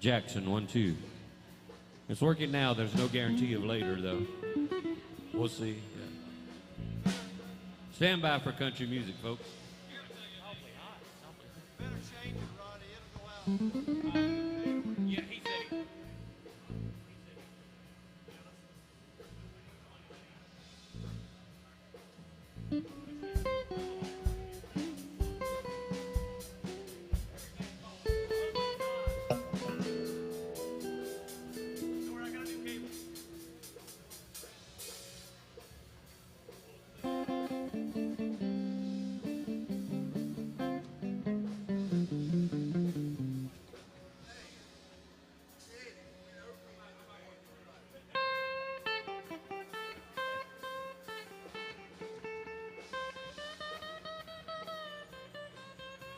Jackson, 1, 2. It's working now. There's no guarantee of later, though. We'll see. Yeah. Stand by for country music, folks. Better change it, Ronnie. It'll go out. Yeah, he said it.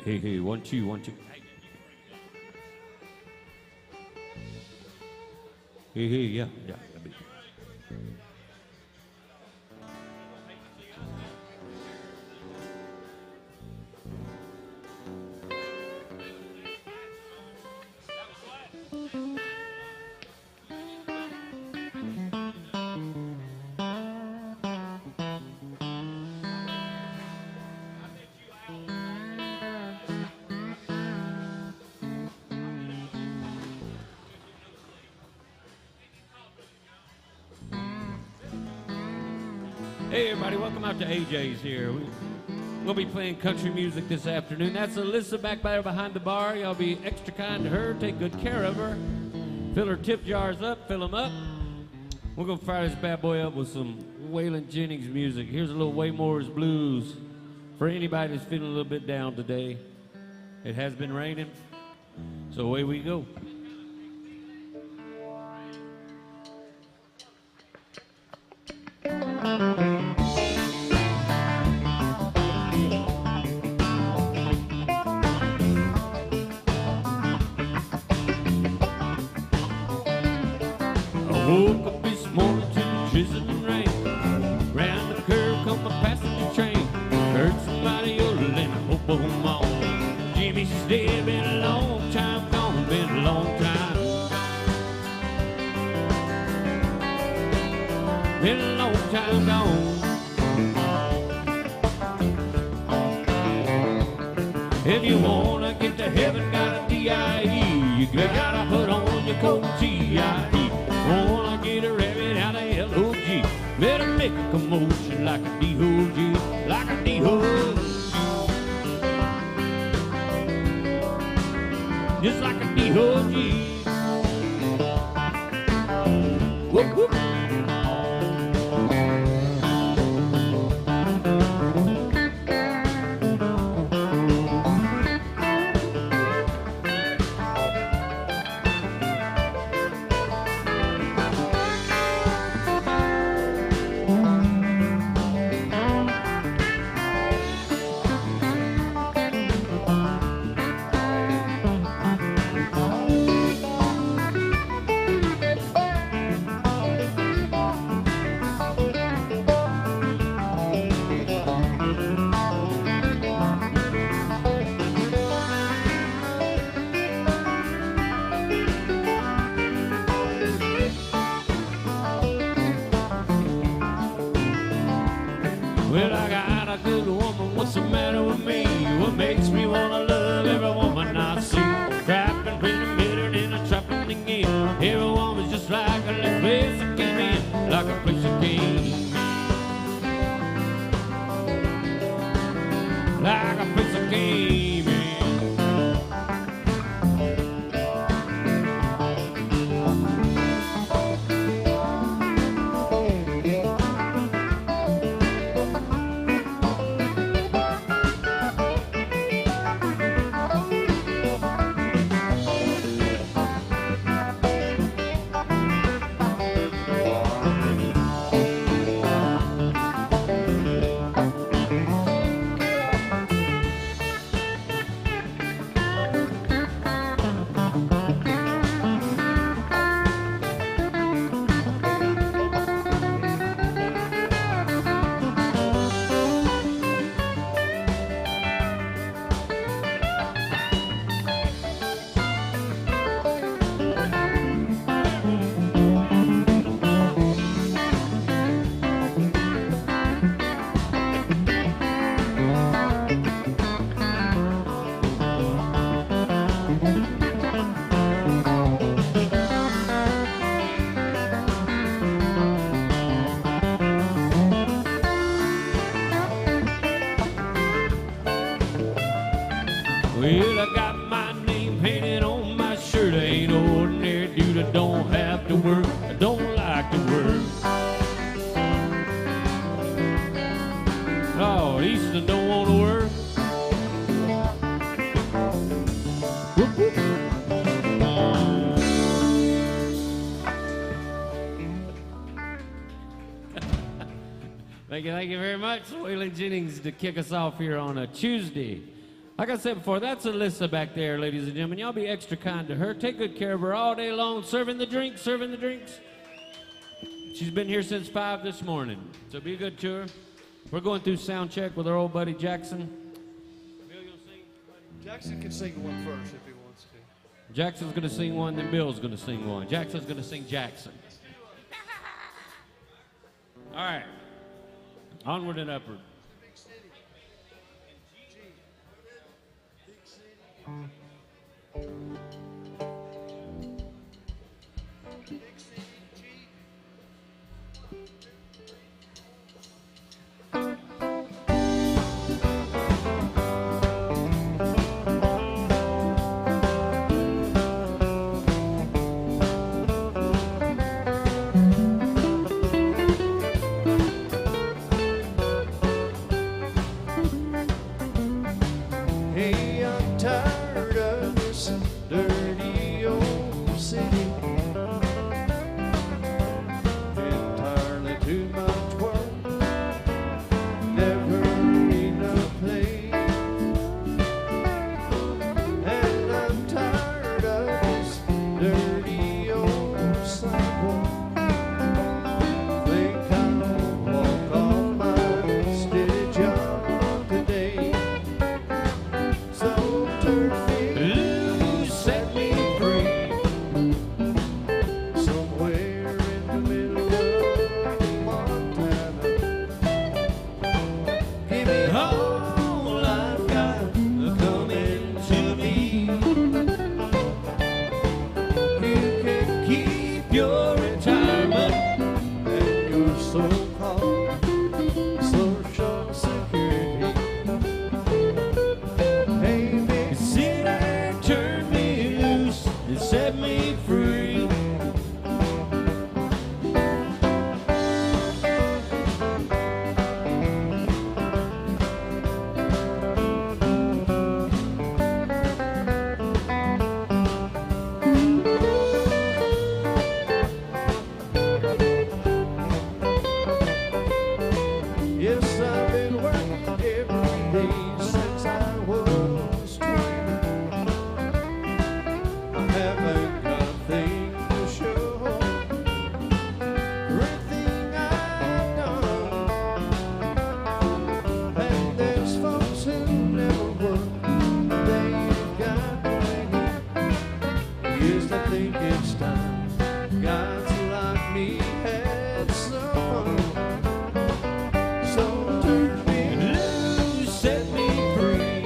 Hey, hey, 1, 2, 1, 2. Hey, hey, yeah, yeah. Hey everybody, welcome out to AJ's here. We'll be playing country music this afternoon. That's Alyssa back there behind the bar. Y'all be extra kind to her, take good care of her. Fill her tip jars up, fill them up. We're gonna fire this bad boy up with some Waylon Jennings music. Here's a little Waymore's Blues for anybody that's feeling a little bit down today. It has been raining, so away we go. Woke up this morning to the drizzling rain. Round the curve come a passenger train. Heard somebody yodeling, I hope I'm on. Jimmy says dead, been a long time gone, been a long time. Been a long time gone. If you wanna get to heaven, got a D.I.E. You gotta put on your coat T.I.E. Wanna get a rabbit out of L.O.G. Better make a commotion like a D.O.G. Like a D.O.G. Just like a D.O.G. Whoop, whoop. Well, I got a good woman, what's the matter with me? What makes me wanna love every woman I see? Trapping, pretty bitter, and I'm trapping again. Every woman's just like a little place that came in, like a place that came in. Like a place that came in. Well, I got my name painted on my shirt. I ain't no ordinary dude. I don't have to work. I don't like to work. Oh, Easton don't want to work. Whoop, whoop. Thank you very much, Waylon Jennings, to kick us off here on a Tuesday. Like I said before, that's Alyssa back there, ladies and gentlemen. Y'all be extra kind to her. Take good care of her all day long, serving the drinks, serving the drinks. She's been here since 5 this morning, so be good to her. We're going through sound check with our old buddy Jackson. Bill, you'll sing? Jackson can sing one first if he wants to. Jackson's going to sing one, then Bill's going to sing one. Jackson's going to sing Jackson. All right. Onward and upward. Big city. G. Big city. Big city. G. Hey, I'm tired of this dirty old city. Entirely too much work, never enough play. And I'm tired of this dirty old sidewalk. Think I'll walk off my steady job today. So turn me Loose, set me free. somewhere in the middle of Montana. Give me All I've got coming to me. you can Keep your retirement. and your so-called Social Security. Hey, big Sit and turn me loose and set me free. yes, I've been working every day since I was 20. I haven't got a thing to show for everything I've done. And there's folks who never work, they've got plenty. Yes, I think it's time guys like me had some fun. So turn me Loose, set me free.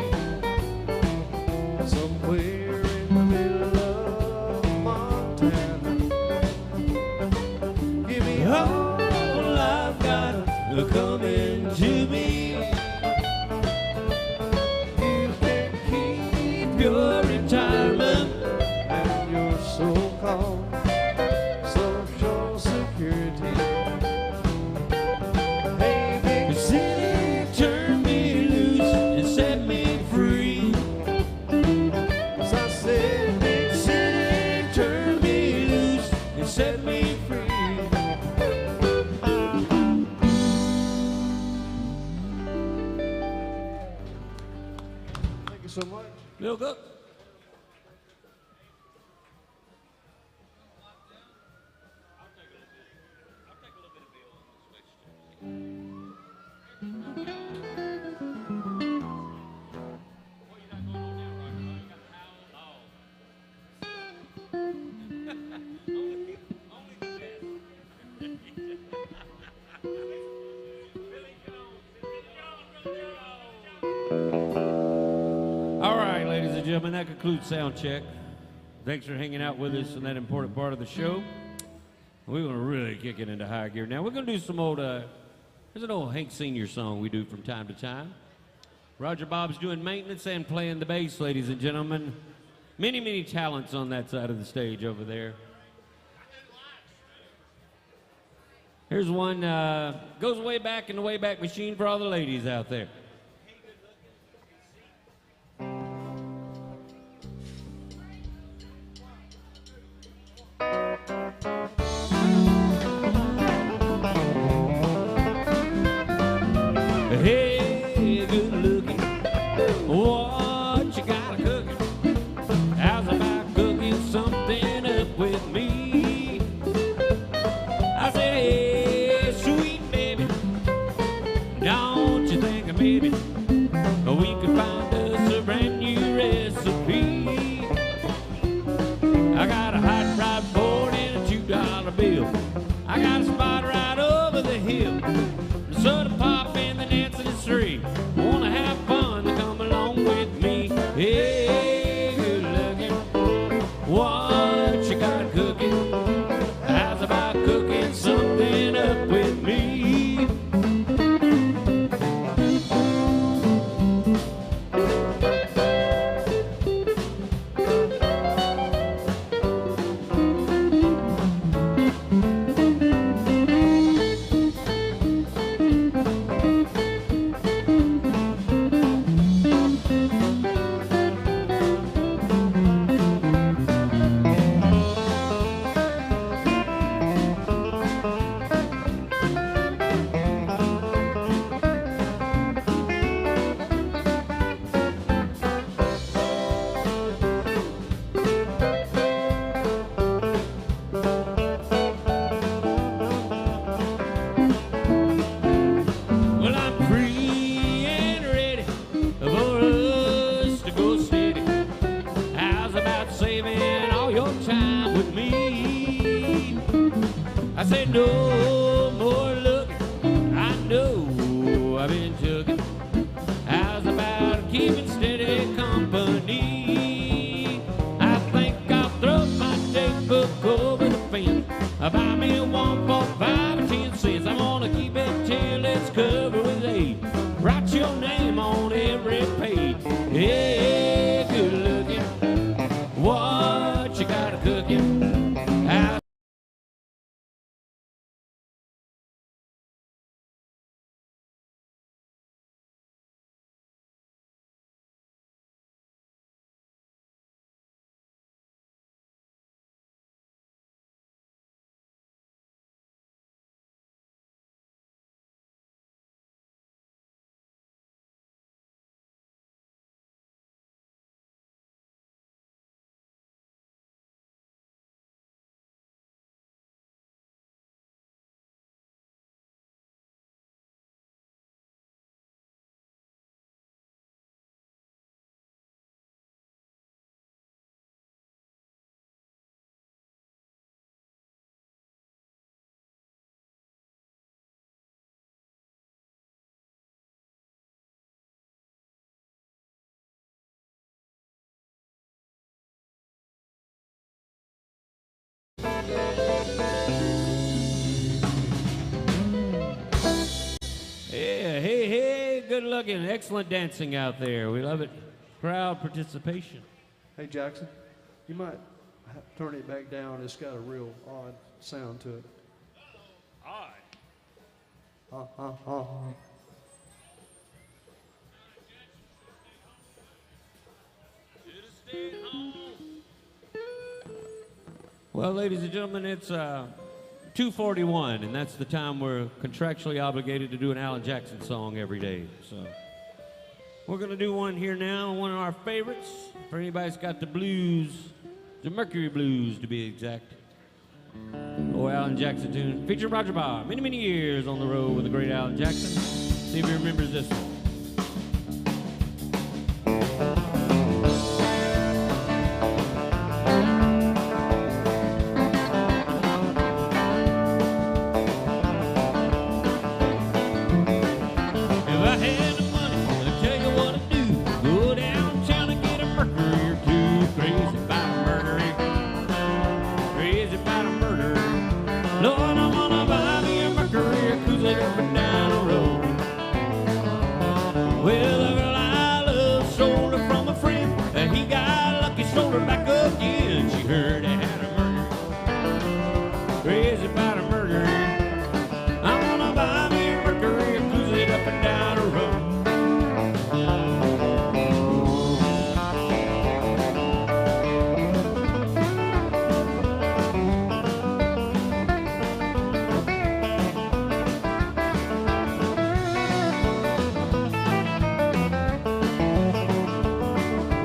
somewhere in the middle of Montana. Give me All I've got coming to me. you can keep Your retirement. and your so-called Social Security. Hey, big City, turn me loose and set me free. as I said, big City, turn me loose and set me free. thank you so much. Bill Cook. All right, ladies and gentlemen, that concludes sound check. Thanks for hanging out with us in that important part of the show. We're going to really kick it into high gear now. We're going to do some old, there's an old Hank Sr. song we do from time to time. Roger Bob's doing maintenance and playing the bass, ladies and gentlemen. Many, many talents on that side of the stage over there. Here's one, goes way back in the Wayback Machine for all the ladies out there. Hey, good looking, what you got cooking? How's about cooking something up with me? I said, hey, sweet baby, don't you think maybe we could find us a brand new recipe? I got a hot rod board and a $2 bill. I got a spot right over the hill. The soda pop and the dancing is free. Wanna have fun, then come along with me. Hey, good looking, what you got cooking? How's about cooking something up with me? Well, I'm free and ready for us to go steady. How's about saving all your time with me? I said no more looking, I know I've been joking. How's about keeping steady company? I think I'll throw my date book over the fence. Buy me one for 5 or 10 cents. I'm gonna keep it till it's covered with age. Write your name on every page. Hey, good looking, what you got cooking? How hey, good looking, excellent dancing out there. We love it. Crowd participation. Hey, Jackson, you might turn it back down. It's got a real odd sound to it. Odd. Well, ladies and gentlemen, it's 2:41, and that's the time we're contractually obligated to do an Alan Jackson song every day. So we're going to do one here now, one of our favorites. For anybody that's got the blues, the Mercury Blues to be exact. Oh, Alan Jackson tune. Featuring Roger Bob. Many, many years on the road with the great Alan Jackson. See if he remembers this one.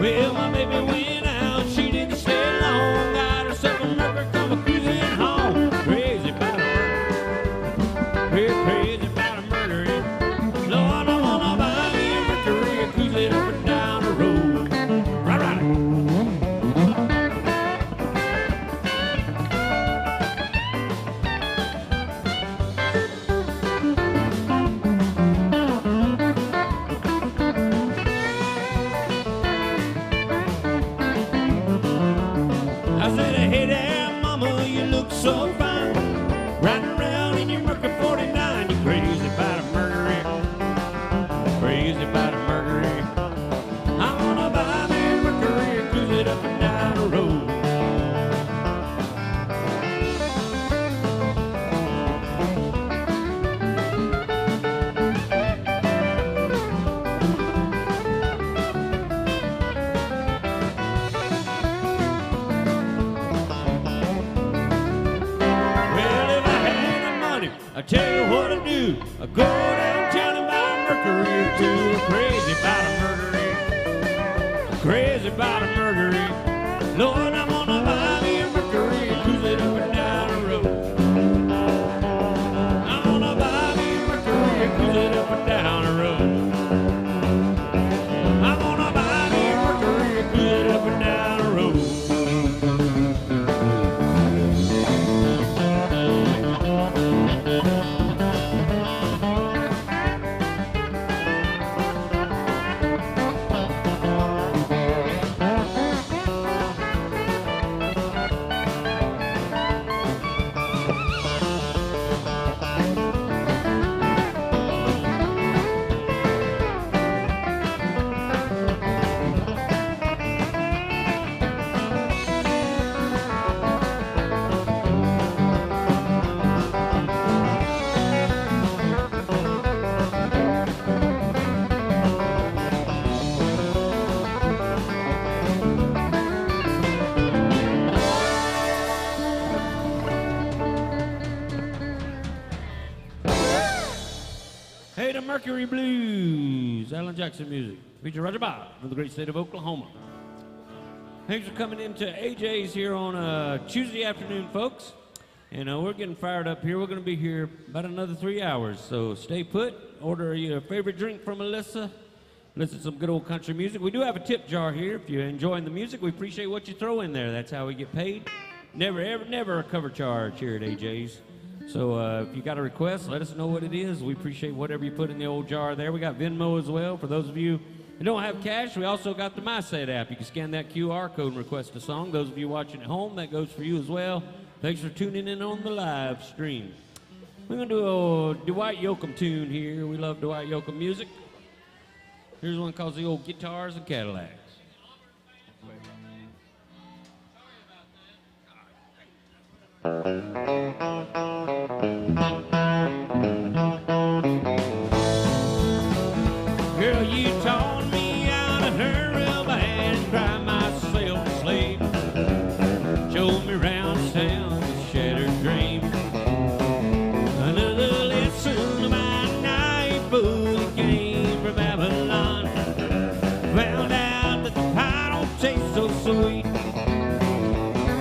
Well, my baby went out, she didn't stay long. Got herself a Mercury, come a cruising home. Crazy about a Mercury, real crazy about a Mercury. Lord, I wanna buy me a Mercury and cruise it up and down the road. Right, right. I said, hey there, mama, you look so fine. Riding around in your Mercury 49. You crazy about a Mercury, crazy about a Mercury. I wanna buy me a Mercury and cruise it up and down the road. I tell you what I do, I go downtown and buy a Mercury or two. Crazy about a Mercury, crazy about a Mercury. Lord, I wanna buy me a Mercury and cruise it up and down the road. I wanna buy me a Mercury and cruise it up and down the road. I wanna buy me a Mercury and cruise it up and down the road. Hey, the Mercury Blues, Alan Jackson music. Feature Roger Bob from the great state of Oklahoma. Thanks for coming into AJ's here on a Tuesday afternoon, folks. And we're getting fired up here. We're going to be here about another 3 hours. So stay put. Order your favorite drink from Alyssa. Listen to some good old country music. We do have a tip jar here. If you're enjoying the music, we appreciate what you throw in there. That's how we get paid. Never, ever, never a cover charge here at AJ's. So if you got a request, let us know what it is. We appreciate whatever you put in the old jar there. We got Venmo as well. For those of you who don't have cash, we also got the MySet app. You can scan that QR code and request a song. Those of you watching at home, that goes for you as well. Thanks for tuning in on the live stream. We're going to do a Dwight Yoakam tune here. We love Dwight Yoakam music. Here's one called The Old Guitars and Cadillacs. Girl, you torn me out of her real bad and cried myself to sleep. Showed me round town with shattered dreams. Another lesson about night fool that came from Babylon. Found out that the pie don't taste so sweet.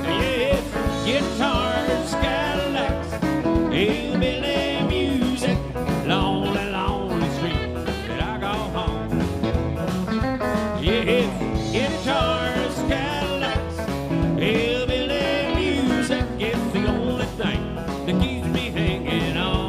Yes, guitars, Cadillacs, hillbilly music, lonely, lonely street that I go home. Yes, guitars, Cadillacs, hillbilly music, it's the only thing that keeps me hanging on.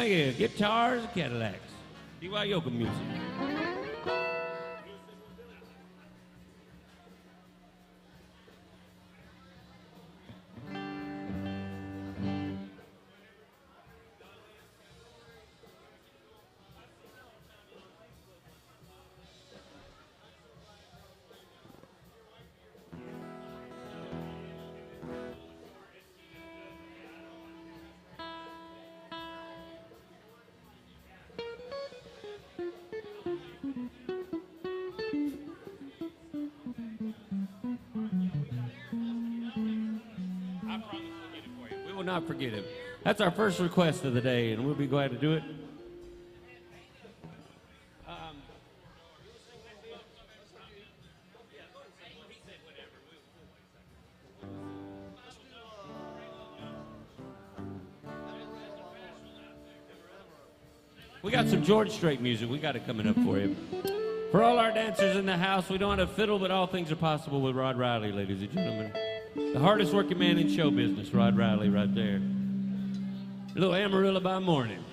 Plenty of guitars and Cadillacs. BYOK music. Not forget him. That's our first request of the day, and we'll be glad to do it. We got some George Strait music. We got it coming up for you. For all our dancers in the house, we don't have a fiddle, but all things are possible with Rod Riley, ladies and gentlemen. The hardest working man in show business, Rod Riley, right there. A little Amarillo by morning.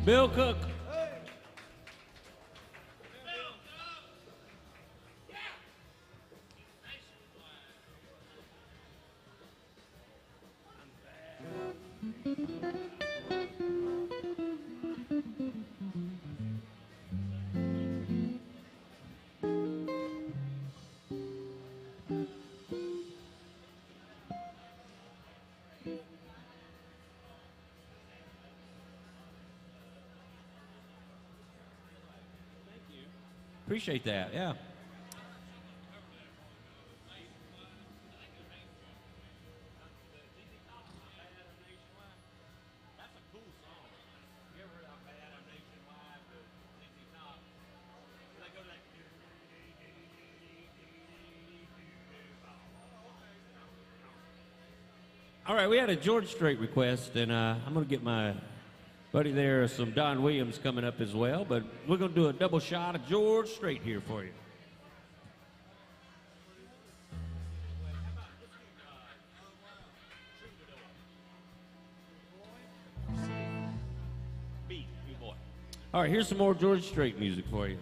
Bill Cook. Appreciate that, yeah. All right, we had a George Strait request, and I'm going to get my buddy there some Don Williams coming up as well, but we're going to do a double shot of George Strait here for you. All right, here's some more George Strait music for you.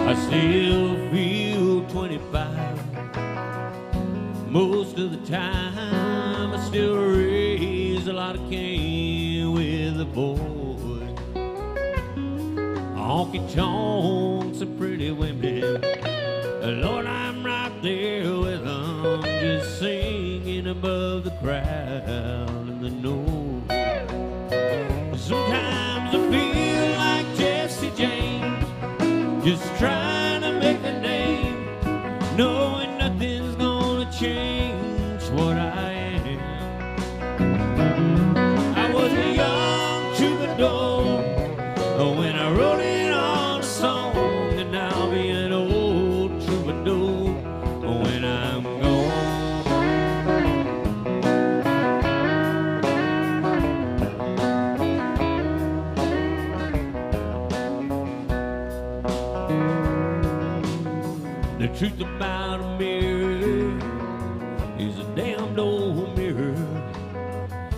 I still feel 25 most of the time. I still raise a lot of cane with the boys. Honky tonks and pretty women. Lord, I'm right there with them, just singing above the crowd and the noise. Sometimes I feel like Jesse James, just trying to make a name, knowing nothing's gonna change what I am. I was a young troubadour when I wrote it on a song, and I'll be an old troubadour when I'm gone. The truth about a mirror is a damned old mirror.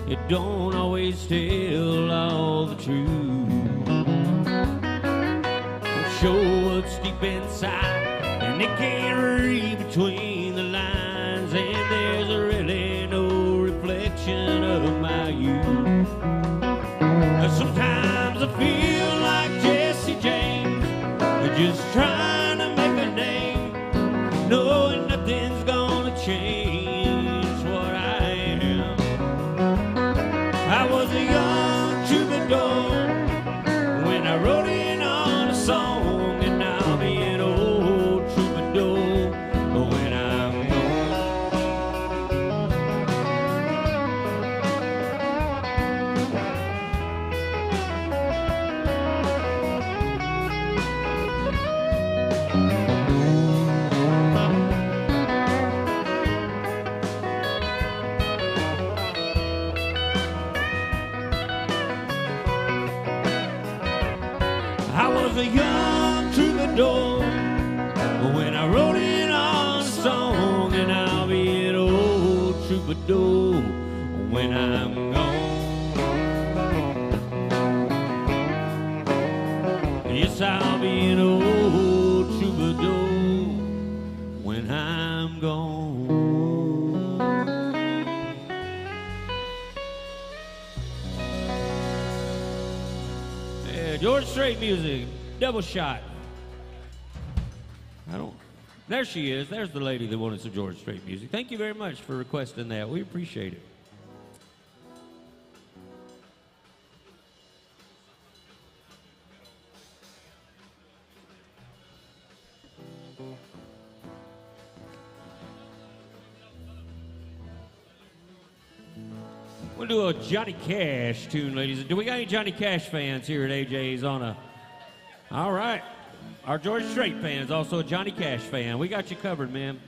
It don't always tell all the truth. It'll show what's deep inside, and it can't read between the lines, and there's really no reflection of my youth. Sometimes I feel like Jesse James, just trying to make a name, knowing nothing's gonna change what I am. I was a young troubadour when I wrote it on a song, and I'll be an old troubadour when I'm I was a young troubadour when I wrote it on a song, and I'll be an old troubadour when I'm gone. Yes, I'll be an old troubadour when I'm gone. George Strait music, double shot. There she is. There's the lady that wanted some George Strait music. Thank you very much for requesting that. We appreciate it. We'll do a Johnny Cash tune, ladies. Do we got any Johnny Cash fans here at AJ's on a... All right. Our George Strait fan is also a Johnny Cash fan. We got you covered, man.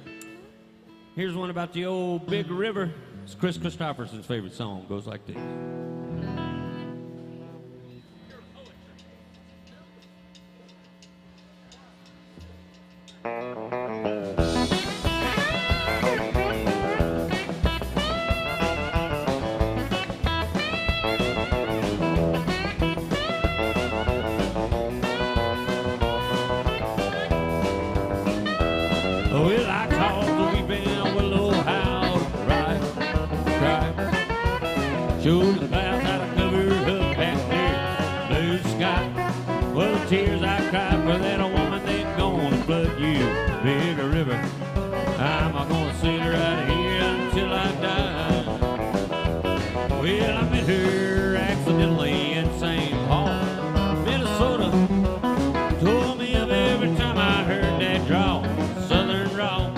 Here's one about the old Big River. It's Chris Christopherson's favorite song. Goes like this. Well, I called the weeping willow how to cry. Showed the clouds how to cover up back there, blue sky. Well, the tears I cried for that old woman, they gonna flood you, Big River. I'm gonna sail right here until I die. Well, I met her accidentally in St. Paul, Minnesota. Told me of every time I heard that drawl, southern drawl.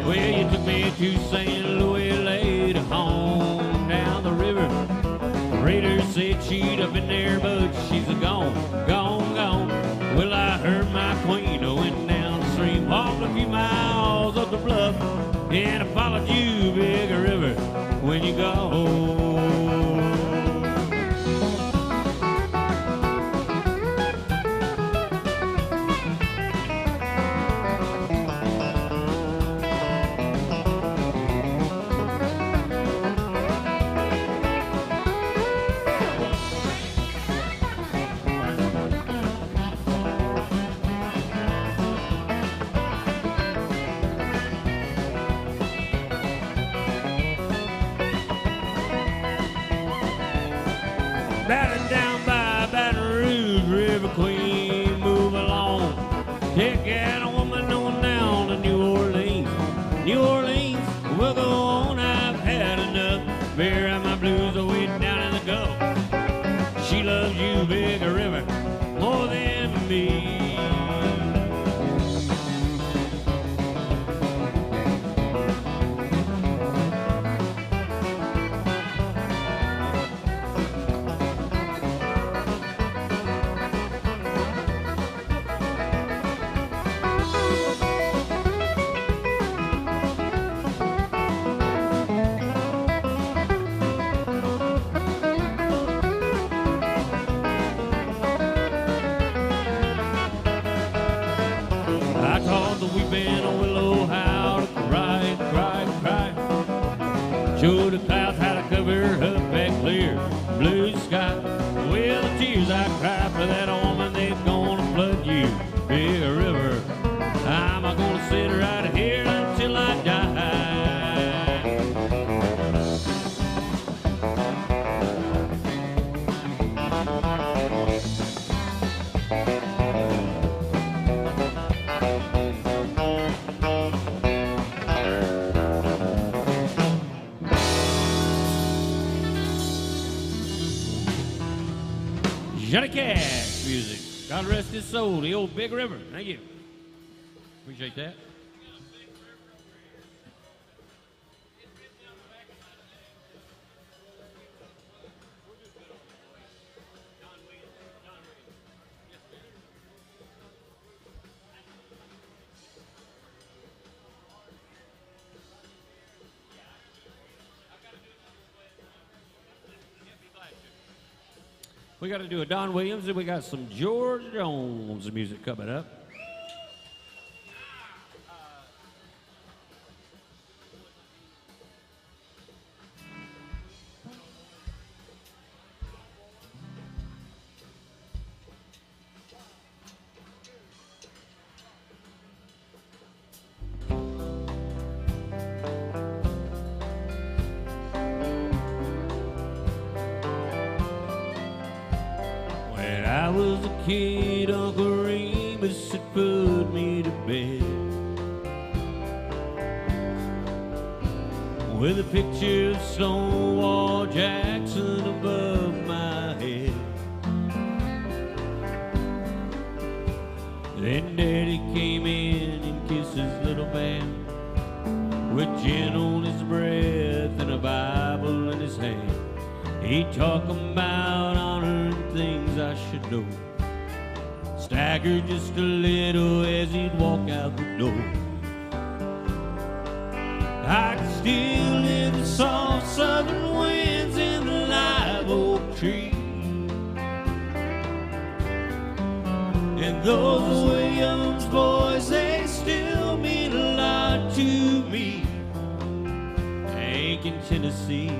Well, you took me to St. Louis, laid home down the river. The Raiders said she'd have been there, but she's gone, gone, gone. Well, I heard my queen went down the stream, walked a few miles up the bluff, and I followed you, Big River, when you go. Battling down by Baton Rouge, River Queen, move along. Take that woman on down to New Orleans. New Orleans, we'll go on, I've had enough. Bear out my blues away down in the Gulf. She loves you, Big River, more than me. I taught the weeping willow how to cry, cry, cry. Showed the clouds how to cover up that clear blue sky. Well, the tears I cry for that woman, they're gonna flood you, Big River. I'm gonna sit right here until I die. Johnny Cash music. God rest his soul, the old Big River. Thank you. Appreciate that. We got to do a Don Williams, and we got some George Jones music coming up. When I was a kid, Uncle Remus had put me to bed with a picture of Stonewall Jackson above my head. Then Daddy came in and kissed his little man with gin on his breath and a Bible in his hand. He talked about honoring things I should know. Staggered just a little as he'd walk out the door. I can still hear the soft southern winds in the live oak tree, and those Williams boys, they still mean a lot to me. Aiken, Tennessee,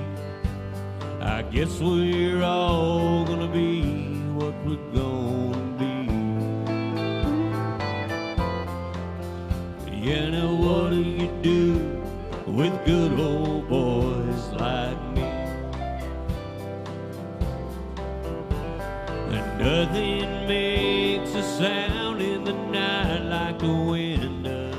I guess we're all gonna be what we're gonna be. You know, what do you do with good old boys like me? And nothing makes a sound in the night like the wind does.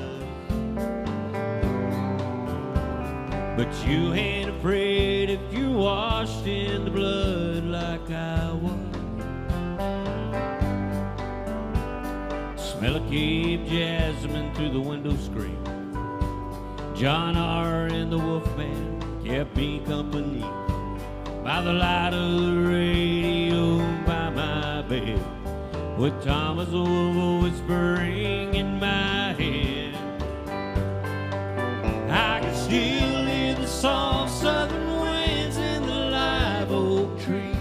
But you ain't afraid if you're washed in the blood like I was. Smell of Cape jasmine through the window screen. John R. and the Wolfman kept me company by the light of the radio by my bed, with Thomas the Wolf whispering in my head. I can still hear the soft southern winds in the live oak tree,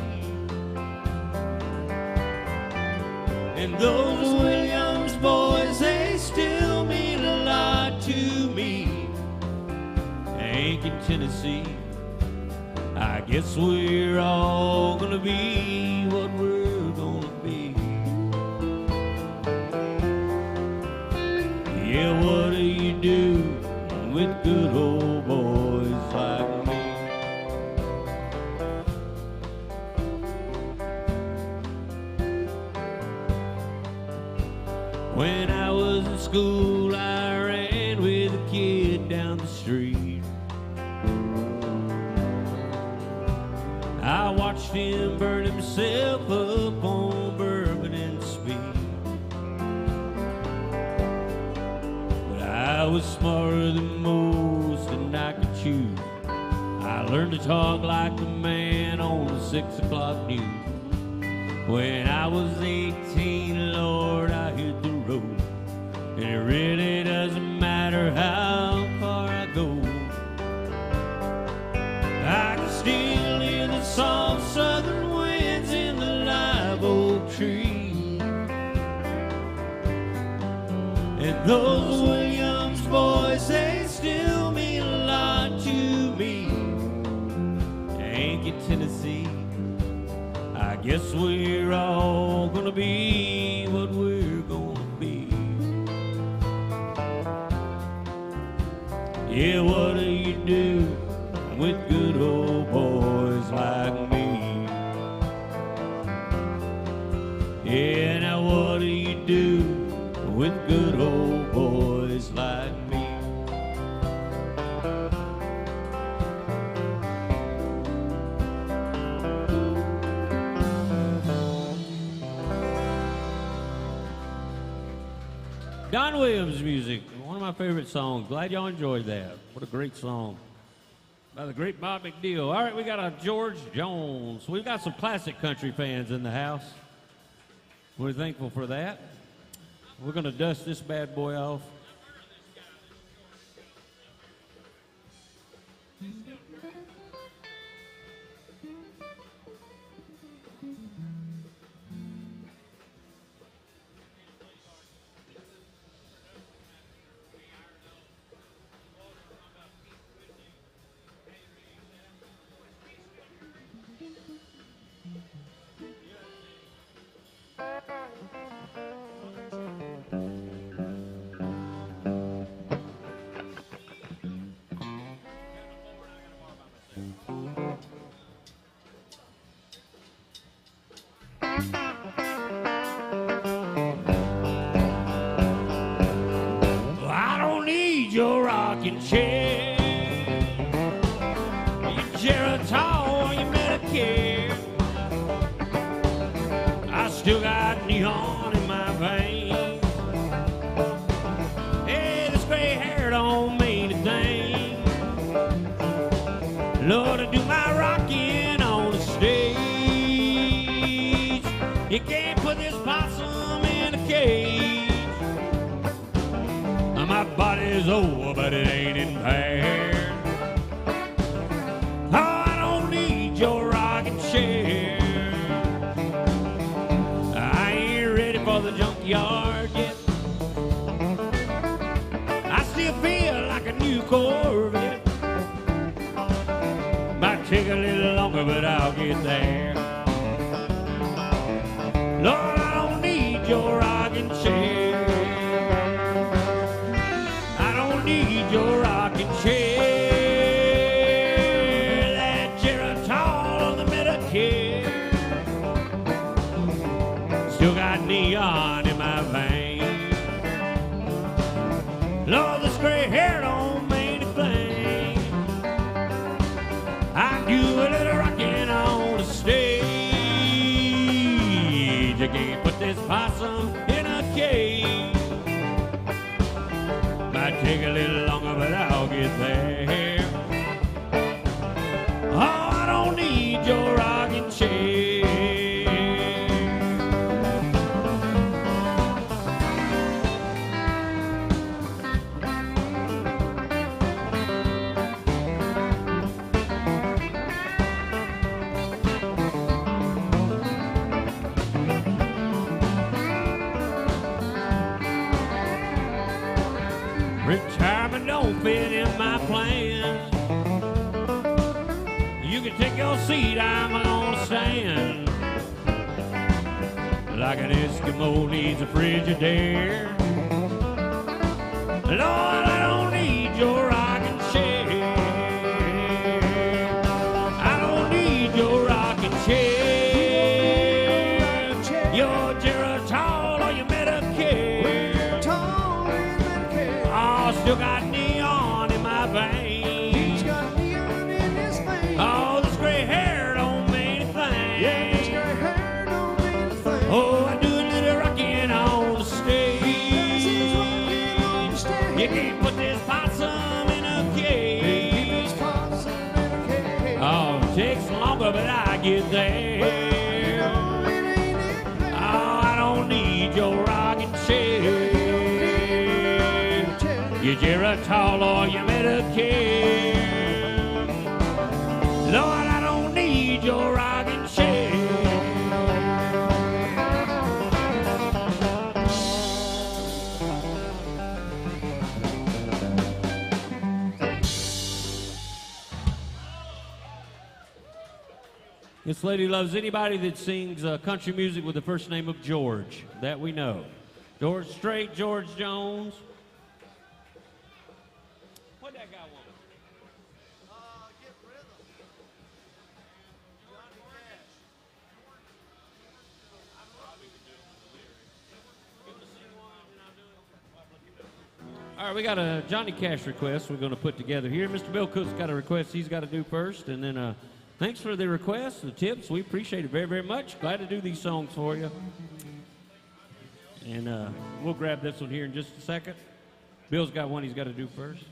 and those Williams boys, they still mean a lot to me. Aiken, Tennessee, I guess we're all gonna be what we're gonna be. Yeah, what do you do with good old boys like me? When I was in school, I ran with a kid down the street. I watched him burn himself up on bourbon and speed. But I was smarter than most and I could choose. I learned to talk like the man on the 6 o'clock news. When I was 18, Lord, I hit the road, and it really doesn't matter how far I go. I can still hear the soft southern winds in the live oak tree, and those Williams boys, they still mean a lot to me. Aiken, Tennessee, I guess we're all gonna be what we're gonna be. Yeah, what do you do with good old boys like me? Yeah, now what do you do with good old boys like me? Don Williams music, one of my favorite songs. Glad y'all enjoyed that. What a great song by the great Bob McNeil. All right, we got a George Jones. We've got some classic country fans in the house. We're thankful for that. We're going to dust this bad boy off. I don't need your rocking chair, your Geritol, your Medicare. I still got neon in my veins. Hey, this gray hair don't mean a thing. Lord, I do my rocking on the stage. You can't put this possum in a cage. My body's old, but it ain't impaired. Oh, I don't need your rocking chair. I ain't ready for the junkyard yet. I still feel like a new Corvette. Might take a little longer, but I'll get there. Lord, I don't need your rocking chair. Need your rocking chair, that Geritol on the Medicare. Still got neon in my veins. Lord, this gray hair don't mean a thing. I do a little rocking on the stage. You can't put this possum in a cage. Might take a little longer, but I'll get there. Oh, I don't need your rocking chair. Retirement don't fit in my plans. You can take your seat, I'm gonna stand. Like an Eskimo needs a Frigidaire. Lord, I don't need your rocking chair. I don't need your rocking chair. Your Geritol or your Medicare. Oh, still got neon in my veins. He's got neon in his veins. Oh, this gray hair don't mean a thing. Yeah, his gray hair don't mean a thing. Oh, I do a little rocking on the stage. He's rocking on stage. You can't put this possum in a cage. He's possum in a cage. Oh, it takes longer, but I get there. Oh, it ain't it, baby. Oh, I don't need your rocking chair. Your Geritol or your Medicare. Lord, I don't need your rocking chair. This lady loves anybody that sings country music with the first name of George. That we know. George Strait, George Jones. What that guy want? Get rhythm. Johnny Cash. All right, we got a Johnny Cash request we're going to put together here. Mr. Bill Cook's got a request he's got to do first, and then thanks for the requests, the tips. We appreciate it very, very much. Glad to do these songs for you. And we'll grab this one here in just a second. Bill's got one he's got to do first.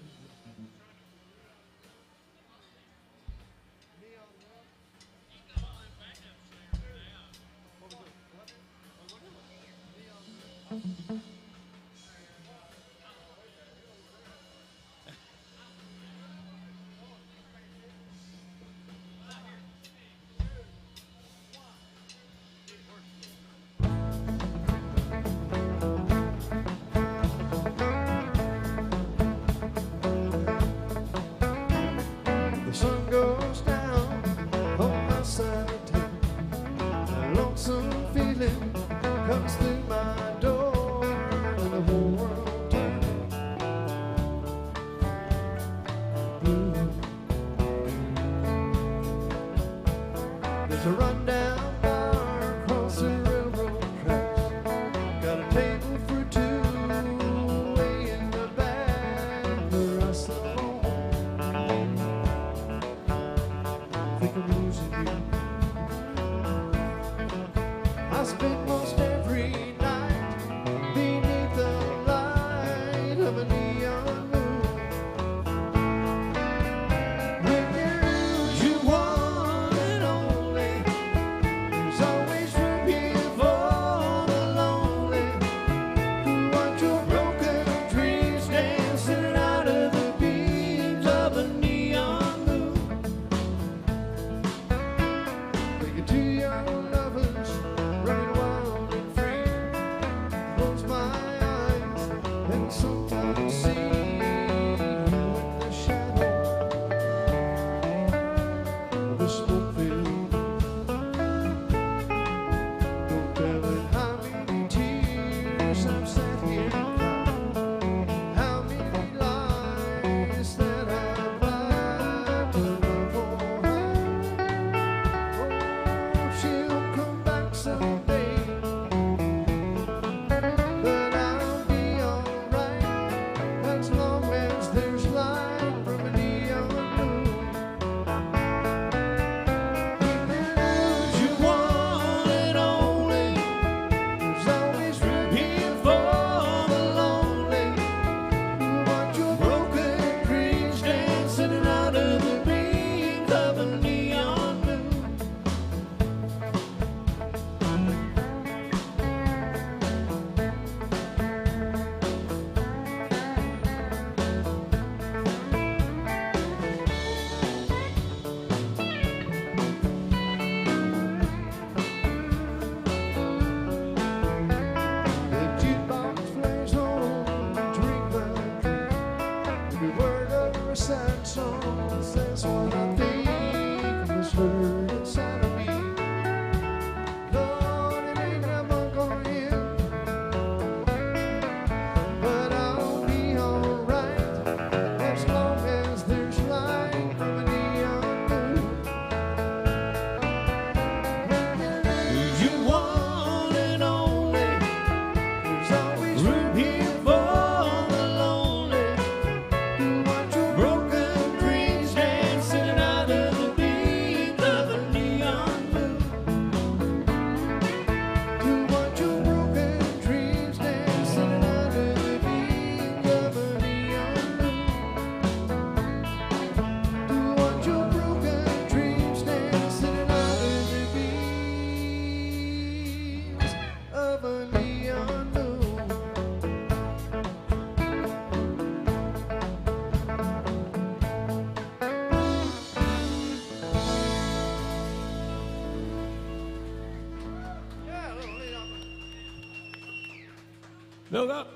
Look up.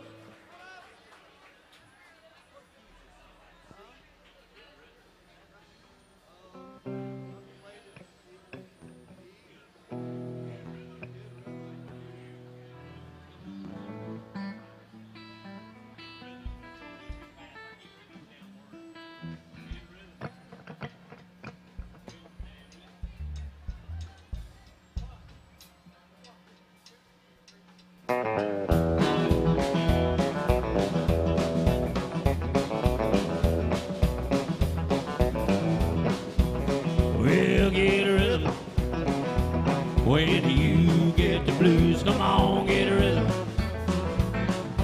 Well, get a rhythm. When you get the blues, come on, get a rhythm.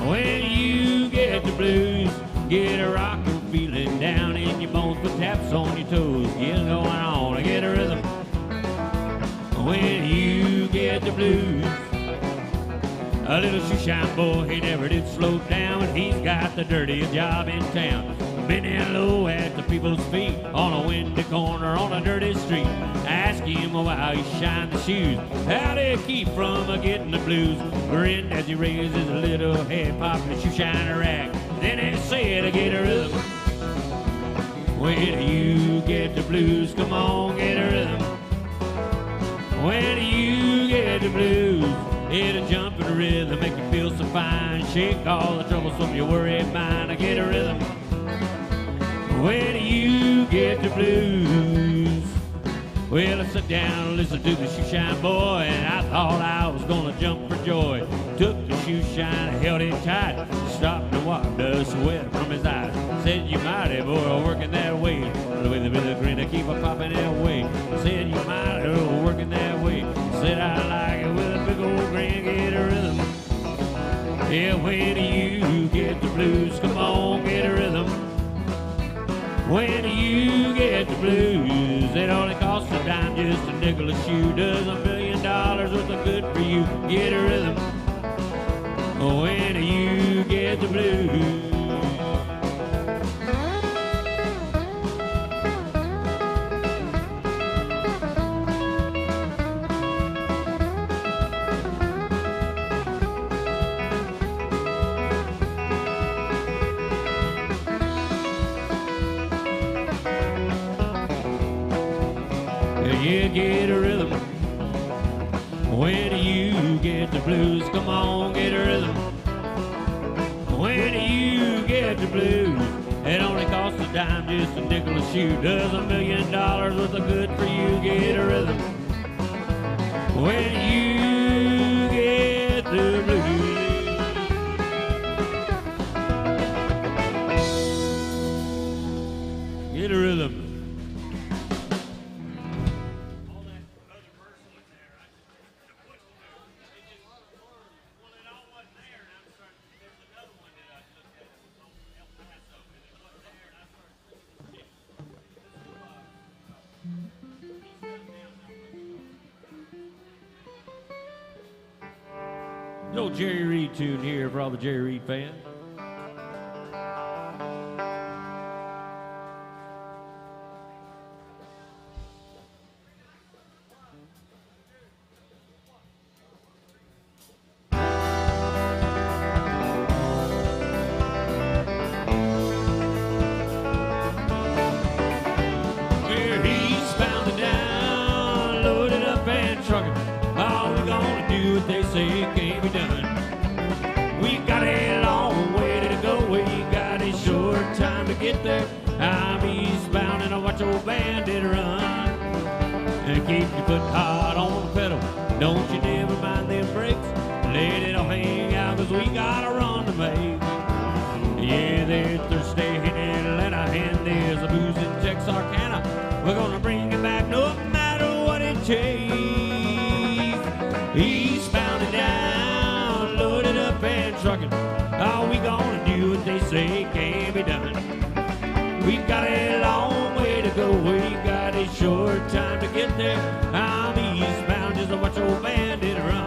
When you get the blues, get a rockin' feeling down in your bones, put taps on your toes, get going on, get a rhythm. When you get the blues, a little shoeshine boy, he never did slow down, and he's got the dirtiest job in town. Bending low at the people's feet on a windy corner on a dirty street. Ask him why he shined the shoes. How do you keep from getting the blues? Grinned as he raised his little head, popped the shoe shiner rack. Then he said, get a rhythm. When you get the blues, come on, get a rhythm. When you get the blues, it'll jump in the rhythm, make you feel so fine. Shake all the troubles from your worried mind. I get a rhythm. When you get the blues. Well, I sat down and listened to the shoeshine boy, and I thought I was gonna jump for joy. Took the shoeshine and held it tight, stopped and wiped the sweat from his eyes. Said, you mighty boy, working that way. With a grin, I keep a popping that way. Said, you mighty boy, working that way. Said, I like it with a big old grin, get a rhythm. Yeah, when you get the blues, come on, get a rhythm. When you get the blues, it only costs a dime, just a nickel a shoe. Does $1 million worth of good for you. Get a rhythm. When you get the blues. You get a rhythm. When you get the blues, come on, get a rhythm. When you get the blues, it only costs a dime, just a nickel a shoe. Does $1 million worth of good for you. Get a rhythm. When you get the blues. Get a rhythm. Old Jerry Reed tune here for all the Jerry Reed fans. Where he's bound down, loaded up and trucking. All we gonna do what they say can't be done. We got a long way to go, we got a short time to get there. I'm eastbound and I watch old bandit run. And keep your foot hot on the pedal, don't you never mind them brakes. Let it all hang out, cause we got a run to make. Yeah, they're Thursday in Atlanta, and there's a booze in Texarkana. We're gonna bring it back no matter what it takes. Eastbound and down, loaded up and trucking. All we gonna do what they say can't be done. We've got a long way to go, we got a short time to get there. I'm eastbound just to watch old bandit run.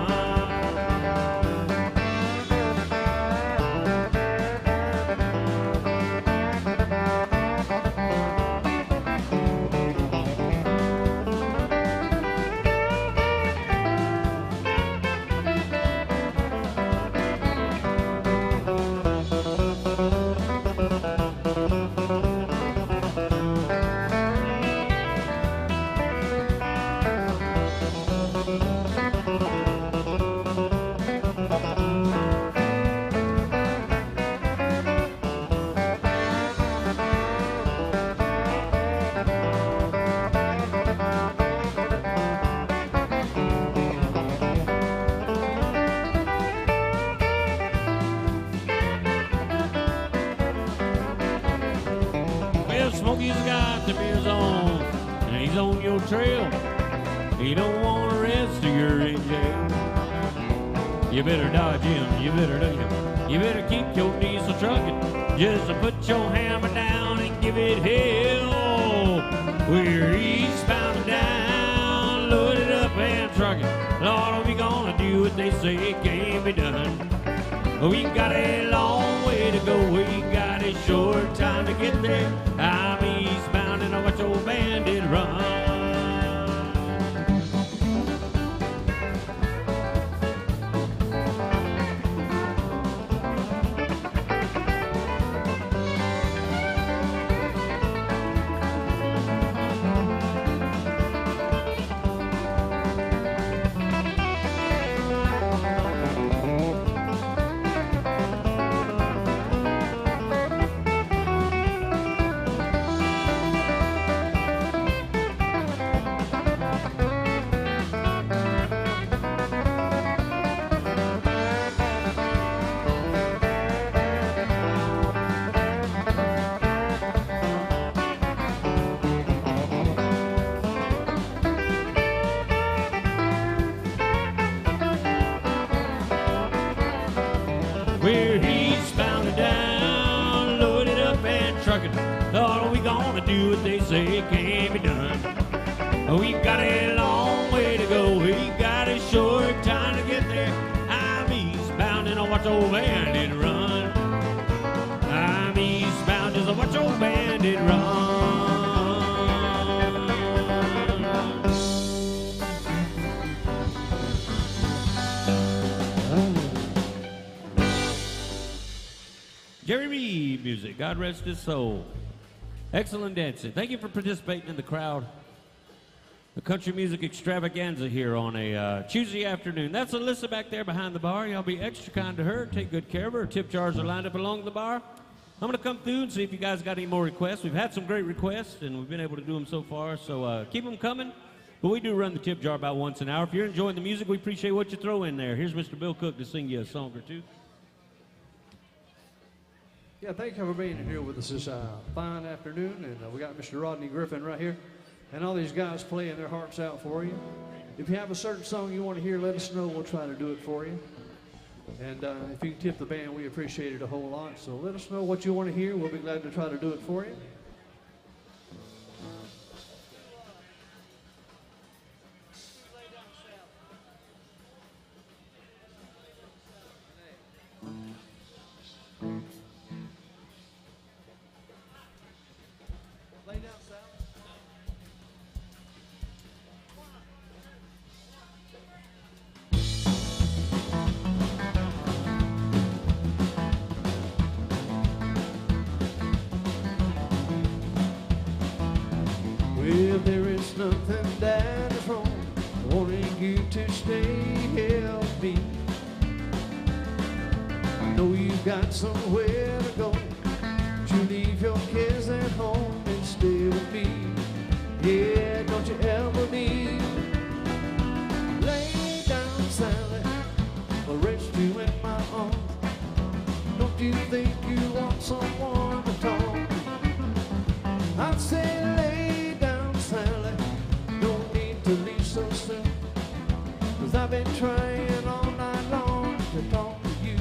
he's on your trail. He don't want to rest or you're in jail. You better dodge him, you better dodge him. You better keep your diesel trucking. Just put your hammer down and give it hell. We're eastbound and down, loaded up and trucking. Lord, are we gonna do what they say it can't be done? We got a long way to go, we got a short time to get there. I'm eastbound and I watch old bandit run. We're eastbound and down, loaded up and trucking. Lord, are we gonna do what they say it can't be done? We got a long way to go, we got a short time to get there. I'm eastbound and I watch old bandit run. I'm eastbound as I watch old bandit run. Jerry Reed music, God rest his soul. Excellent dancing. Thank you for participating in the crowd. The country music extravaganza here on a Tuesday afternoon. That's Alyssa back there behind the bar. Y'all be extra kind to her. Take good care of her. Tip jars are lined up along the bar. I'm going to come through and see if you guys got any more requests. We've had some great requests, and we've been able to do them so far. So keep them coming. But we do run the tip jar about once an hour. If you're enjoying the music, we appreciate what you throw in there. Here's Mr. Bill Cook to sing you a song or two. Yeah, thank you for being here with us this fine afternoon. And we got Mr. Rodney Griffin right here. And all these guys playing their hearts out for you. If you have a certain song you want to hear, let us know. We'll try to do it for you. And if you can tip the band, we appreciate it a whole lot. So let us know what you want to hear. We'll be glad to try to do it for you. Well, there is nothing that is wrong wanting you to stay healthy. I know you've got somewhere to go. You leave your kids at home and stay with me. Yeah, don't you ever leave. Lay down, Sally, or rest you in my arms. Don't you think you want someone to talk? I'd say lay down, Sally, no need to leave so soon. 'Cause I've been trying all night long to talk to you.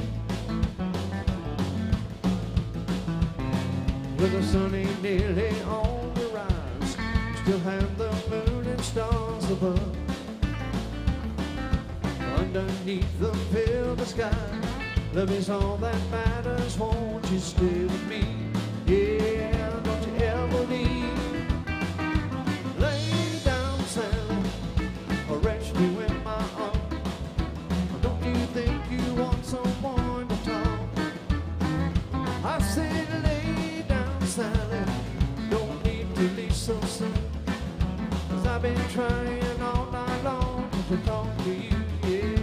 Well, the sun ain't nearly on the rise. Still have the moon and stars above. Underneath the velvet sky, love is all that matters. Won't you stay with me? Yeah, don't you ever leave. Lay down, Sally, or rest you in my arms. Don't you think you want someone to talk? I said lay down, Sally, don't need to leave so soon. 'Cause I've been trying all night long to talk to you, yeah.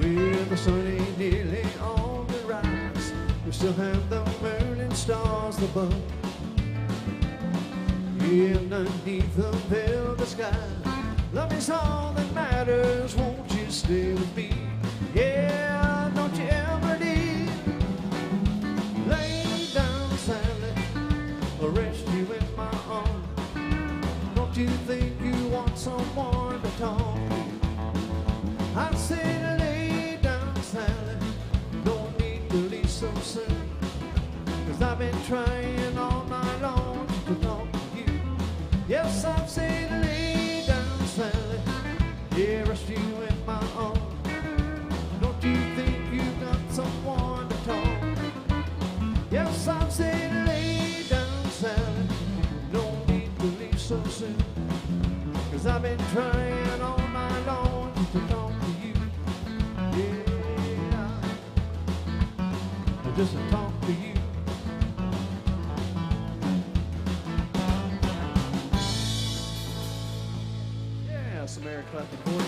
Well, the sun ain't nearly on the rise. We still have the moon the bump. Underneath the velvet sky, love is all that matters. Won't you stay with me? Yeah, don't you ever leave. Lay down sadly, or rest you in my arms. Don't you think you want someone to talk to? I say lay down sadly, don't need to leave so soon. 'Cause I've been trying all night long to talk to you. Yes, I'm saying lay down sadly, yeah, rest you in my arms. Don't you think you've got someone to talk? Yes, I'm saying lay down sadly, no need to leave so soon. 'Cause I've been trying all night long to talk to you. Yeah, just to talk to you. Some Eric Clapton for you.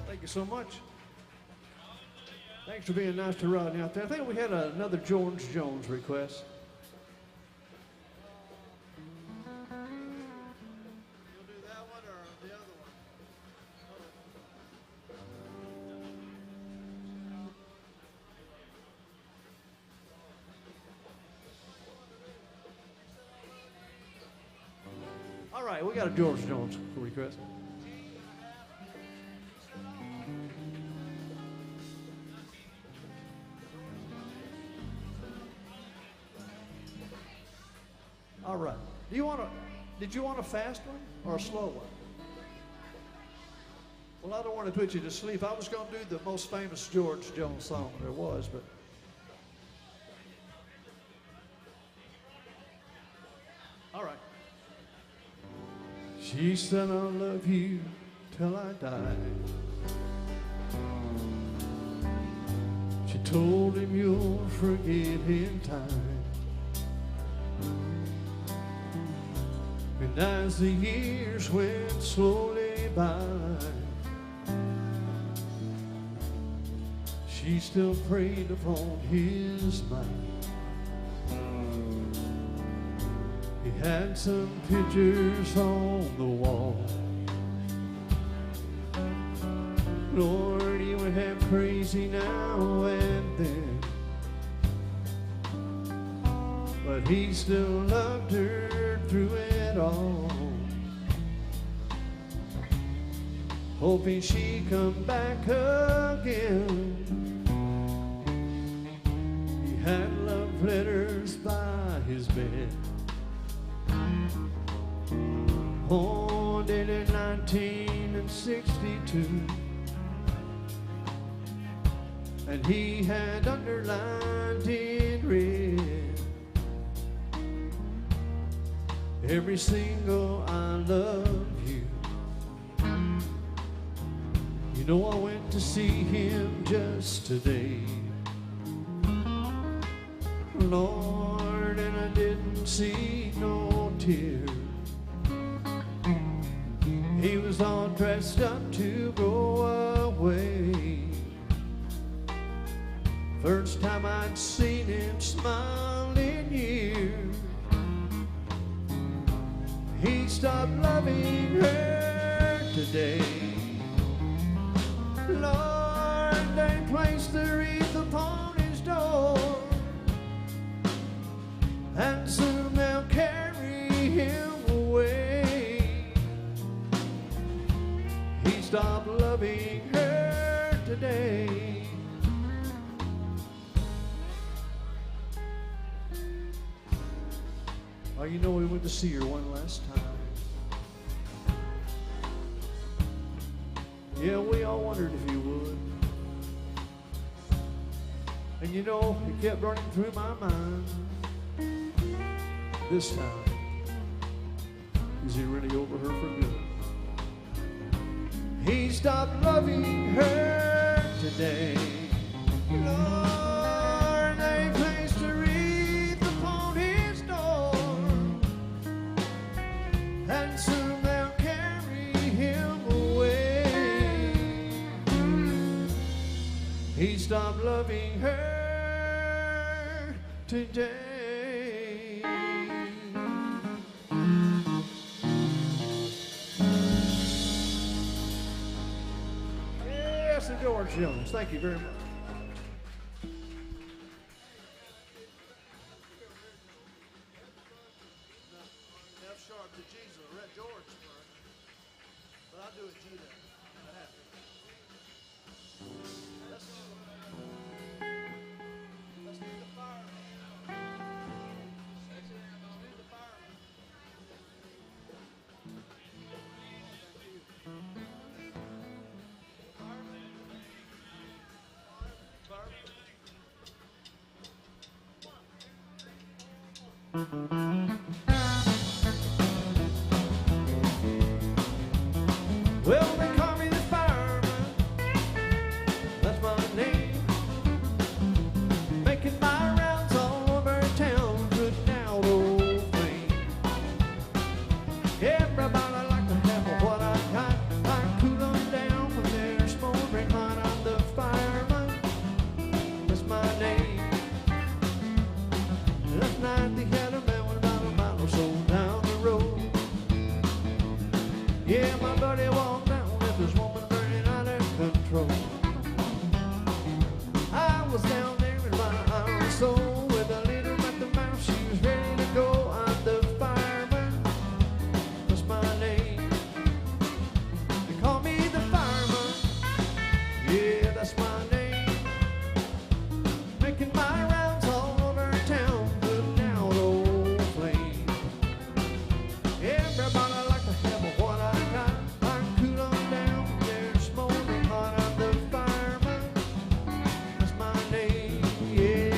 Thank you so much. Thanks for being nice to Rodney out there. I think we had another George Jones request. You'll do that one or the other one? All right, we got a George Jones request. All right. Did you want a fast one or a slow one? Well, I don't want to put you to sleep. I was going to do the most famous George Jones song there was, but all right. She said, I'll love you till I die. She told him you'll forget in time. And as the years went slowly by, she still preyed upon his mind. He had some pictures on the wall. Lord, he would have crazy now and then, but he still loved her through it all, hoping she'd come back again. He had love letters by his bed, born in 1962, and he had underlined in red every single I love you. You know, I went to see him just today, Lord, and I didn't see no tears. He was all dressed up to go away. First time I'd seen him smile in years. He stopped loving her today. Lord, they placed the wreath upon his door, and soon they'll carry him away. He stopped loving her today. Oh, you know, we went to see her one last time. Yeah, we all wondered if you would. And you know, it kept running through my mind. This time, is he really over her for good? He stopped loving her today. Lord, they placed a wreath upon his door, and soon they'll carry him away. He stopped loving her today. mercy on us. Thank you very much. F sharp to Jesus, Red George, but I'll do it G then. Let's do the fireman. Let's do the fireman. Well, they call me the fireman. That's my name. Making my rounds all over town, putting out old flame. Everybody like to have what I got. I cool them down when they're smoldering hot. I'm the fireman. That's my name. Last night they had a man with about a mile or so down the road. Yeah, my buddy walked down with this woman burning out of control. I was down there in my iron soul with a little at the mouth. She was ready to go. I'm the fireman. That's my name. They call me the fireman. Yeah, that's my name. Making my rounds all over town, putting out old flames. Everybody like to have what I got. I cool them down, they're smoldering hot. I'm the fireman. That's my name. Yeah.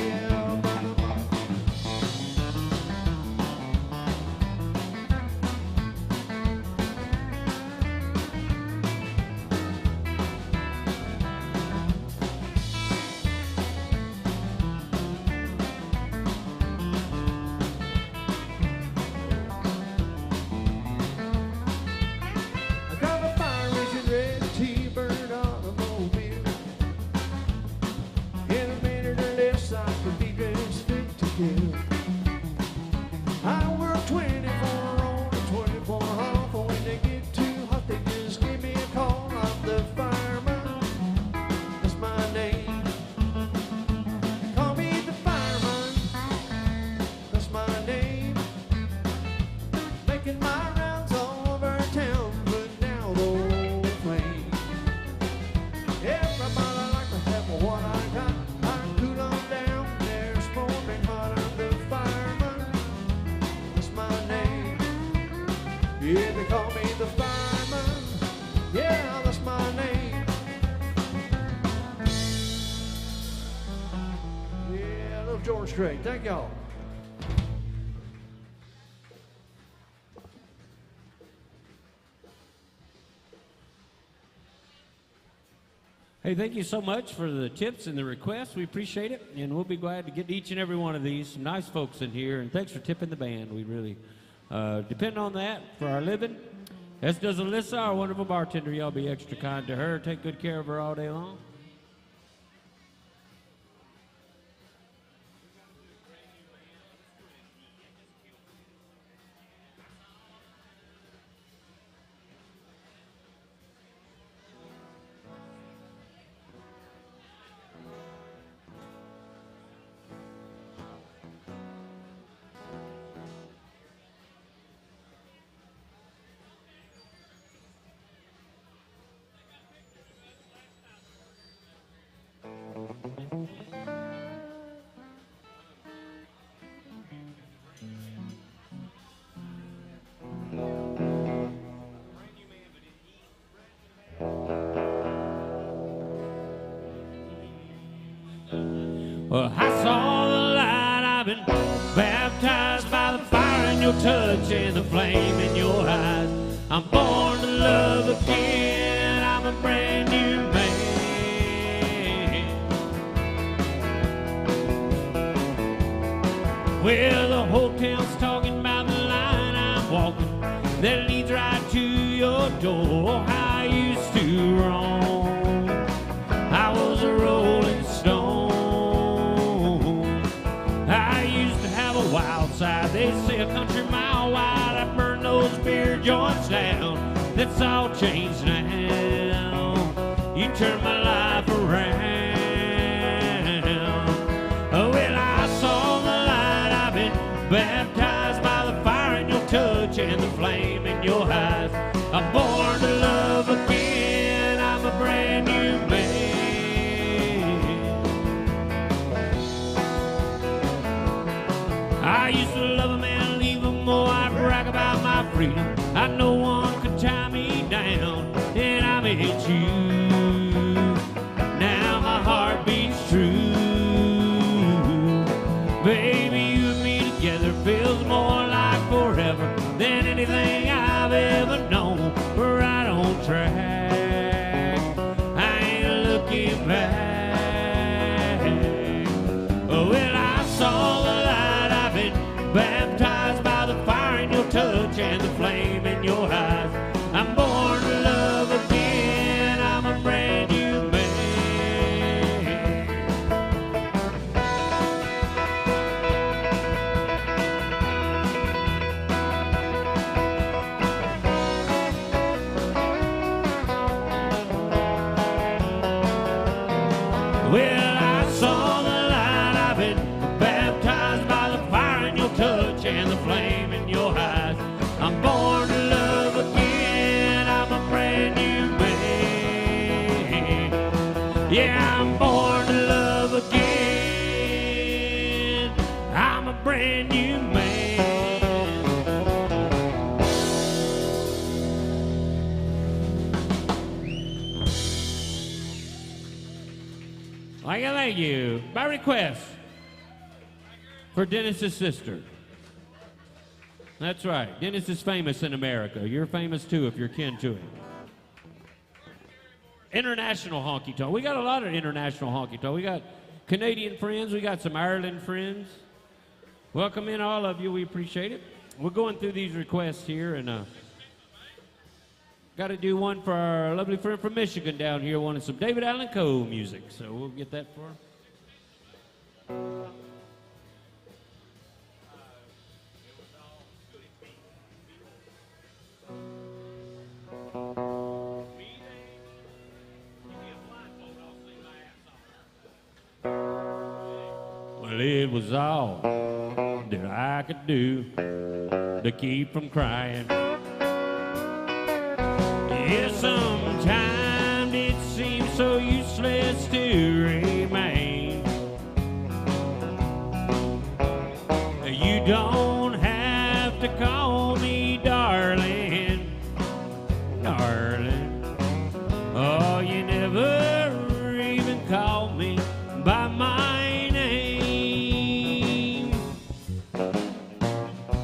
I got a fire-engine red T-bird automobile. In a minute or less, I could be dressed fit to kill. I work 24 on and 24 off. When they get too hot, they just give me a call. I'm the fireman. That's my name. Call me the fireman. That's my name. Making my rounds all over town, putting out old flames. Everybody like to have what I got. I cool them down, they're smoldering hot. I'm the fireman. That's my name. Yeah, they call me the fireman. Yeah, that's my name. Yeah, little George Strait. Thank y'all. Hey, thank you so much for the tips and the requests. We appreciate it, and we'll be glad to get each and every one of these. Some nice folks in here, and thanks for tipping the band. We really depend on that for our living. As does Alyssa, our wonderful bartender. Y'all be extra kind to her. Take good care of her all day long. Well, I saw the light. I've been baptized by the fire in your touch and the flame in your eyes. I'm born to love again. I'm a brand new man. Well, the whole town's talking about the line I'm walking that leads right to your door. I used to roam. I was a rolling stone. I used to have a wild side. They say a country mile wide. I burned those beer joints down. That's all changed now. You turned my life around. freedom. I no one could tie me down, and I met you. Now my heart beats true. Baby, you and me together feels more like forever than anything I've ever known. We're right on track, I ain't looking back. Well, I saw the light, I've been baptized by the fire in your touch and the flame in your eyes. I'm born to love again, I'm a brand new man. Well, I saw the light, I've been baptized by the fire in your touch and the flame in your eyes. I'm born to love again, I'm a brand new man. Yeah, I'm born to love again, I'm a brand new man. Thank you. By request for Dennis's sister. That's right. Dennis is famous in America. You're famous too if you're kin to him. International honky tonk. We got a lot of international honky tonk. We got Canadian friends. We got some Ireland friends. Welcome in, all of you. We appreciate it. We're going through these requests here, and got to do one for our lovely friend from Michigan down here wanting some David Allan Coe music. So we'll get that for her. Well, it was all that I could do to keep from crying. Yeah, sometimes it seems so useless to remain. You don't have to call me darling, darling. Oh, you never even called me by my name.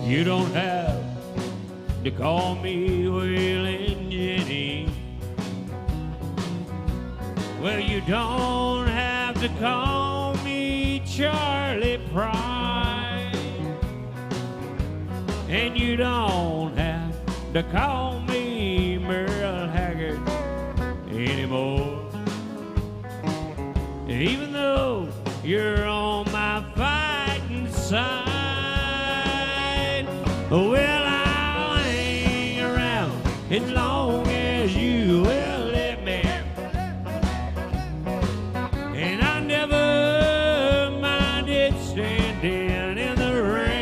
You don't have to call me Will and Jenny. Well, you don't have to call me Charlie Pride. And you don't have to call me Merle Haggard anymore. Even though you're on my fighting side, well, I'll hang around as long as you will let me. And I never minded standing in the rain.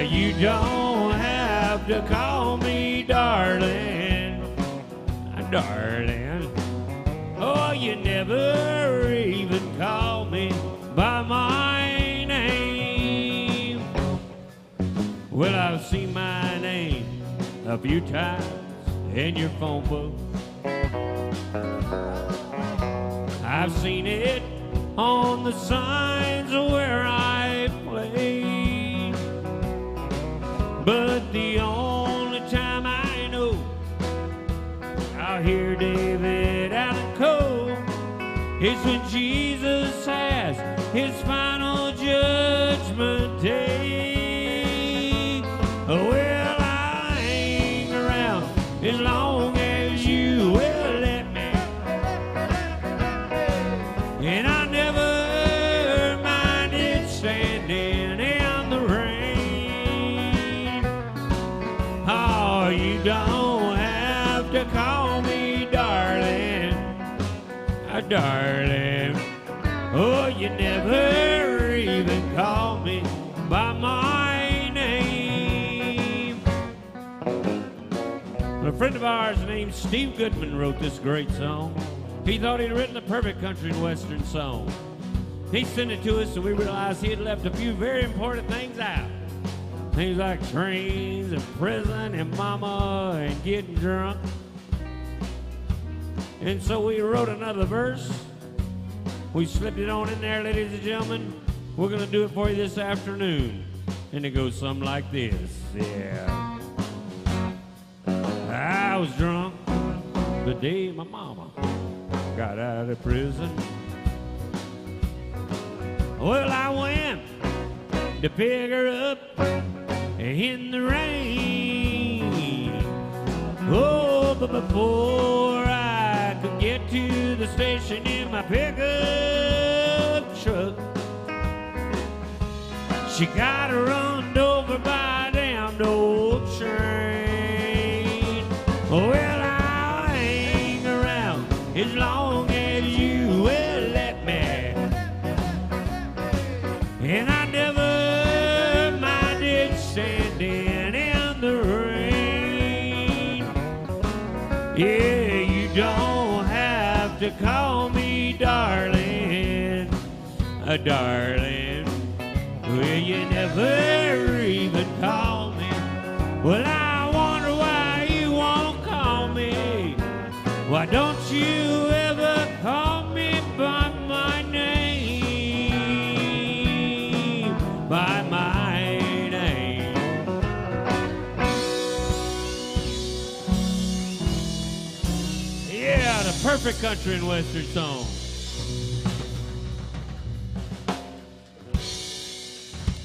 You don't have to call me darling, darling. Oh, you never even call me by my name. Well, I've seen my name a few times in your phone book. I've seen it on the signs where I play. But the only time I know I'll hear David Allan Coe is when Jesus has his final judgment day. Well, I'll hang around as long as you will let me. And I never minded standing in the rain. Oh, you don't have to call me darling, darling. Oh, you never even call me by my name. A friend of ours named Steve Goodman wrote this great song. He thought he'd written the perfect country and western song. He sent it to us, and we realized he had left a few very important things out. Things like trains and prison and mama and getting drunk. And so we wrote another verse. We slipped it on in there, ladies and gentlemen. We're gonna do it for you this afternoon. And it goes something like this, yeah. I was drunk the day my mama got out of prison. Well, I went to pick her up in the rain. Oh, but before I could get to the station in my pickup truck, she got run over by a damned old train. Well, I'll hang around as long as you will let me. And I never minded standing in the rain. Yeah, you don't have to call me darling, darling. Well, you never even call me. Well, I wonder why you won't call me. Why don't you ever call me by my name? By my name. Yeah, the perfect country and western song.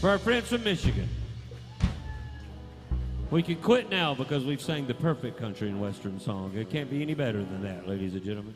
For our friends from Michigan. We can quit now because we've sang the perfect country and western song. It can't be any better than that, ladies and gentlemen.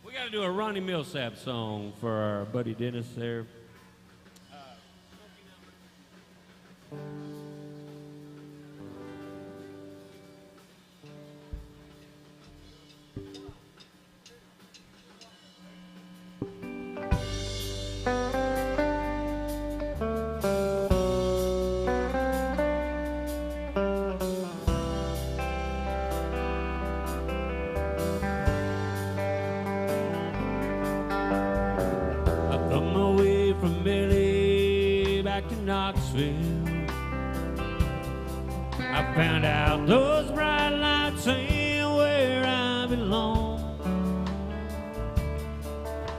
We got to do a Ronnie Millsap song for our buddy Dennis there. Knoxville, I found out those bright lights ain't where I belong.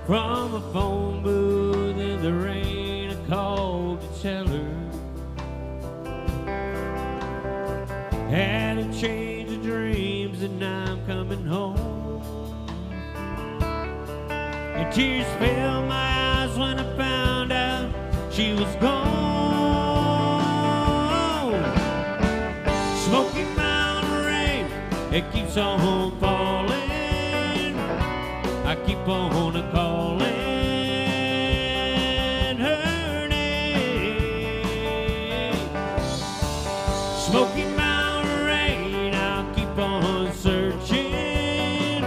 From a phone booth in the rain, I called to tell her had a change of dreams and I'm coming home. And tears filled my eyes when I found out she was gone. Smoky Mountain rain, it keeps on falling. I keep on calling her name. Smoky Mountain rain, I'll keep on searching.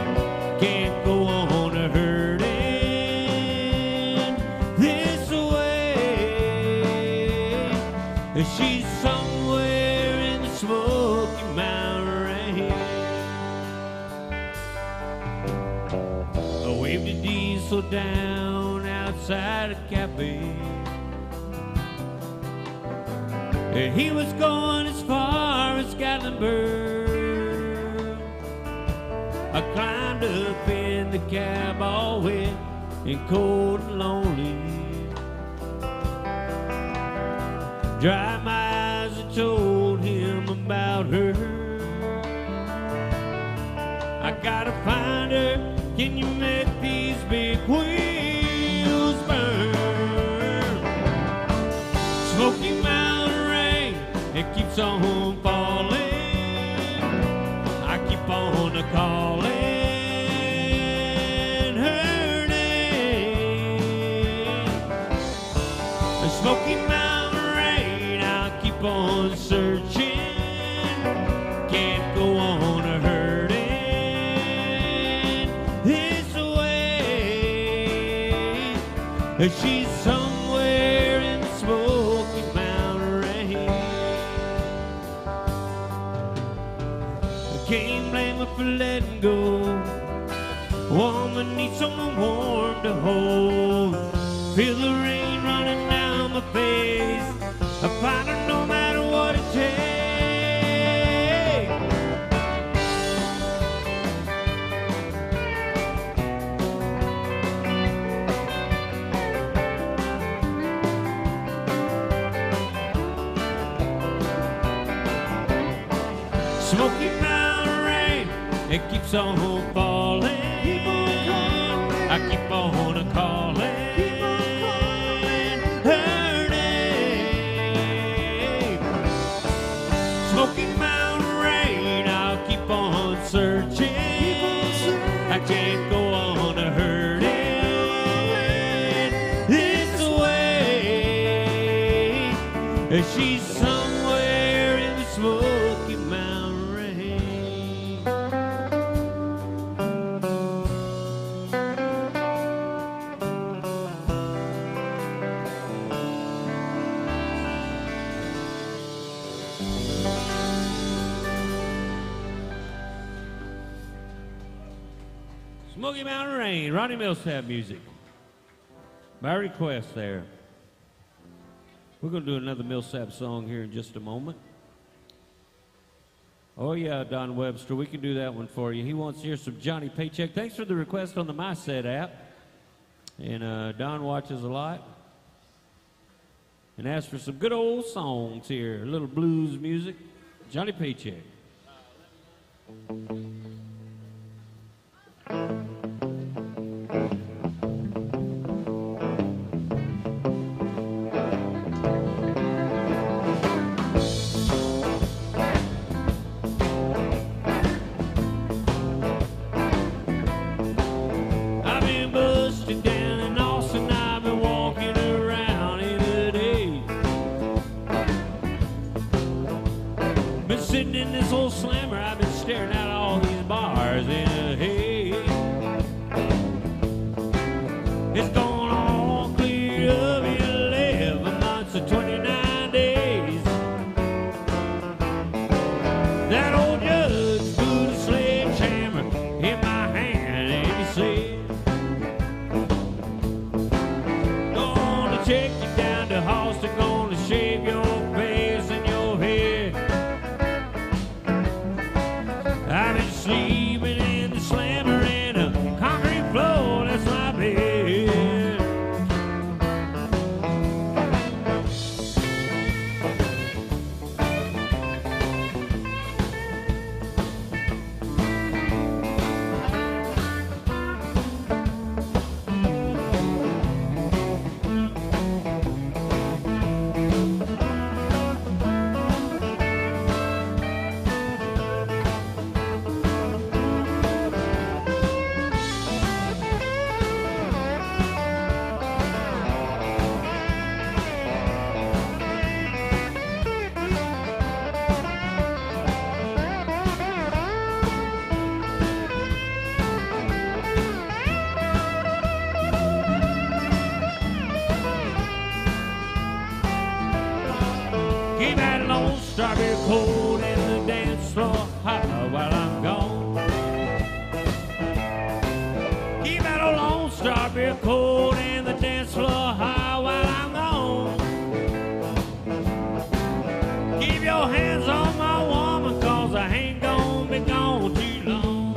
Can't go on hurting this way. She's somewhere in the Smoky Mountain rain. I waved a diesel down outside a cafe. He was going as far as Gatlinburg. wound up in the cab all wet and cold and lonely. Dry my eyes and told him about her. I gotta find her. Can you make these big wheels burn? Smoky Mountain rain, it keeps on falling. I keep on calling her name. The Smoky Mountain rain, I'll keep on searching. Can't go on hurting this way. She's somewhere in the Smoky Mountain rain. I can't blame her for letting go. Woman needs someone warm to hold. Feel the rain running down my face. I find her no matter what it takes. Smoky Mountain rain, it keeps on falling. I keep on calling her name. Smoky Mountain rain, I'll keep on searching. I can't go on hurting this way. She's somewhere in the Smoky Mountain rain. Smoky Mountain Rain, Ronnie Millsap music. By request there. We're going to do another Millsap song here in just a moment. Oh yeah, Don Webster, we can do that one for you. He wants to hear some Johnny Paycheck. Thanks for the request on the MySet app. And Don watches a lot. And asked for some good old songs here, a little blues music. Johnny Paycheck. I've been busted down in Austin, I've been walking around in a day. Been sitting in this old slammer, I've been staring at all these bars in a haze. It's gone all clear of 11 months and 29 days. That old judge put a sledgehammer in my hand and he said, gonna take you down to Austin, gonna shave your face and your head. I've been sleeping in the slammer in a concrete floor, that's my bed. Keep that Lone Star beer cold in the dance floor hot while I'm gone. Keep that old Lone Star beer cold in the dance floor high while I'm gone. Keep your hands on my woman, cause I ain't gonna be gone too long.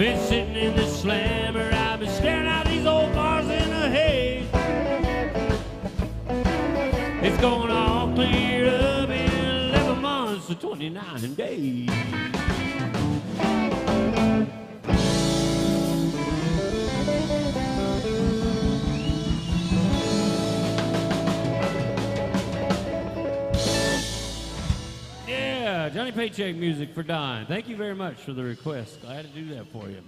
Been sitting in this slammer, I've been staring out these old bars in the haze. It's gonna all clear up in 11 months to 29 days. Yeah, Johnny Paycheck music for Don. Thank you very much for the request. Glad to do that for you.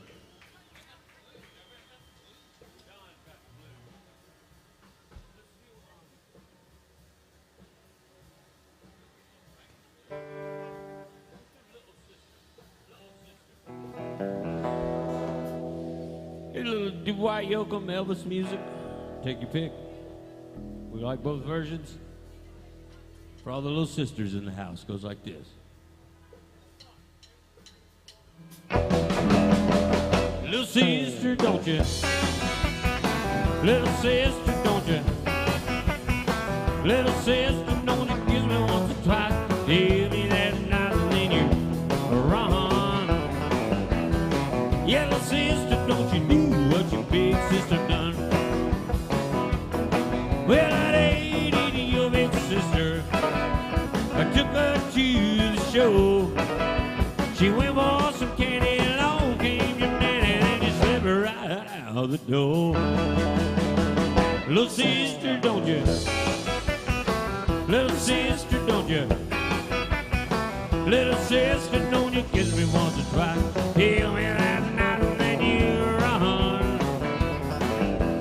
A little Dwight Yoakam, Elvis music. Take your pick. We like both versions. For all the little sisters in the house, goes like this. Little sister, don't you? Little sister, don't you? Little sister, don't you kiss me once or twice? Tell me that night and then you run. Yeah, little sister, don't you do what your big sister done? Well, at 80, your big sister, I took her to the show. She went for some candy, and along came your nanny, and you slipped her right out the door. Little sister, don't you? Little sister, don't you? Little sister, don't you kiss me once or twice? Tell me that night and then you run.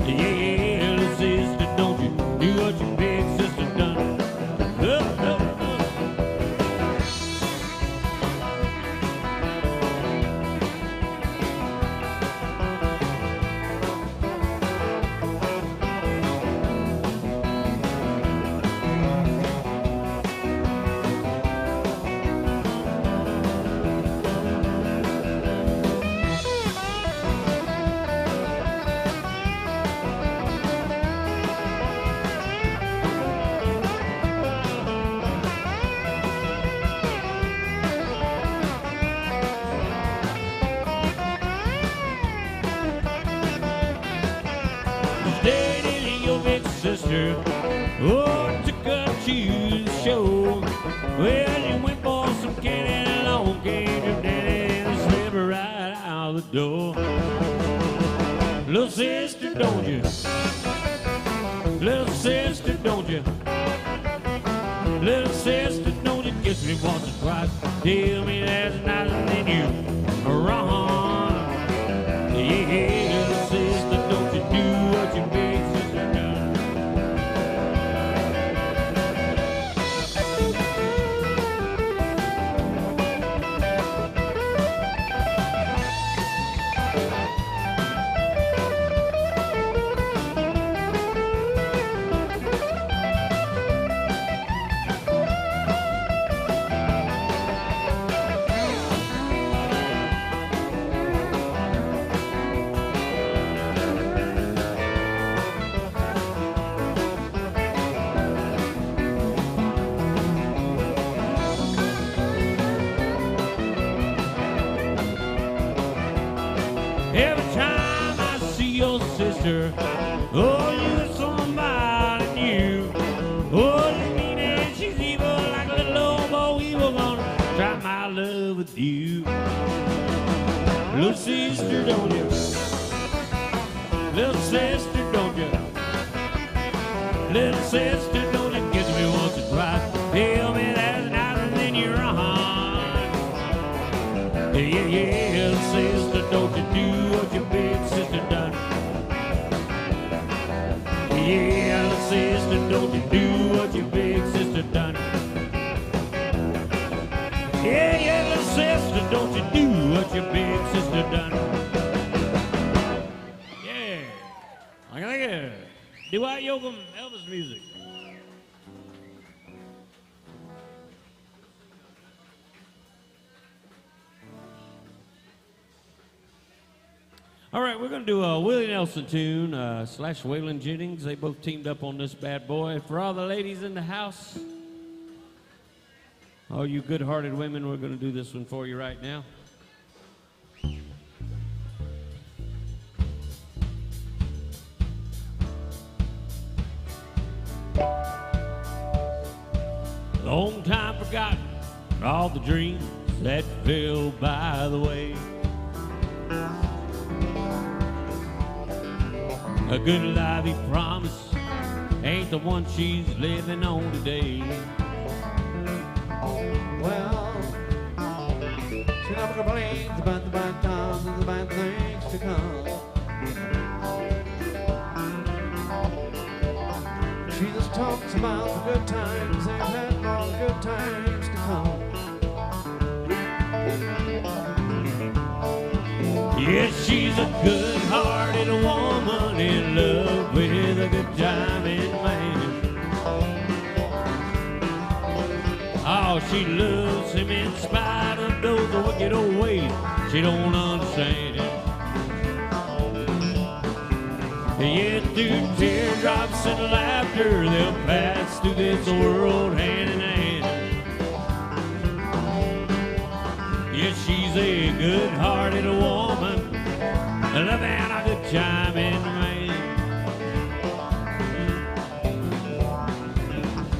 Yeah, little sister, don't you do what your big sister done? Sister, oh, took her to the show. Well, you went for some candy and along came your daddy and slipped her right out the door. Little sister, don't you? Little sister, don't you? Little sister, don't you kiss me once or twice? Tell me that's nice and then you run. Yeah, little sister, don't you do what your big sister done? Every time I see your sister, oh, you're somebody new. Oh, you mean that she's evil like a little old boy evil, gonna try my love with you. Little sister, don't you? Little sister, don't you? Little sister, don't you kiss me once or twice? Tell me that's nice and then you run. Yeah, yeah, little sister, don't you do what your big sister done? Yeah, little sister, don't you do what your big sister done? Yeah, yeah, little sister, don't you do what your big sister done? Yeah, like it. Dwight Yoakam, Elvis music. All right, we're going to do a Willie Nelson tune / Waylon Jennings. They both teamed up on this bad boy. For all the ladies in the house, all you good-hearted women, we're going to do this one for you right now. I've forgotten all the dreams that fell by the way. A good life he promised ain't the one she's living on today. Well, she never complains about the bad times and the bad things to come. She just talks about the good times and had more good times to come. Yes, she's a good-hearted woman in love with a good-timing man. Oh, she loves him in spite of those wicked old ways she don't understand. Yet through teardrops and laughter they'll pass through this world hand in hand. Yes, she's a good-hearted woman, loving a good-timing man.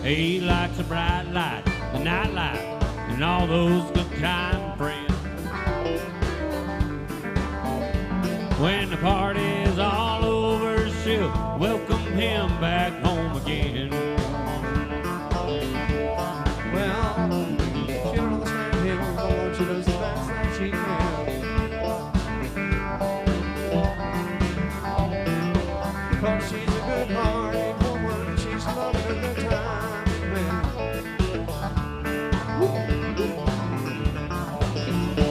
He likes a bright light, the night light, and all those good-time friends. When the party's all over, she'll welcome him back home again. Well, she don't understand him, but she does the best that she can. Because she's a good-hearted woman, she's loving a good time, man.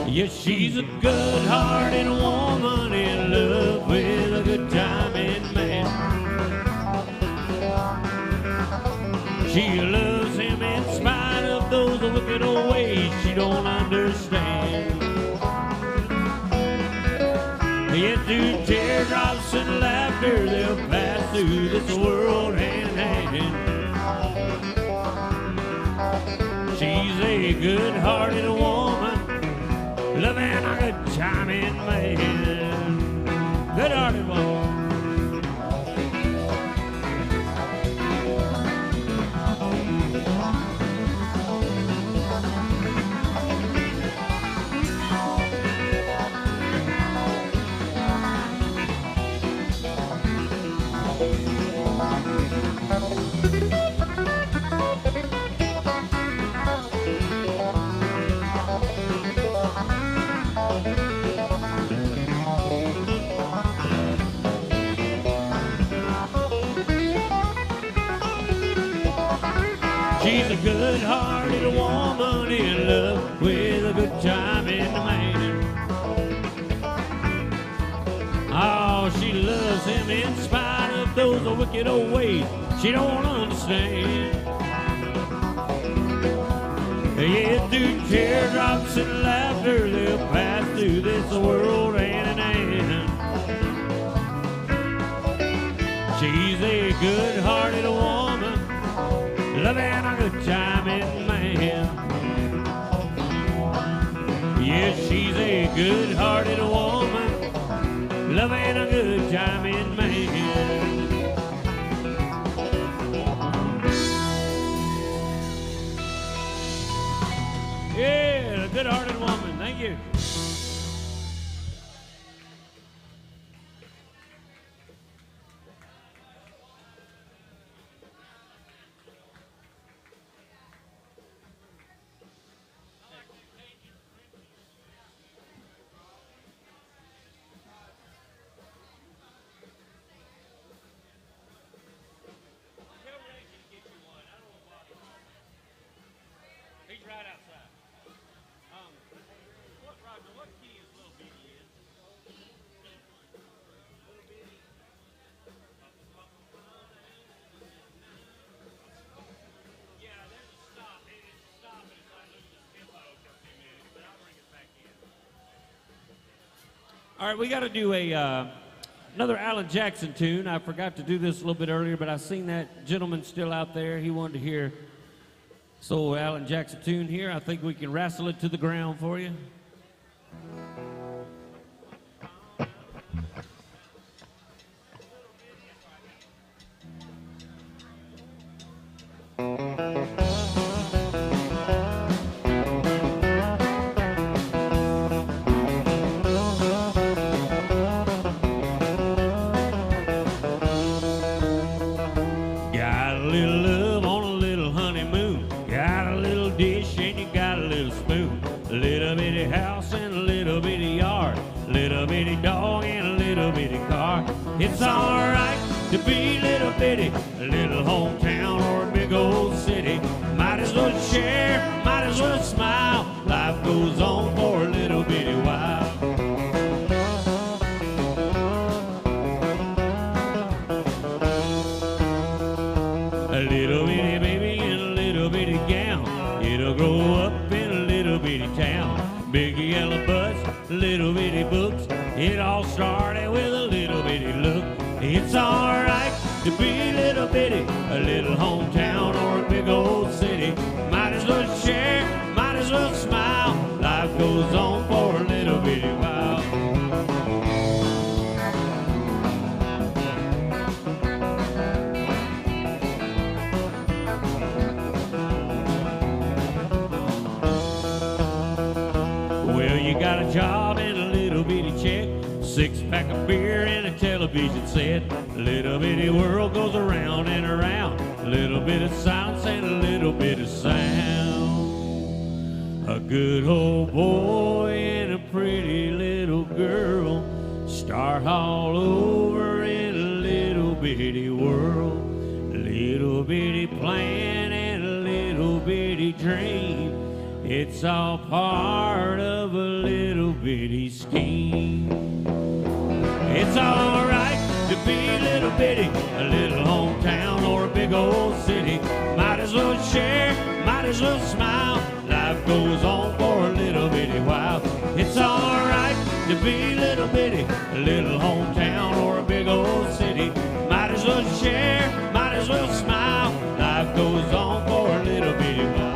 Yes, she's a good-hearted woman in love with a good-timing man. She loves him in spite of those wicked old ways she don't understand. Yet through teardrops and laughter they'll pass through this world hand in hand. She's a good-hearted woman, loving a good-timing man. Good-hearted woman. She's a good-hearted woman in love with a good-timing man. Oh, she loves him in spite of those wicked old ways she don't understand. Yeah, through teardrops and laughter they'll pass through this world hand in hand. She's a good-hearted woman, loving a good-timing man. Yes, she's a good-hearted woman, loving a good-timing man. Yeah, a good-hearted woman. Thank you. He's right outside. What key is Little Bitty in? Yeah, there's a stop. It's a stop, and it's like losing the tempo for a few minutes, but I'll bring it back in. All right, we got to do another Alan Jackson tune. I forgot to do this a little bit earlier, but I seen that gentleman still out there. He wanted to hear so Alan Jackson tune here. I think we can wrestle it to the ground for you. It's alright to be little bitty, a little hometown or a big old city. Might as well share, might as well smile. Life goes on for a little bitty while. A little bitty baby in a little bitty gown, it'll grow up in a little bitty town. Big yellow butts, little bitty books, it all started with a little bitty look. It's alright to be little bitty, a little hometown or a big old city. Might as well share, might as well smile. Life goes on for a little bitty while. Well, you got a job and a little bitty check, 6-pack of beer and a television set. Little bitty world goes around and around, a little bit of silence and a little bit of sound. A good old boy and a pretty little girl start all over in a little bitty world. Little bitty plan and a little bitty dream, it's all part of a little bitty scheme. It's alright to be little bitty, a little hometown or a big old city. Might as well share, might as well smile. Life goes on for a little bitty while. It's alright to be little bitty, a little hometown or a big old city. Might as well share, might as well smile. Life goes on for a little bitty while.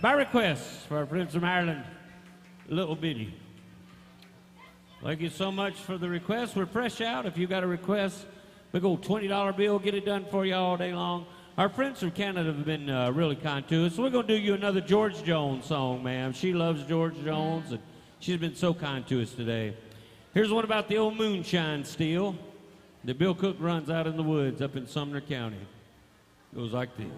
By request for our friends from Ireland, Little Bitty. Thank you so much for the request. We're fresh out. If you got a request, big old $20 bill, get it done for you all day long. Our friends from Canada have been really kind to us. So we're going to do you another George Jones song, ma'am. She loves George Jones, and she's been so kind to us today. Here's one about the old moonshine still that Bill Cook runs out in the woods up in Sumner County. It goes like this.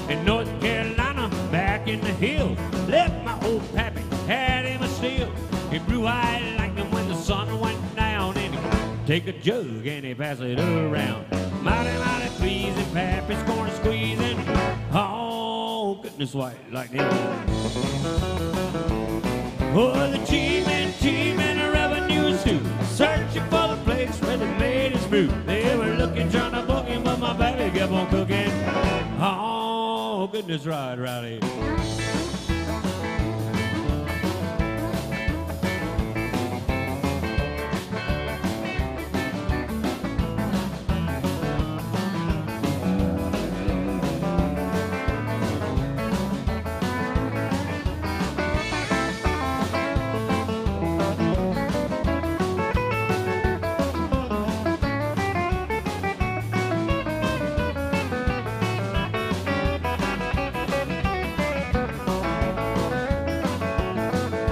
In North Carolina, back in the hills, left my old pappy, had him a steel. He blew white lightning when the sun went down, and he'd take a jug and he'd pass it around. Mighty, mighty pleasing, pappy's corn squeezing. Oh, goodness, white lightning. Oh, the cheesemen, the revenues too, searching for the place where they made his brew. They were looking, trying to book him, but my baby kept on cooking. Oh, goodness, right, Rowdy.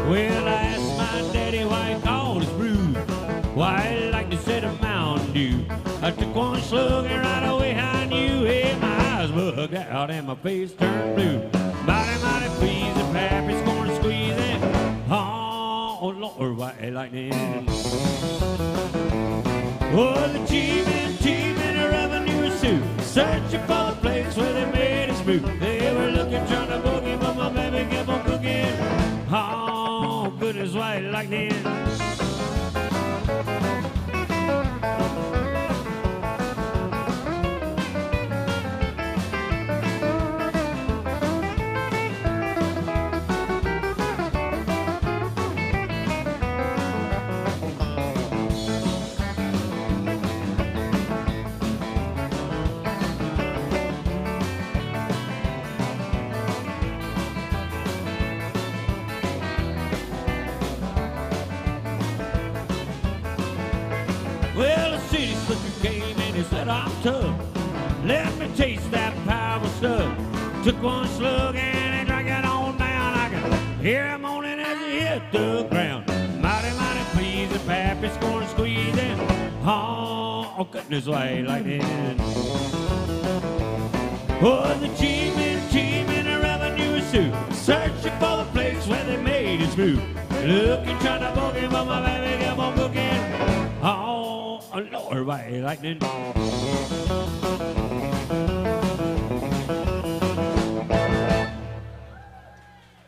Well, I asked my daddy why he called his brew. Why he liked to set a Mountain Dew. I took one slug and right away I knew. Hey, my eyes bugged out and my face turned blue. Mighty, mighty pleasing, pappy's corn squeezing. Oh, Lord, white lightning. Oh, the cheesemen, the revenues too, searching for the place where they made his brew. They were looking, trying to book him, but my baby kept on cooking. Oh, goodness, white lightning. Well, the city slicker came and he said, I'm tough. Let me taste that powerful stuff. Took one slug and he drank it on down. I could hear him moaning as he hit the ground. Mighty, mighty pleased, the Pappy's going to squeeze in. Oh, cutting his way like that. Oh, the cheeseman, a revenue suit, searching for the place where they made his food. Looking, trying to book him, but my baby kept on cooking. Oh, Lord, white lightning.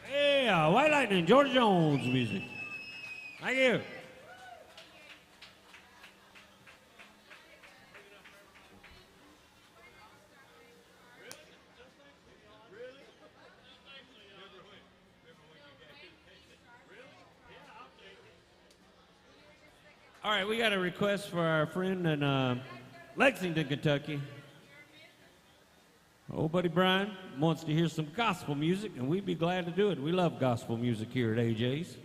Yeah, White Lightning, George Jones music. Thank you. All right, we got a request for our friend in Lexington, Kentucky. Old buddy Brian wants to hear some gospel music, and we'd be glad to do it. We love gospel music here at AJ's.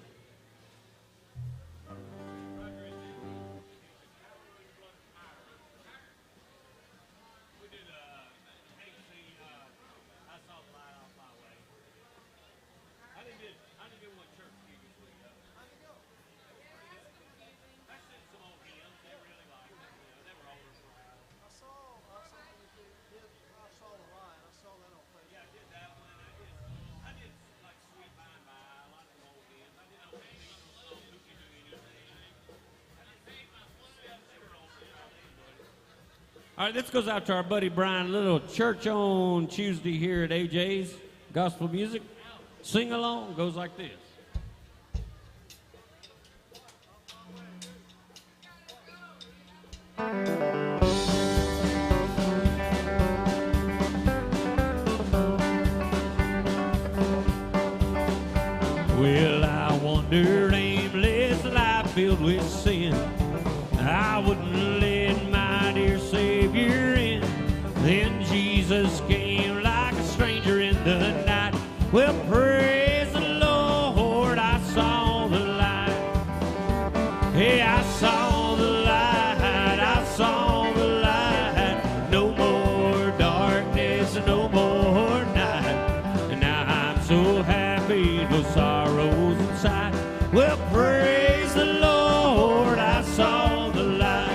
All right, this goes out to our buddy Brian. A little church on Tuesday here at AJ's. Gospel music. Sing along goes like this. Well, I wandered aimless, life filled with sin. I wouldn't let my dear Savior in. Then Jesus came like a stranger in the night. Well, praise the Lord, I saw the light. Hey, I saw the light, I saw the light. No more darkness, no more night. And now I'm so happy, no sorrows inside. Well, praise the Lord, I saw the light.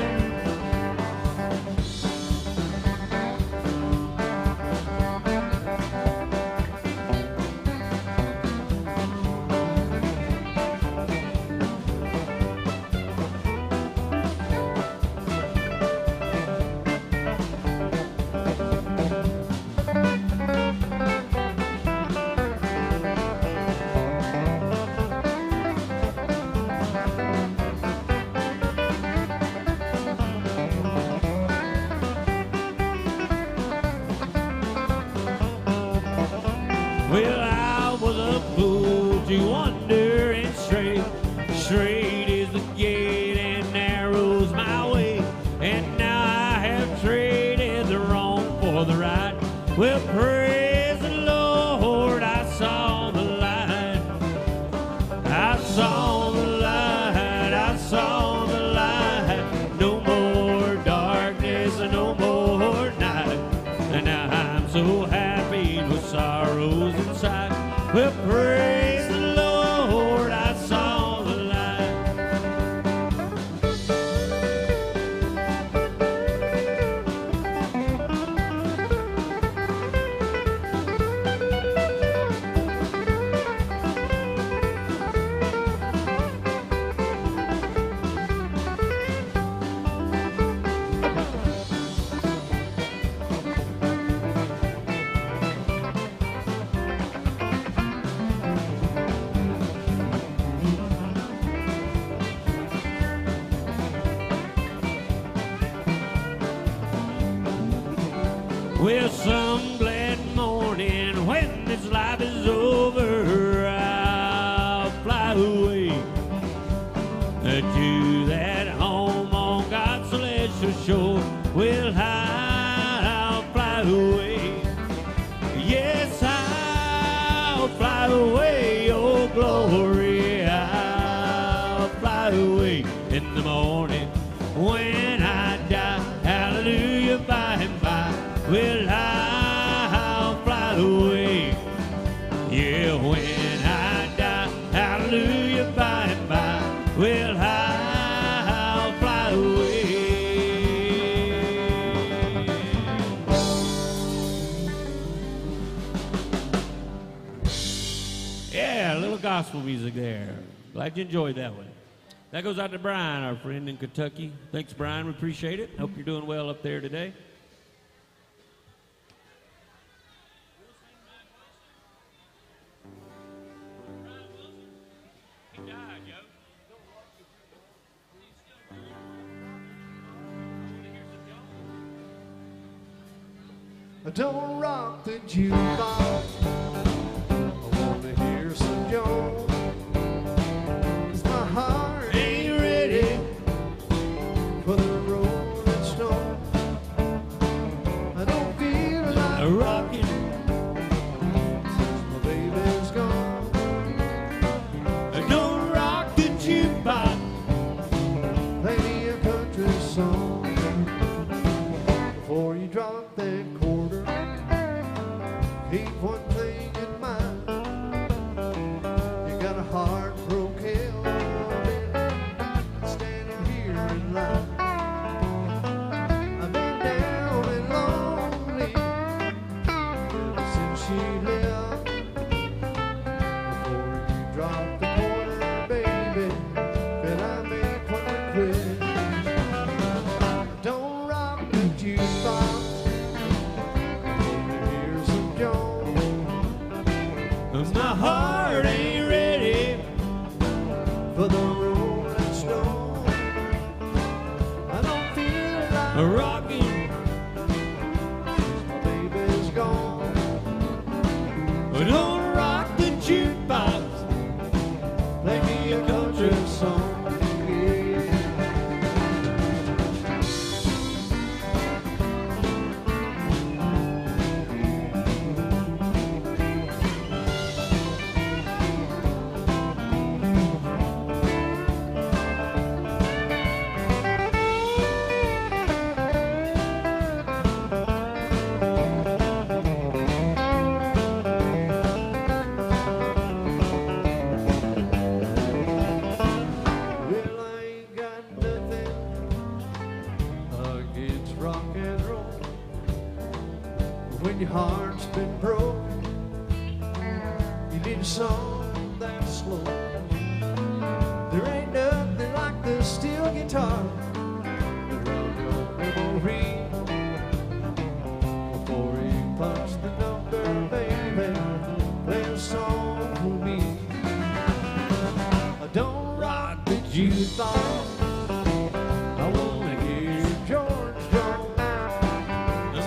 Well, I was a fool to wander and stray. Straight is the gate and narrow's my way. And now I have traded the wrong for the right. Well, praise the Lord, I saw the light. I saw the light, I saw the light. No more darkness, no more night. And now I'm so happy with sorrows inside. Well, praise the Lord, I saw the light. Well, some glad morning when this life is over, I'll fly away to that home on God's celestial shore. Well, I'll fly away. Yes, I'll fly away. Oh, glory, I'll fly away in the morning when I die. Hallelujah. gospel music there. Glad you enjoyed that one. That goes out to Brian, our friend in Kentucky. Thanks, Brian. We appreciate it. Hope you're doing well up there today. Don't rock the jukebox. I want to hear some Jones. 'Cause my heart ain't ready for the Rolling Stone. I don't feel like rocking since my baby's gone. Don't rock the jukebox. Play me a country song before you drop that quarter. Keep one thing in mind. You got a heart broke hell standing here in line. I've been down and lonely since she left. Before you drop the quarter, baby, can I make one request? Don't rock the jukebox. My heart ain't ready for the Rolling Stone. I don't feel like rocking. my baby's gone. Don't rock the jukebox. Play me a country song. When your heart's been broken, you need a song that's slow. There ain't nothing like the steel guitar around your memory. Before you punch the number, baby, play a song for me. Don't rock the jukebox. I wanna hear George Jones.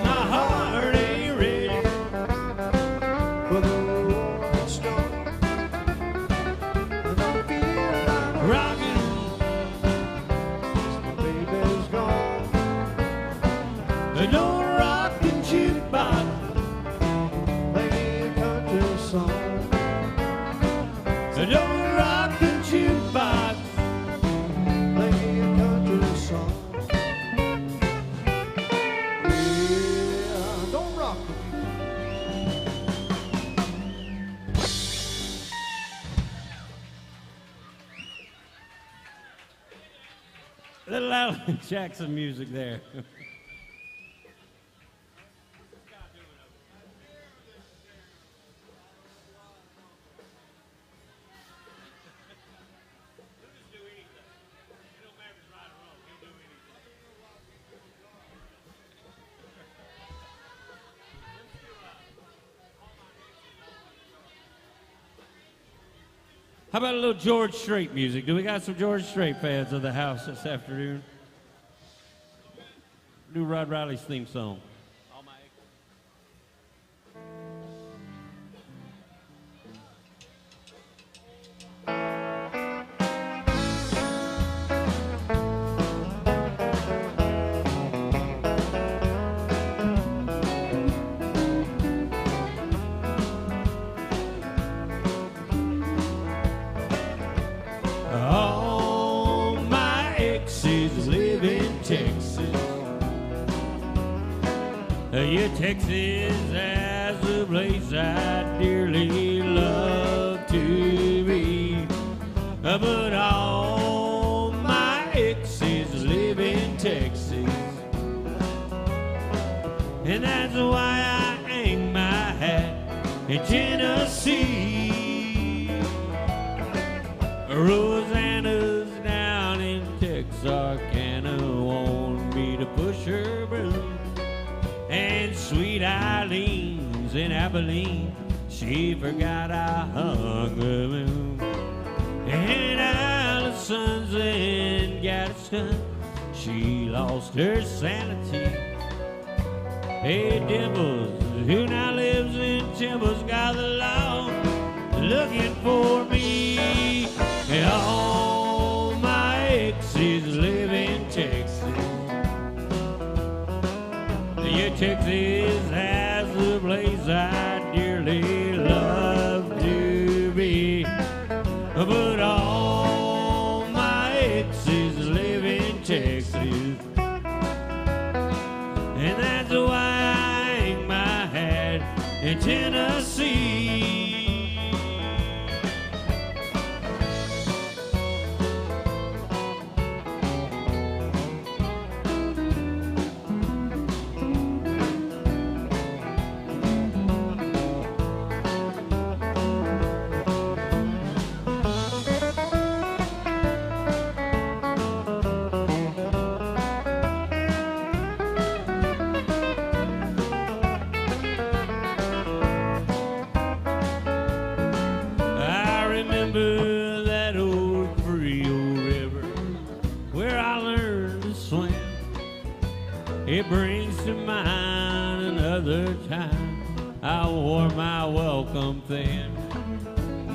My heart ain't ready For the Rolling Stone. I don't feel like rocking. my baby's gone. Don't rock the jukebox. Play me a country song. Don't rock the jukebox. Play me a country song. Yeah, don't rock with me. Little Alan Jackson music there. How about a little George Strait music? Do we got some George Strait fans of the house this afternoon? Do Rod Riley's theme song. All my exes live in Texas. Yeah, Texas as a place I dearly love to be. But all my exes live in Texas, and that's why I hang my hat in Tennessee. Rosanna's down in Texarkana, want me to push her broom. And sweet Eileen's in Abilene, she forgot I hung the moon. And Allison's in Gadsden, she lost her sanity. Hey, Dimples, who now lives in Timbers, got the law looking for me. And all my exes live in Texas. Yeah, Texas has the place I dearly love to be. But all my exes live in Texas. And that's why I hang my hat in Tennessee. It brings to mind another time I wore my welcome thin.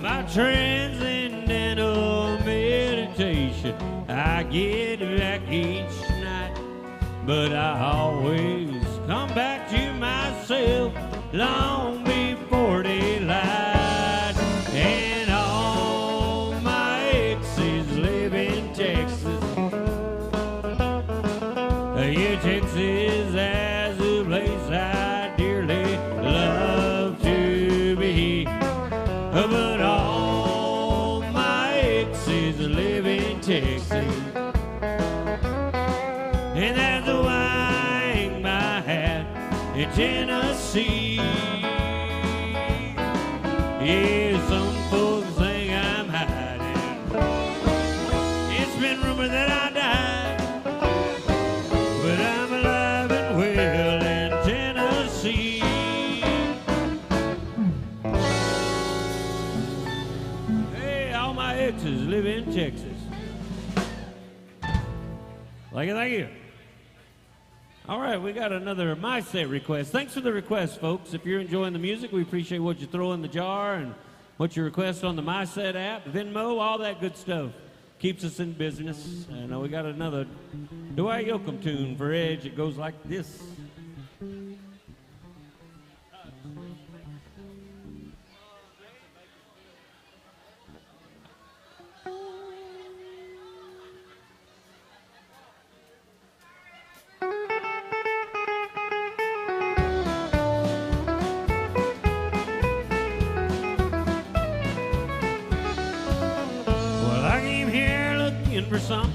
My transcendental meditation I get back each night, but I always come back to myself long before daylight. And all my exes live in Texas. Yeah, Texas has a place I dearly love to be. But all my exes live in Texas. And that's why I hang my hat in Tennessee. Yeah, some folks think I'm hiding. It's been rumored that I died, but I'm alive and well in Tennessee. Hey, all my exes live in Texas. Thank you. All right, we got another My Set request. Thanks for the request, folks. If you're enjoying the music, we appreciate what you throw in the jar and what you request on the My Set app, Venmo, all that good stuff. Keeps us in business. And we got another Dwight Yoakam tune for Edge. It goes like this. For something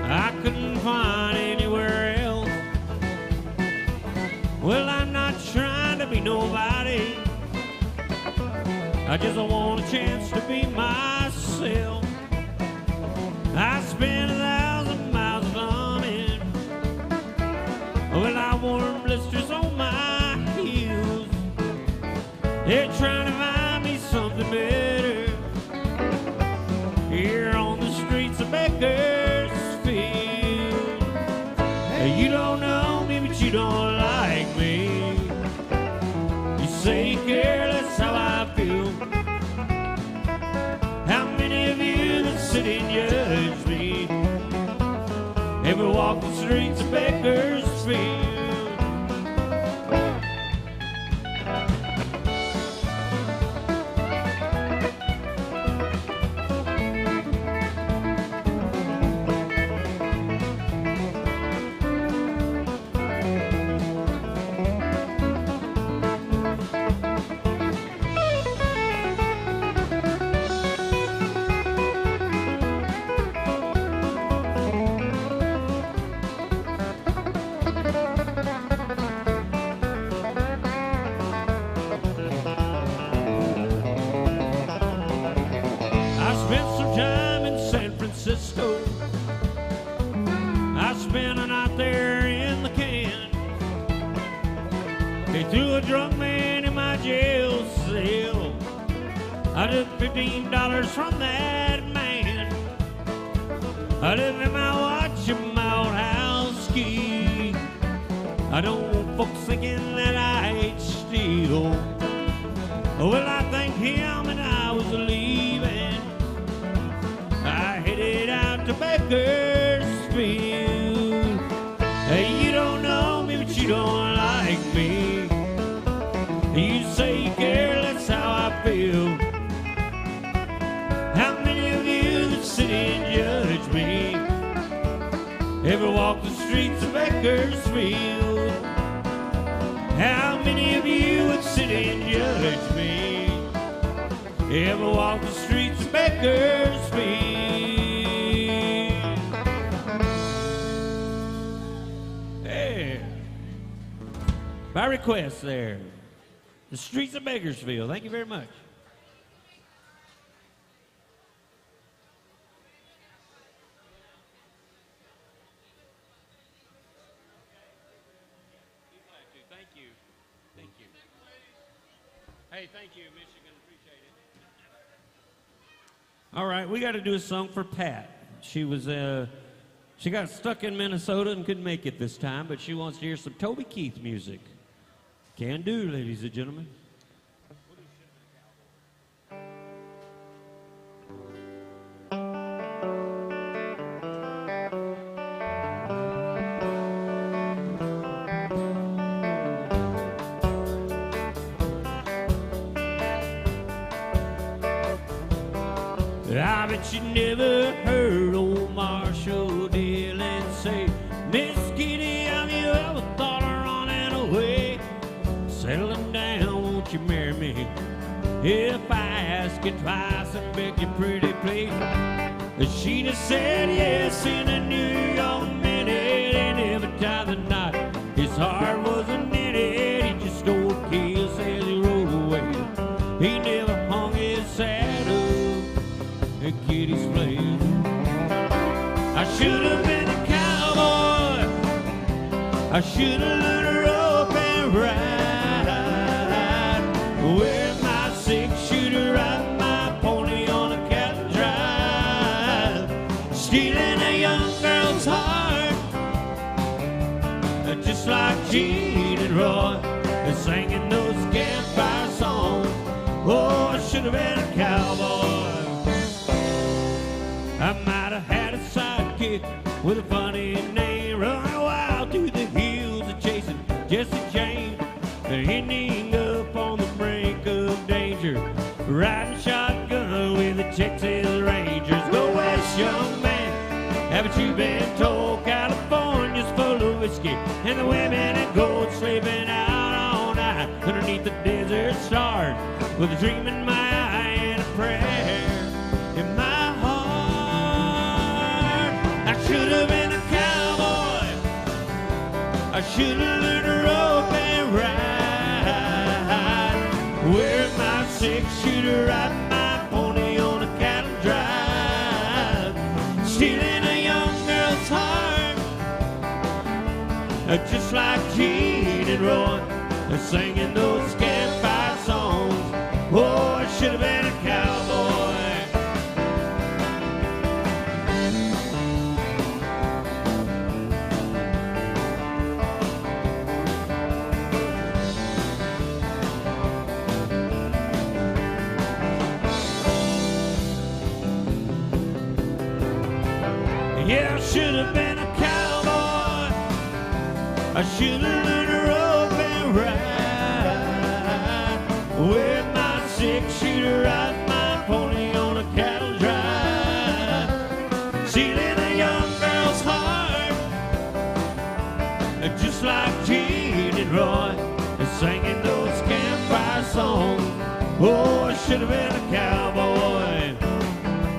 I couldn't find anywhere else. Well, I'm not trying to be nobody, I just want a chance to be myself. I spent 1,000 miles coming. Well, I wore blisters on my heels. They're trying to find me something better here on the streets of Bakersfield. You don't know me, but you don't like me. You say careless how I feel. How many of you that sit and judge me ever walk the streets of Bakersfield? took $15 from that man. I live in my watch and my old house key. I don't want folks thinking that I ate steel. Well, I thanked him and I was leaving. I headed out to Bakersfield. Hey, you don't know me, but you don't like me. You say you care, that's how I feel. How many of you that sit and judge me ever walk the streets of Bakersfield? How many of you would sit and judge me ever walk the streets of Bakersfield? Hey, by request there, the streets of Bakersfield. Thank you very much. Thank you. Thank you. Hey, thank you, Michigan. Appreciate it. All right, we got to do a song for Pat. She got stuck in Minnesota and couldn't make it this time, but she wants to hear some Toby Keith music. Can do, ladies and gentlemen. I bet you never heard old Marshall Dillon say, Miss Kitty, have you ever thought of running away? Settling down, won't you marry me? If I ask you twice and beg you pretty please. She'd have said yes in a New York minute. And every time the night his heart wasn't in it, he just stole a kiss as he rode away. He never hung his saddle at Kitty's place. I should have been a cowboy. I should have learned to rope and ride. Wear my 6-shooter, ride my pony on a cattle drive. Stealing a young girl's heart, just like Gene and Roy, and singing those campfire songs. Oh, I should have been a cowboy. I might have had a sidekick with a funny name, running wild through the hills and chasing Jesse James, ending up on the brink of danger, riding shotgun with the Texas Rangers. Go west, young man, haven't you been told California's full of whiskey and the women and gold sleeping out all night underneath the desert stars with a dream in my eye and a prayer in my I should have been a cowboy. I should have learned to rope and ride. Wear my 6-shooter, ride my pony on a cattle drive. Stealing a young girl's heart, just like Gene and Roy, singing those campfire songs. Oh, I should have been a cowboy. Yeah, I should have been a cowboy. I should have learned to rope and ride. Wear my 6-shooter, ride my pony on a cattle drive. Stealing a young girl's heart, just like Gene and Roy, singing those campfire songs. Oh, I should have been a cowboy.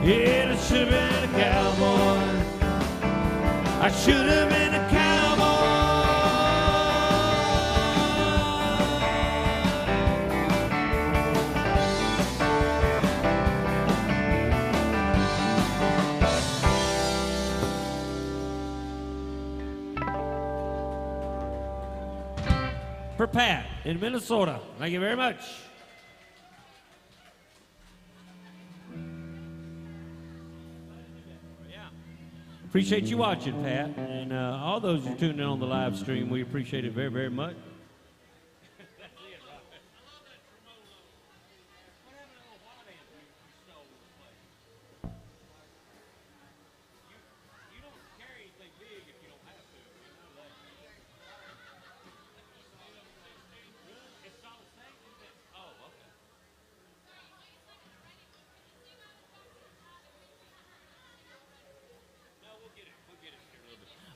Yeah, I should have been a cowboy. I should have been a cowboy. For Pat in Minnesota. Thank you very much. Appreciate you watching, Pat. And all those who tuned in on the live stream, we appreciate it very, very much.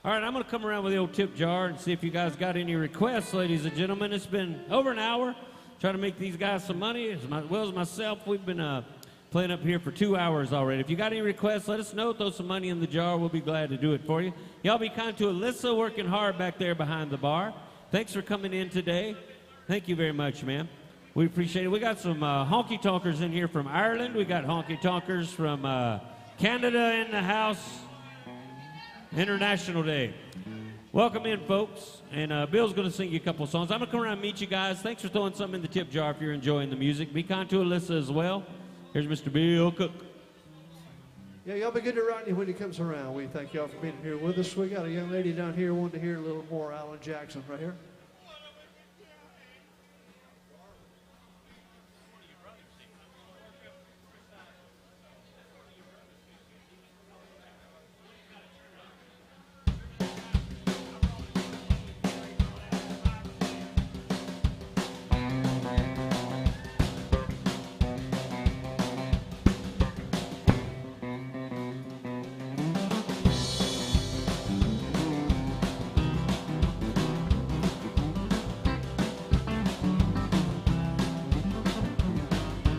All right, I'm going to come around with the old tip jar and see if you guys got any requests, ladies and gentlemen. It's been over an hour trying to make these guys some money, as well as myself. We've been playing up here for 2 hours already. If you got any requests, let us know. Throw some money in the jar. We'll be glad to do it for you. Y'all be kind to Alyssa, working hard back there behind the bar. Thanks for coming in today. Thank you very much, ma'am. We appreciate it. We got some honky-tonkers in here from Ireland. We got honky-tonkers from Canada in the house. International Day. Welcome in, folks. And Bill's going to sing you a couple songs. I'm going to come around and meet you guys. Thanks for throwing something in the tip jar if you're enjoying the music. Be kind to Alyssa as well. Here's Mr. Bill Cook. Yeah, y'all be good to Rodney when he comes around. We thank y'all for being here with us. We got a young lady down here who wanted to hear a little more Alan Jackson right here.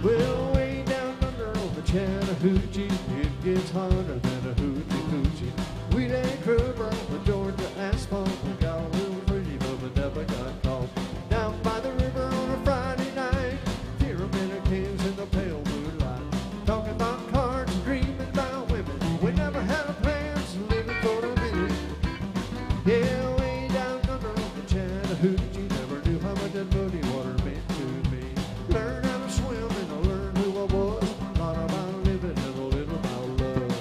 Well, way down under on the Chattahoochee, it gets hotter than a hoochie coochie. We done crib on the Georgia asphalt. We got a little pretty, but we never got caught. Down by the river on a Friday night, pyramid kings in the pale moonlight, talking about cars and dreaming about women. We never had a plan, so living for a minute. Yeah, way down under on the Chattahoochee, never knew how much that muddy water meant to me. Learn how to swim and I learned who I was. A lot about living and a little about love.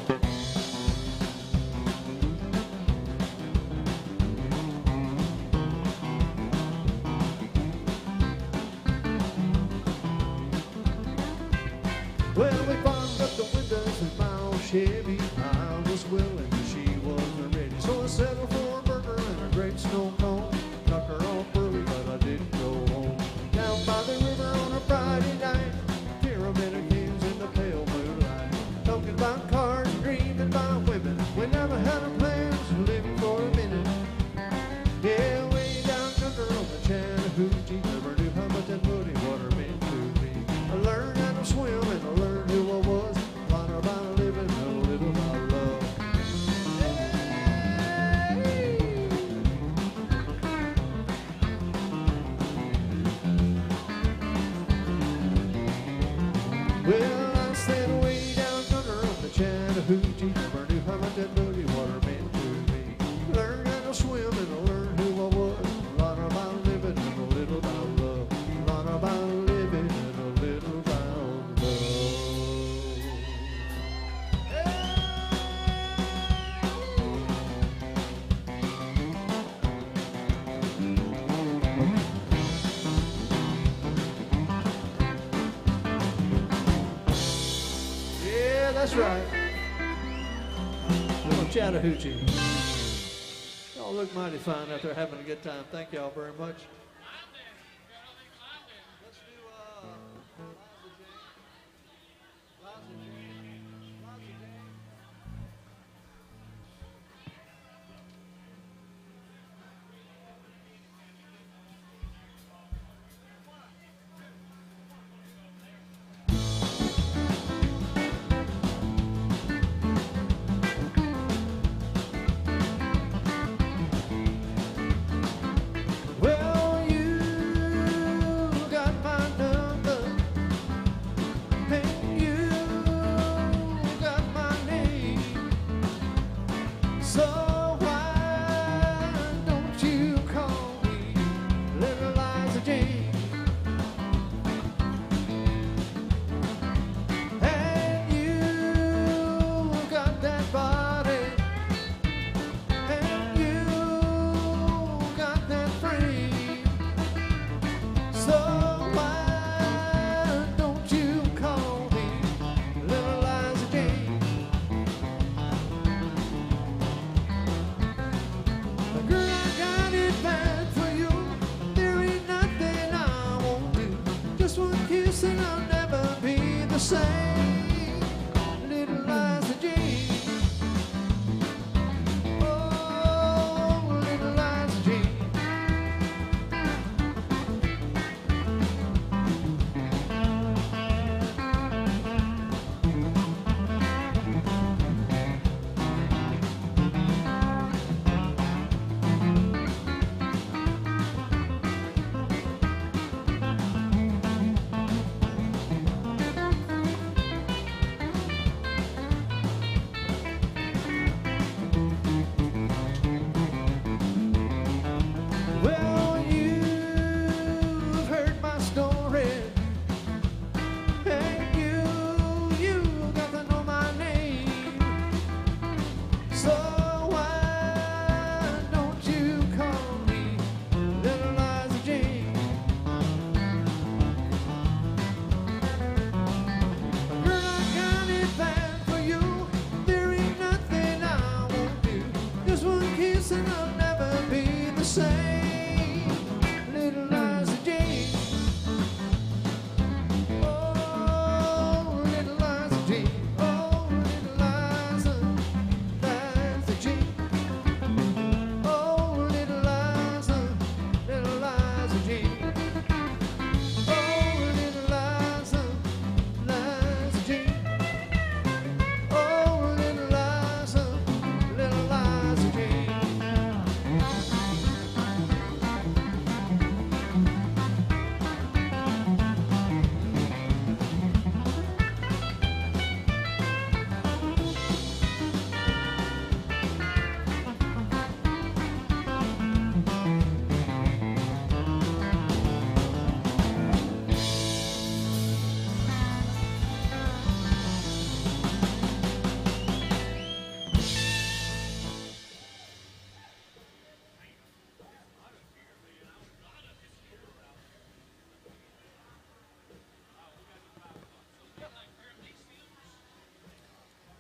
Well, we farmed up the windows with my old Chevy. I was willing, but she wasn't ready. So I settled for a burger and a great snow cone. Took her off early, but I didn't go home. Down by the river on a Friday night, pyramid of kings in the pale moonlight, talking about cars and dreaming about women. We never had a plan, so living for a minute. Yeah, way down under on the Chattahoochee, never knew how much that muddy water meant to me. I learned how to swim and I learned who I was. A lot about living and a little about love. Well, I said way down under on the Chattahoochee, never knew how much that muddy water meant to me. Learned how to swim and I learned who I was. A lot about living and a little about love. A lot about living and a little about love. Yeah, that's right. Little Chattahoochee. Y'all look mighty fine out there having a good time. Thank y'all very much. Let's do Lousy Jane. Well,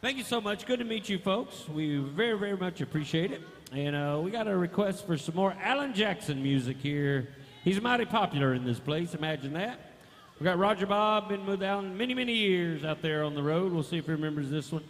Thank you so much. Good to meet you folks. We very, very much appreciate it. And we got a request for some more Alan Jackson music here. He's mighty popular in this place, imagine that. We got Roger Bob, been with Alan many, many years out there on the road. We'll see if he remembers this one.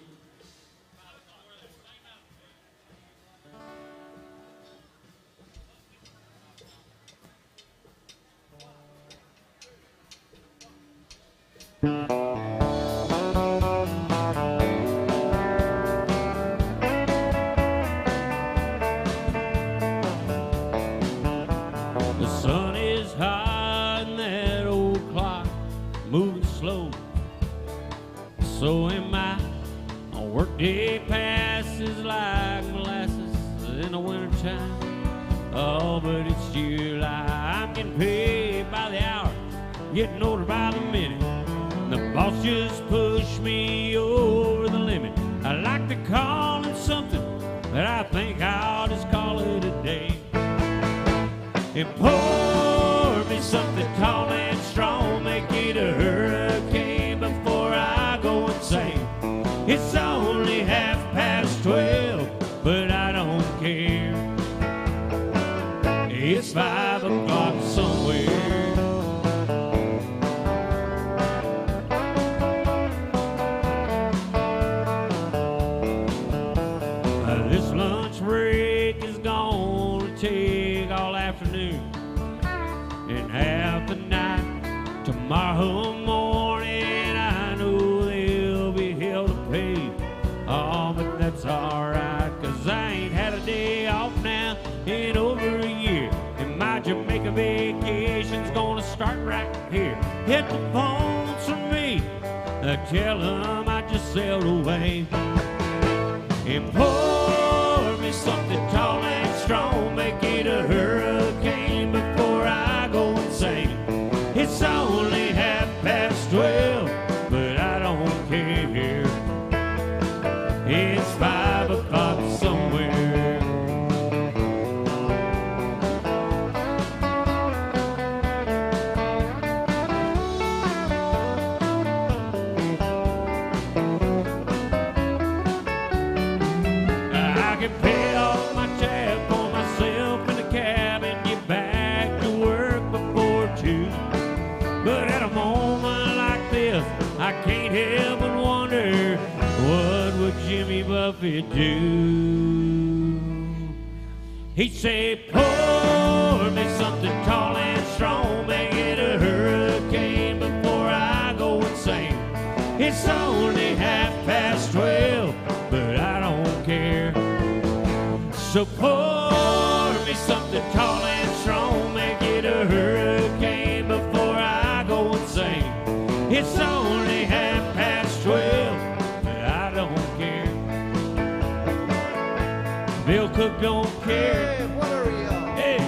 The sun is high and that old clock moving slow. So am I. A workday passes like molasses in the wintertime. Oh, but it's July. I'm getting paid by the hour, getting older by the minute. The boss just pushed me over the limit. I like to call it something, but I think I'll just call it a day. And pour me something tall and strong, make it a hurricane before I go insane. It's only 12:30, but I don't care. It's 5 o'clock somewhere. This lunch break is gonna take all afternoon and half the night. Tomorrow morning I know they'll be hell to pay. Oh, but that's alright, 'cause I ain't had a day off now in over a year. And my Jamaica vacation's gonna start right here. Hit the phones for me, tell them I just sailed away. And pour me something tall and strong, make it a hurricane before I go insane. It's only 12:30, but I don't care. It's 5 o'clock somewhere. I can pay off my tab for myself in the cab and get back to work before 2. But at a moment like this, I can't help but wonder, what would Jimmy Buffett do? He'd say, pour me something tall and strong, make it a hurricane before I go insane. It's only 12:30, but I don't care. So pour me something tall and strong, make it a hurricane before I go insane. It's only 12:30, but I don't care. Bill Cook don't care. Hey, what are y'all? Hey,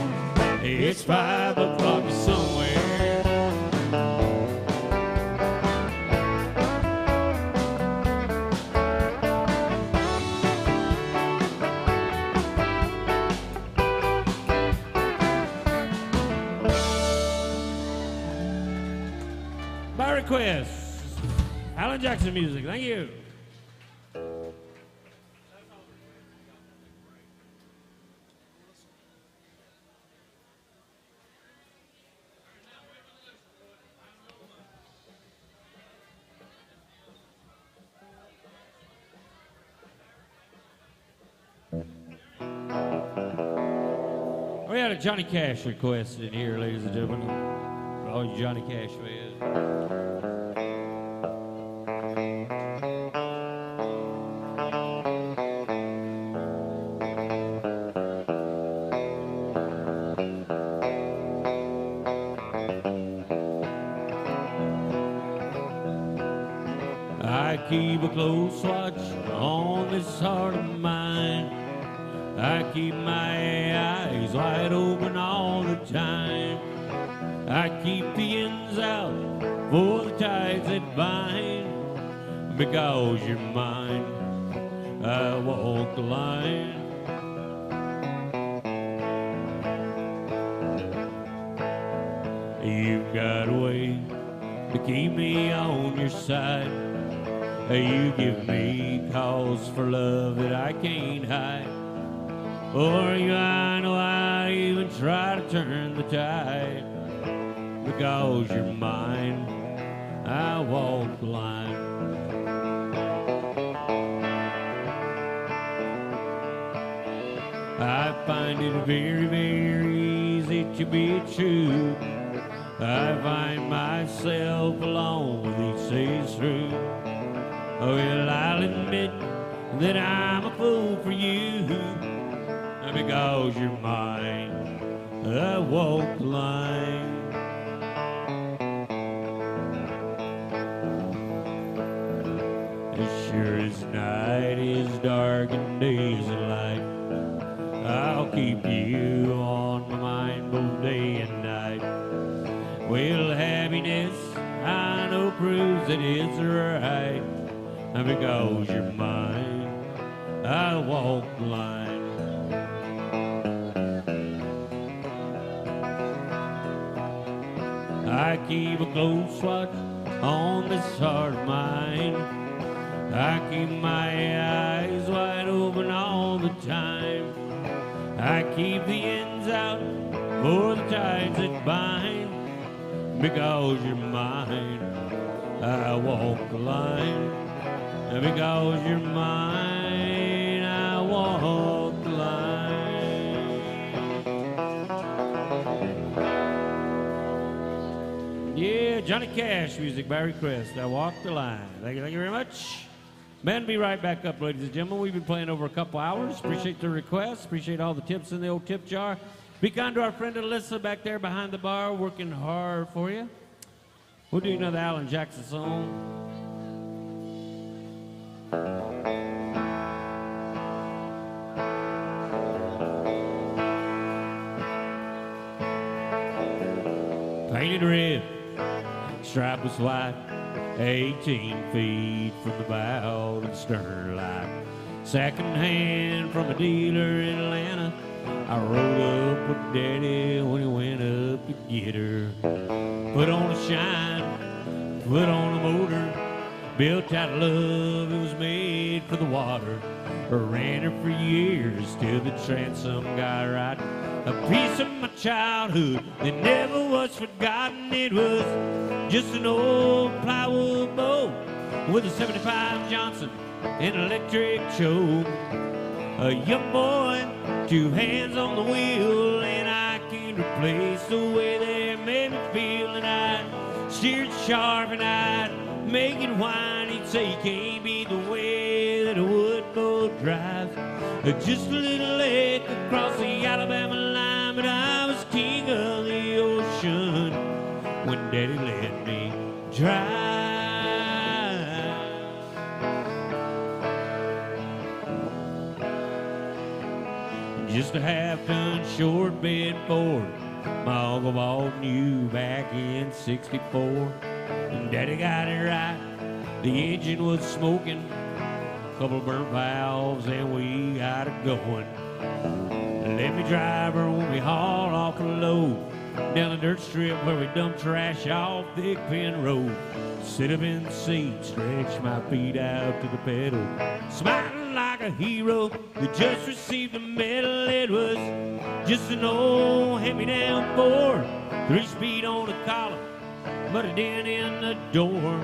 it's 5 o'clock somewhere. By request, Alan Jackson music. Thank you. We had a Johnny Cash request in here, ladies and gentlemen. For all you Johnny Cash fans. I keep a close watch on this heart of mine. I keep my eyes wide open all the time. I keep the ends out for the ties that bind. Because you're mine, I walk the line. You've got a way to keep me on your side. You give me cause for love that I can't hide. For you, I know I even try to turn the tide. Because you're mine, I walk the line. I find it very, very easy to be true. I find myself alone with each day's through. Well, I'll admit that I'm a fool for you. Because you're mine, I walk the line. As sure as night is dark and days are light, I'll keep you on my mind both day and night. Well, happiness, I know, proves that it's right. And because you're mine, I walk the line. I keep a close watch on this heart of mine. I keep my eyes wide open all the time. I keep the ends out for the ties that bind. Because you're mine, I walk the line. Because you're mine, I walk the line. Yeah, Johnny Cash music by request. I walk the line. Thank you very much. Man, be right back up, ladies and gentlemen. We've been playing over a couple hours. Appreciate the requests. Appreciate all the tips in the old tip jar. Be kind to our friend Alyssa back there behind the bar, working hard for you. We'll do another Alan Jackson song. Painted red, stripe was white, 18 feet from the bow to the stern light. Second hand from a dealer in Atlanta. I rode up with Daddy when he went up to get her. Put on a shine, put on a motor, built out of love, it was made for the water. Ran her for years till the transom got right. A piece of my childhood that never was forgotten. It was just an old plywood boat with a 75 Johnson and an electric choke. A young boy, 2 hands on the wheel, and I can't replace the way they made me feel. And I'd steer it sharp and I'd make it whine. He'd say, you can't be the way that a wood boat drives. Just a little lake across the Alabama line, but I was king of the ocean when Daddy let me drive. Just a half-ton short bed Ford my uncle bought new back in '64. And Daddy got it right, the engine was smoking, a couple of burnt valves, and we got it going. Let me drive her when we haul off a load down the dirt strip where we dump trash off Thick Pin Road. Sit up in the seat, stretch my feet out to the pedal, smiling like a hero that just received a medal. It was just an old hand-me-down Ford, 3-speed on the collar, but a dent in the door.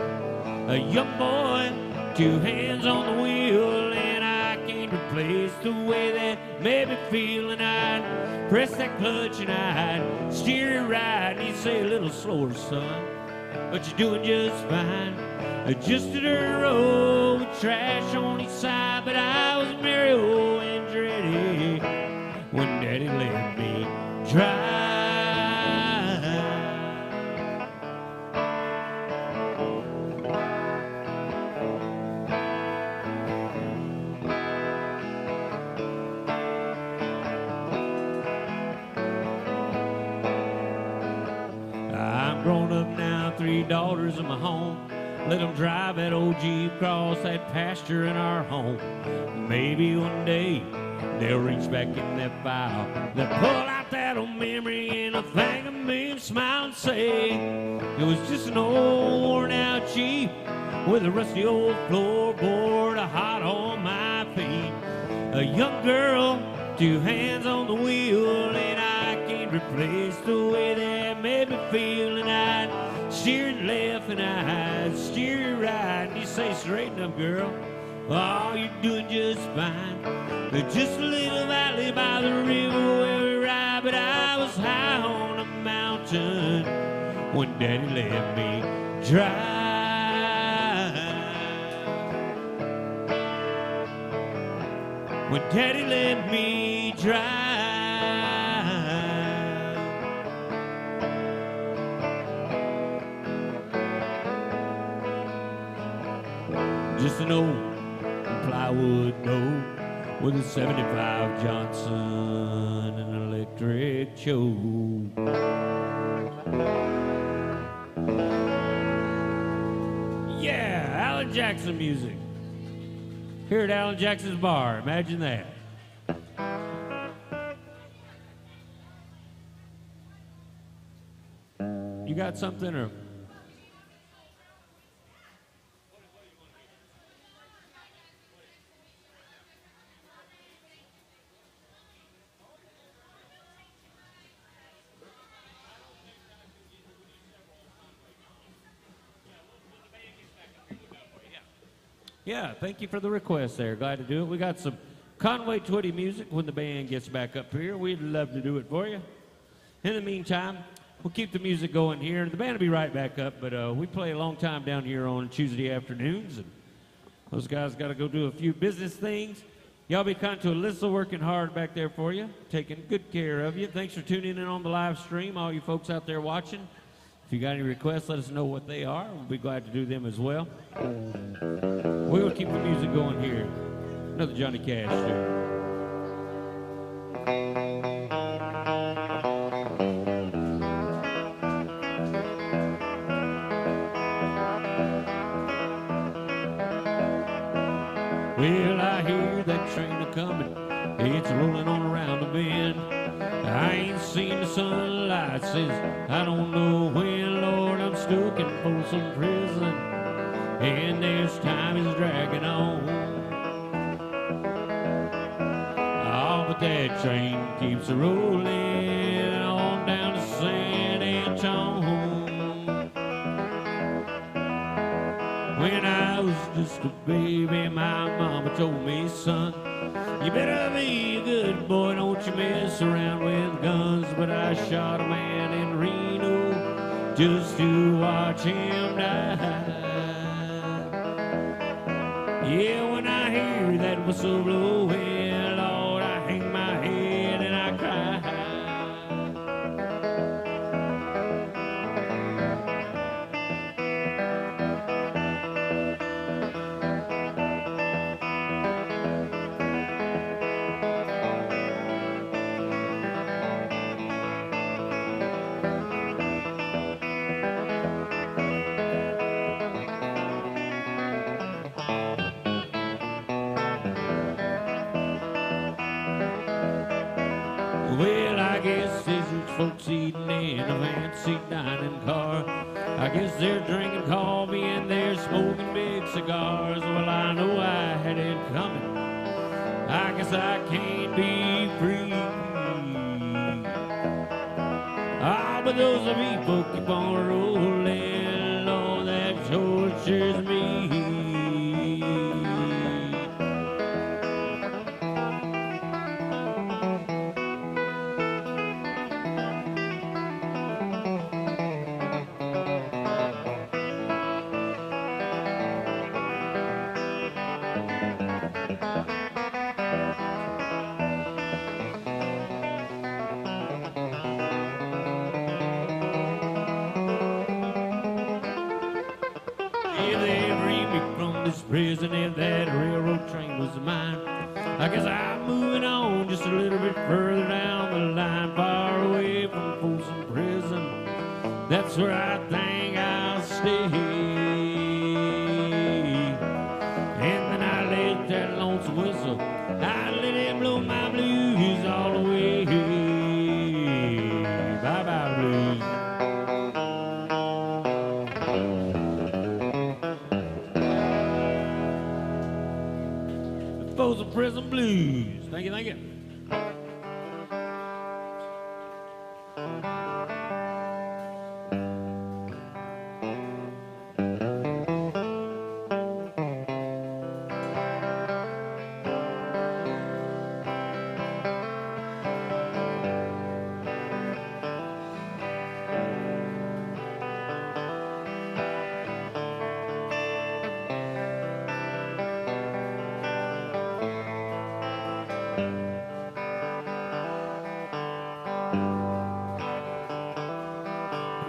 A young boy, 2 hands on the wheel, and I can't replace the way that made me feel. And I'd press that clutch and I'd steer it right, and he'd say, a little slower, son, but you're doing just fine. Just a dirt road with trash on each side, but I was Mario Andretti when Daddy let me drive. I'm grown up now, 3 daughters in my home. Let them drive that old Jeep across that pasture in our home. Maybe one day they'll reach back in that file, they'll pull out that old memory and they'll thank me and smile and say, it was just an old worn out Jeep with a rusty old floorboard hot on my feet. A young girl, two hands on the wheel, and I can't replace the way that made me feel. And I'd steer it left and I'd steer it right, and you say, straighten up, girl. Oh, you're doing just fine. There's just a little valley by the river where we ride, but I was high on a mountain when Daddy let me drive. When Daddy let me drive. Just an old plywood boat with a 75 Johnson and an electric choke. Yeah, Alan Jackson music. Here at Alan Jackson's bar, imagine that. You got something or? Yeah, thank you for the request there. Glad to do it. We got some Conway Twitty music when the band gets back up here. We'd love to do it for you. In the meantime, we'll keep the music going here. The band will be right back up, but we play a long time down here on Tuesday afternoons, and those guys got to go do a few business things. Y'all be kind to Alyssa, working hard back there for you, taking good care of you. Thanks for tuning in on the live stream, all you folks out there watching. If you got any requests, let us know what they are. We'll be glad to do them as well. We will keep the music going here. Another Johnny Cash tune. Well, I hear that train a-comin', it's rolling on around the bend. I ain't seen the sunlight since I don't know when, Lord. I'm stuck in Folsom Prison, and this time is dragging on. Oh, but that train keeps rolling on down to San Antone. When I was just a baby, my mama told me, son, you better be a good boy, don't you mess around with guns. But I shot a man in Reno just to watch him die. Yeah, when I hear that whistle blowing, Lord, I hang my head and I cry. Well, I guess these rich folks eating in a fancy dining car. I guess they're drinking coffee and they're smoking big cigars. Well, I know I had it coming. I guess I can't be free. Ah, but those of me folk keep on rolling. Lord, that tortures me. Prison, if that railroad train was mine, I guess I'm moving on just a little bit further down the line, far away from Folsom Prison. That's where I think I'll stay. And then I let that lonesome whistle, I let it blow my blues all the way. Bye-bye blues. Folsom Prison Blues. Thank you, thank you.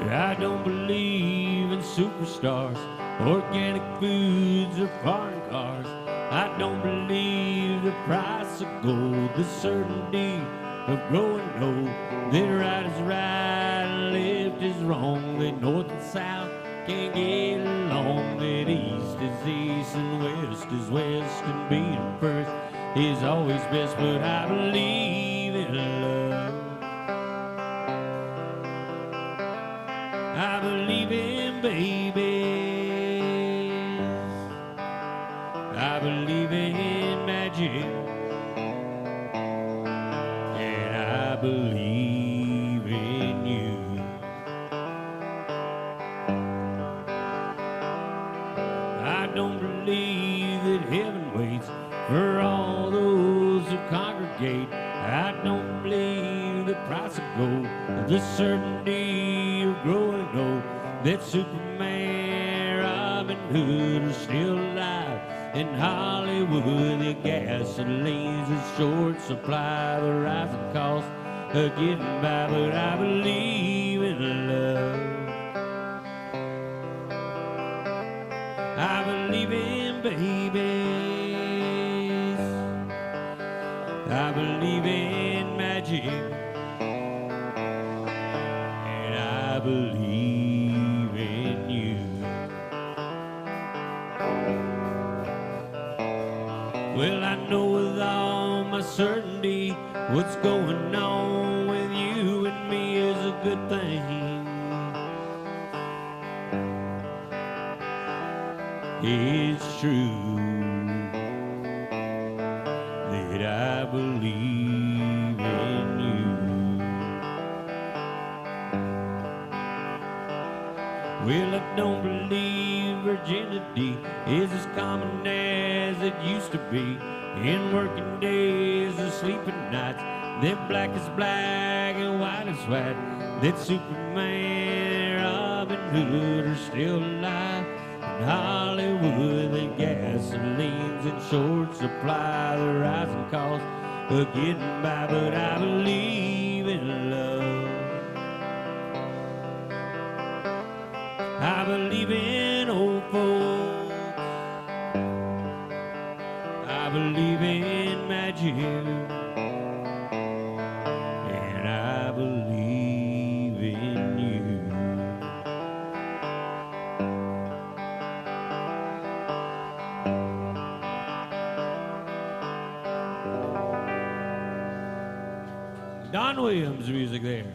I don't believe in superstars, organic foods, or foreign cars. I don't believe the price of gold, the certainty of growing old. That right is right, left is wrong, that north and south can't get along, that east is east and west is west, and being first is always best. But I believe in love. I believe in babies. I believe in magic. And I believe in you. I don't believe that heaven waits for all those who congregate. I don't believe the price of gold, the certainty of growing old, that Superman, Robin Hood are still alive in Hollywood. The gasoline's a short supply, the rising cost of getting by. But I believe in love. I believe in babies. I believe in magic. And I believe in you. Well, I know with all my certainty what's going on with you and me is a good thing. It's true that I believe in you. Well, I don't believe virginity is as common as it used to be. In working days and sleeping nights, that black is black and white is white, that Superman, Robin Hood are still alive in Hollywood. The gasoline's in short supply, the rising cost of getting by. But I believe in love. I believe in old folks. I believe in magic. And I believe in you. Don Williams music there.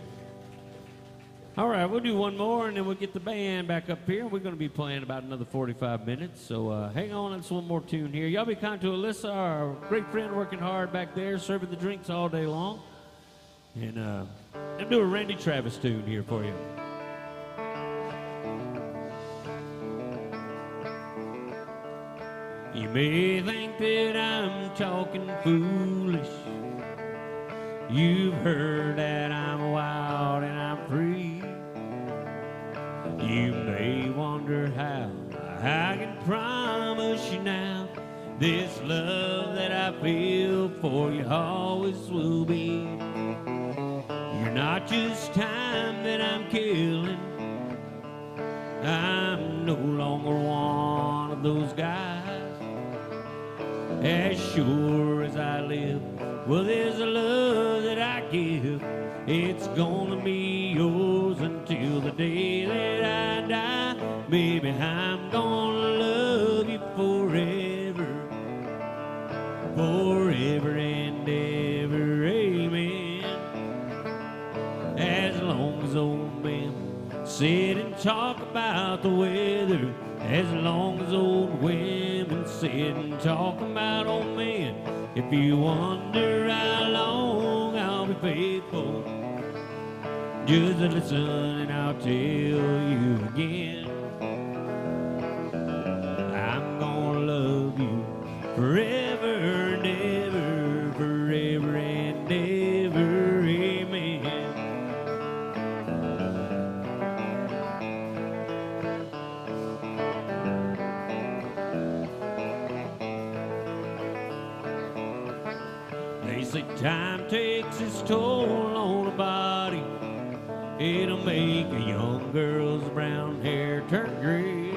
All right, we'll do one more and then we'll get the band back up here. We're going to be playing about another 45 minutes, so hang on, it's one more tune here. Y'all be kind to Alyssa, our great friend working hard back there, serving the drinks all day long. And I'll do a Randy Travis tune here for you. You may think that I'm talking foolish. You've heard that I'm wild and I'm free. You may wonder how I can promise you now this love that I feel for you always will be. You're not just time that I'm killing. I'm no longer one of those guys. As sure as I live, well, there's a love that I give. It's gonna be yours until the day that I die. Baby, I'm gonna love you forever, forever and ever, amen. As long as old men sit and talk about the weather, as long as old women women sit and talk about old men. If you wonder how long I'll be faithful, just listen and I'll tell you again. I'm gonna love you forever and ever, forever and ever, amen. They say time takes its toll on a body. It'll make a young girl's brown hair turn gray.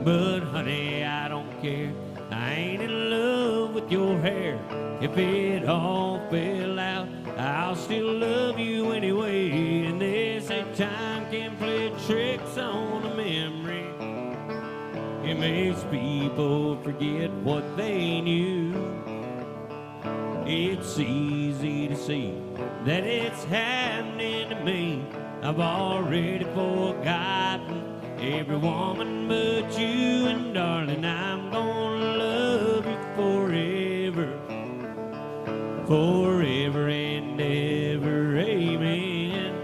But honey, I don't care. I ain't in love with your hair. If it all fell out, I'll still love you anyway. And they say time can play tricks on a memory. It makes people forget what they knew. It's easy to see that it's happening to me. I've already forgotten every woman but you, and darling, I'm gonna love you forever, forever and ever, amen.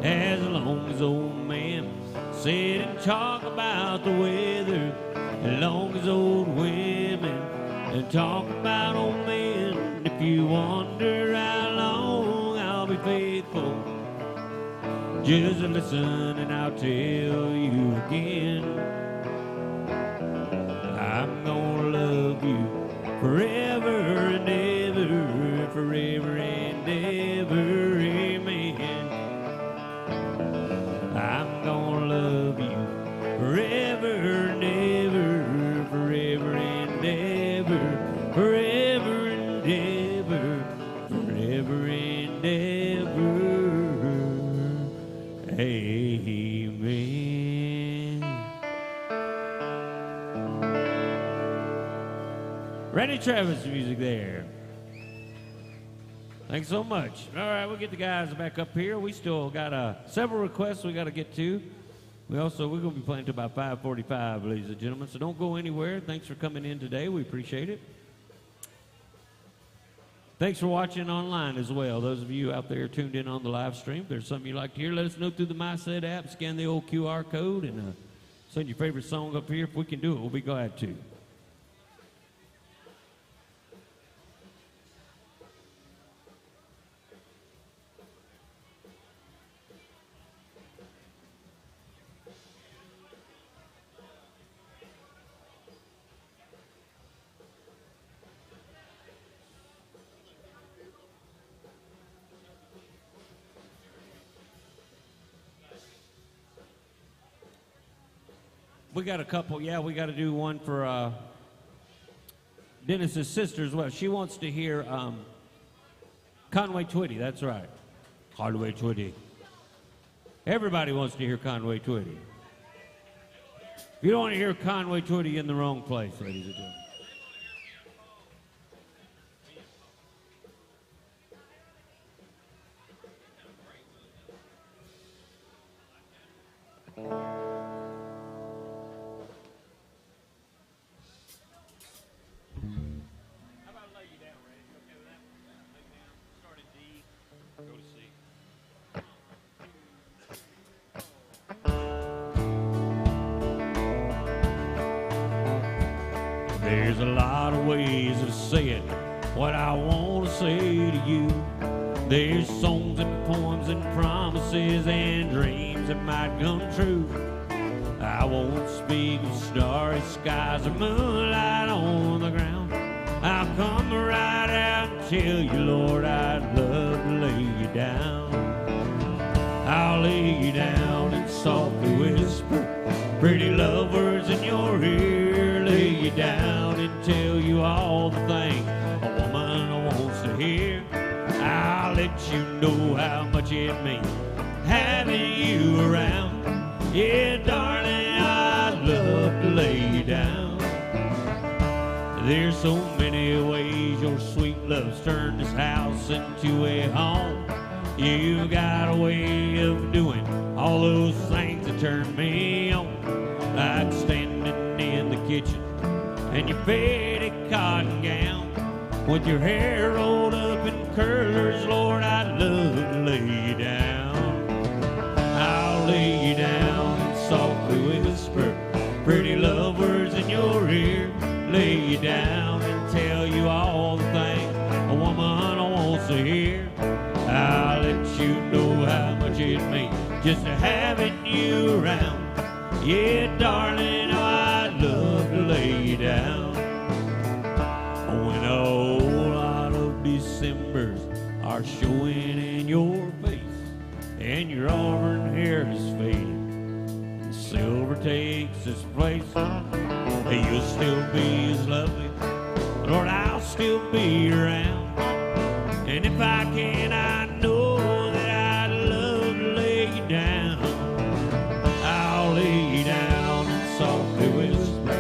As long as old men sit and talk about the weather, as long as old women and talk about old men. If you wonder how long I'll be faithful, just listen and I'll tell you again. I'm gonna love you forever and ever, forever and ever, amen. I'm gonna love you forever and ever, forever and ever, forever and ever, forever and ever, amen. Randy Travis music there. Thanks so much. All right, we'll get the guys back up here. We still got several requests we got to get to. We're going to be playing till about 5:45, ladies and gentlemen, so don't go anywhere. Thanks for coming in today. We appreciate it. Thanks for watching online as well. Those of you out there tuned in on the live stream, if there's something you'd like to hear, let us know through the MySet app. Scan the old QR code and send your favorite song up here. If we can do it, we'll be glad to. We got a couple, yeah, we got to do one for Dennis's sister as well. She wants to hear Conway Twitty, that's right. Conway Twitty. Everybody wants to hear Conway Twitty. If you don't want to hear Conway Twitty, you're in the wrong place, ladies and gentlemen. There's a lot of ways to say it, what I want to say to you. There's songs and poems and promises and dreams that might come true. I won't speak of starry skies or moonlight on the ground. I'll come right out and tell you, Lord, I'd love to lay you down. I'll lay you down and softly whisper pretty love words in your ear. Lay you down and tell you all the things a woman wants to hear. I'll let you know how much it means having you around. Yeah, darling, I'd love to lay you down. There's so many ways your sweet love's turned this house into a home. You got a way of doing all those things that turn me on, like standing kitchen and your faded cotton gown. With your hair rolled up in curlers, Lord, I'd love to lay you down. I'll lay you down and softly whisper pretty love words in your ear. Lay you down and tell you all the things a woman wants to hear. I'll let you know how much it means just to having you around. Yeah, darling, oh, I'd love to lay you down. When a whole lot of Decembers are showing in your face and your auburn hair is fading and silver takes its place, you'll still be as lovely, Lord, I'll still be around. And if I can, I know that I'd love to lay you down. I'll lay you down and softly whisper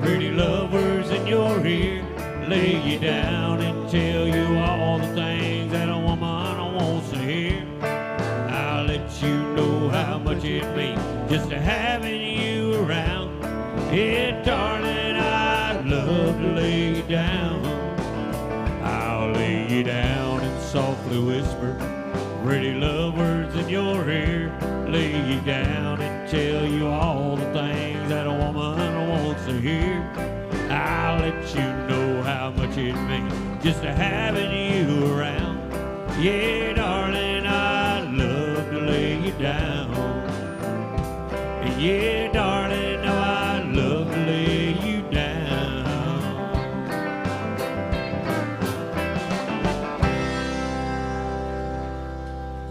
pretty love words in your ear. Lay you down and tell you all the things that a woman wants to hear. I'll let you know how much it means just to having you around. Yeah, darling, I'd love to lay you down. I'll lay you down and softly whisper pretty love words in your ear. Lay you down and tell you all the things that a woman wants to hear. I'll let you know how much it means just to having you around. Yeah, darling, I'd love to lay you down. Yeah, darling, no, I'd love to lay you down.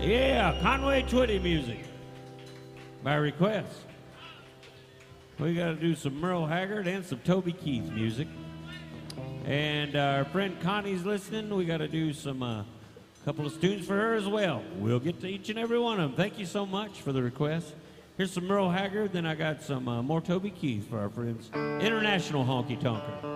Yeah, Conway Twitty music by request. We got to do some Merle Haggard and some Toby Keith music. And our friend Connie's listening. We got to do some couple of tunes for her as well. We'll get to each and every one of them. Thank you so much for the request. Here's some Merle Haggard, then I got some more Toby Keith for our friends. International Honky Tonker.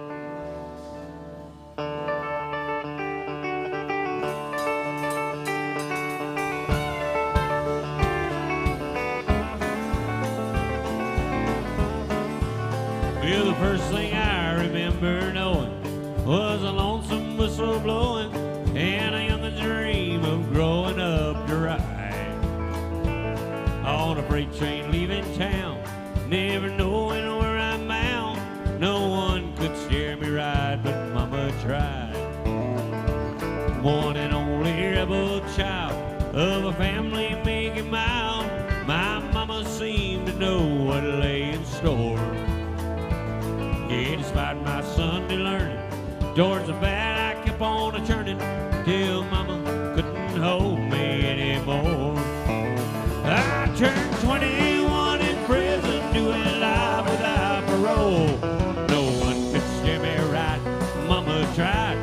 Well, the first thing I remember knowing was a lonesome whistle blowing and a youngin's dream of growing up to ride on a freight train leaving town, never knowing where I'm bound. No one could steer me right, but Mama tried. One and only rebel child of a family making mild, my mama seemed to know what lay in store. Yeah, despite my Sunday learning, towards the bad I kept on a-turning till Mama couldn't hold me anymore. I turned 21 in prison, doing life without parole. No one could steer me right. Mama tried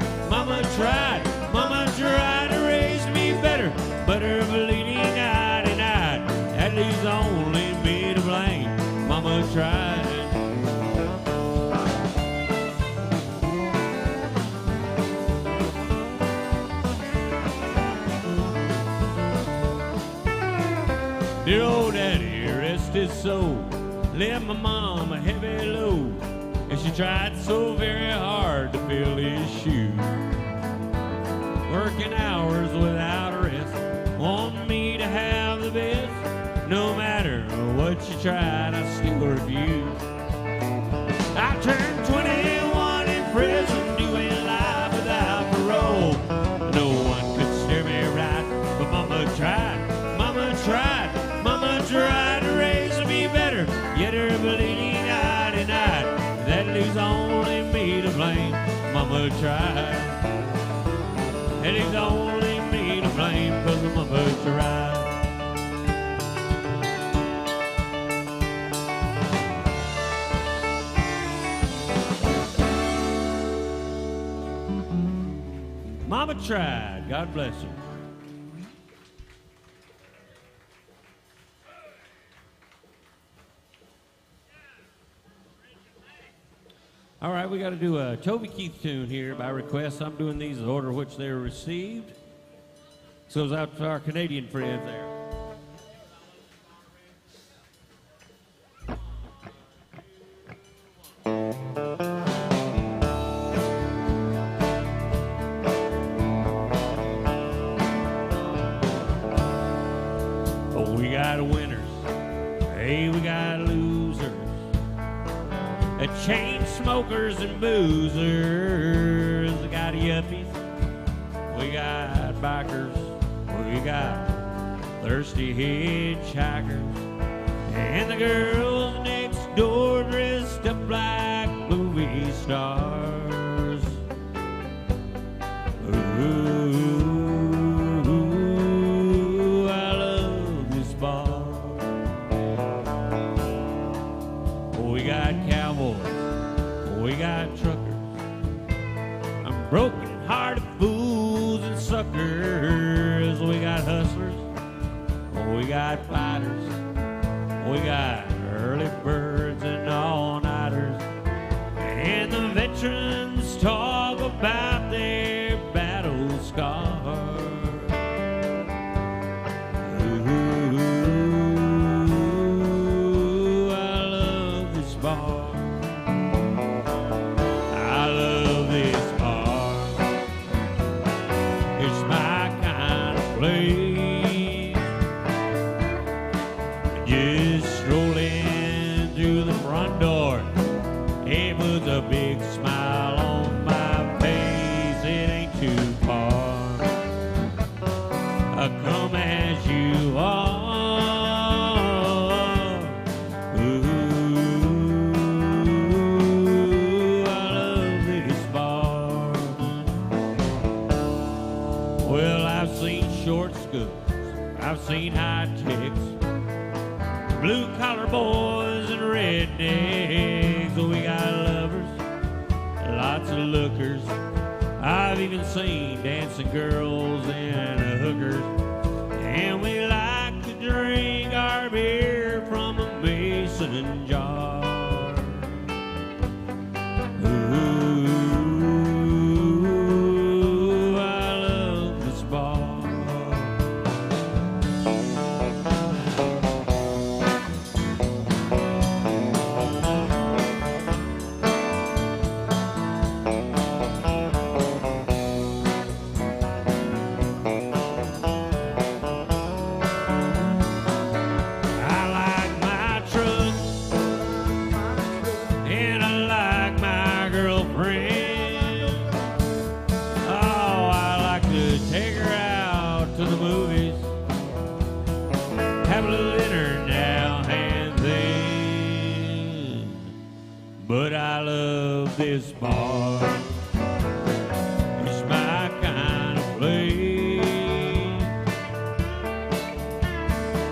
to raise me better, but her bleeding night and night, that leaves only me to blame. Mama tried. Dear old daddy, rest his soul, left my mom a heavy load, and she tried so very hard to fill his shoes. Working hours without a rest, wanting me to have the best. No matter what she tried, I still refused. I turned 21 in prison, doing life without parole. No one could steer me right, but Mama tried to raise me better, yet her bleeding night and night, that leaves only me to blame. Mama tried, that leaves only me to blame, 'cause Mama tried. Mama tried. God bless her. All right, we got to do a Toby Keith tune here by request. I'm doing these in order which they were received. This goes out to our Canadian friends there. smokers and boozers. We got yuppies, we got bikers, we got thirsty hitchhikers, and the girls next door dressed up like movie stars. Ooh, I love this bar. We got cowboys, we got truckers, I'm broken-hearted fools and suckers. We got hustlers, we got fighters, we got early birds and all-nighters, and the veterans talk about their battle scars. Ooh, I love this bar. I love this bar. It's my kind of place. Just strolling through the front door, it puts a big smile on my face. It ain't too far. Come as you are. Ooh, I love this bar. Well, I've seen short skirts, I've seen high ticks, blue-collar boys and rednecks. We got lovers, lots of lookers. I've even seen dancing girls and hookers. And we like to drink our beer from a mason jar. Ooh, I love this bar. But I love this bar. It's my kind of place.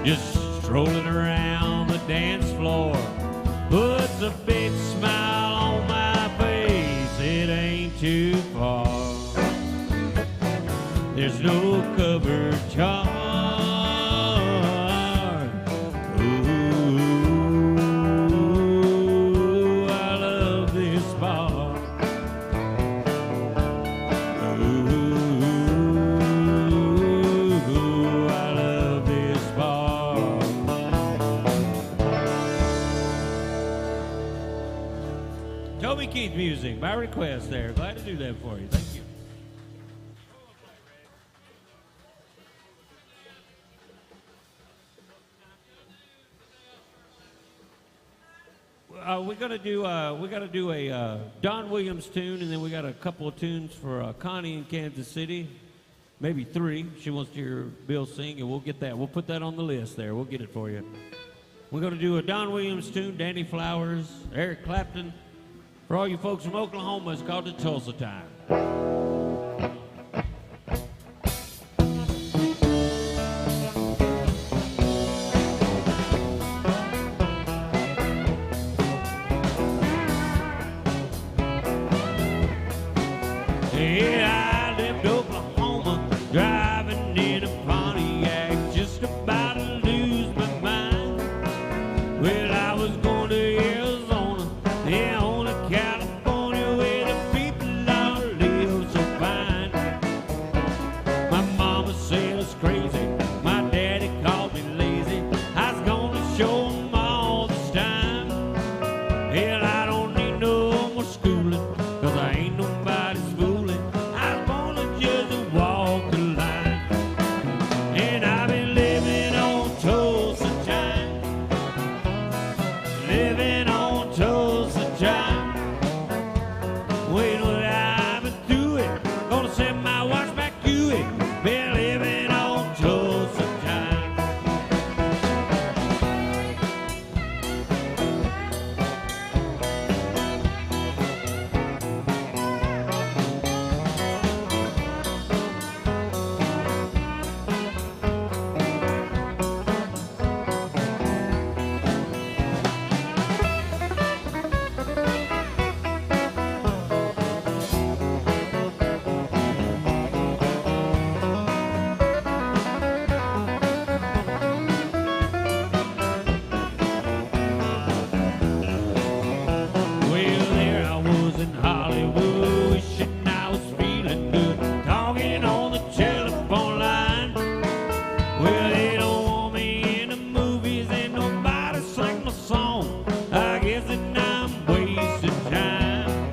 Just strolling around the dance floor puts a big smile on my face. It ain't too far. There's no cover charge. Toby Keith music, by request there. Glad to do that for you. Thank you. We're gonna do a Don Williams tune, and then we got a couple of tunes for Connie in Kansas City, maybe 3. She wants to hear Bill sing, and we'll get that. We'll put that on the list there. We'll get it for you. We're gonna do a Don Williams tune, Danny Flowers, Eric Clapton. For all you folks from Oklahoma, it's called the Tulsa Time. Yeah, I left Oklahoma, driving in a Pontiac, just about to lose my mind. Well, I was going to Arizona, yeah, on to California, where the people all live so fine. My mama said I was crazy, my daddy called me lazy. I was gonna show 'em all this time. Hell, I don't need no more schooling, 'cause I ain't nobody's fooling. I was Wait till I've been through it. Gonna send my watch back to it. Been living on Tulsa time. Well, there I was in Hollywood, wishing I was feeling good, talking on the telephone line. Well, they don't want me in the movies, and nobody sang my song. I guess that I'm wasting time.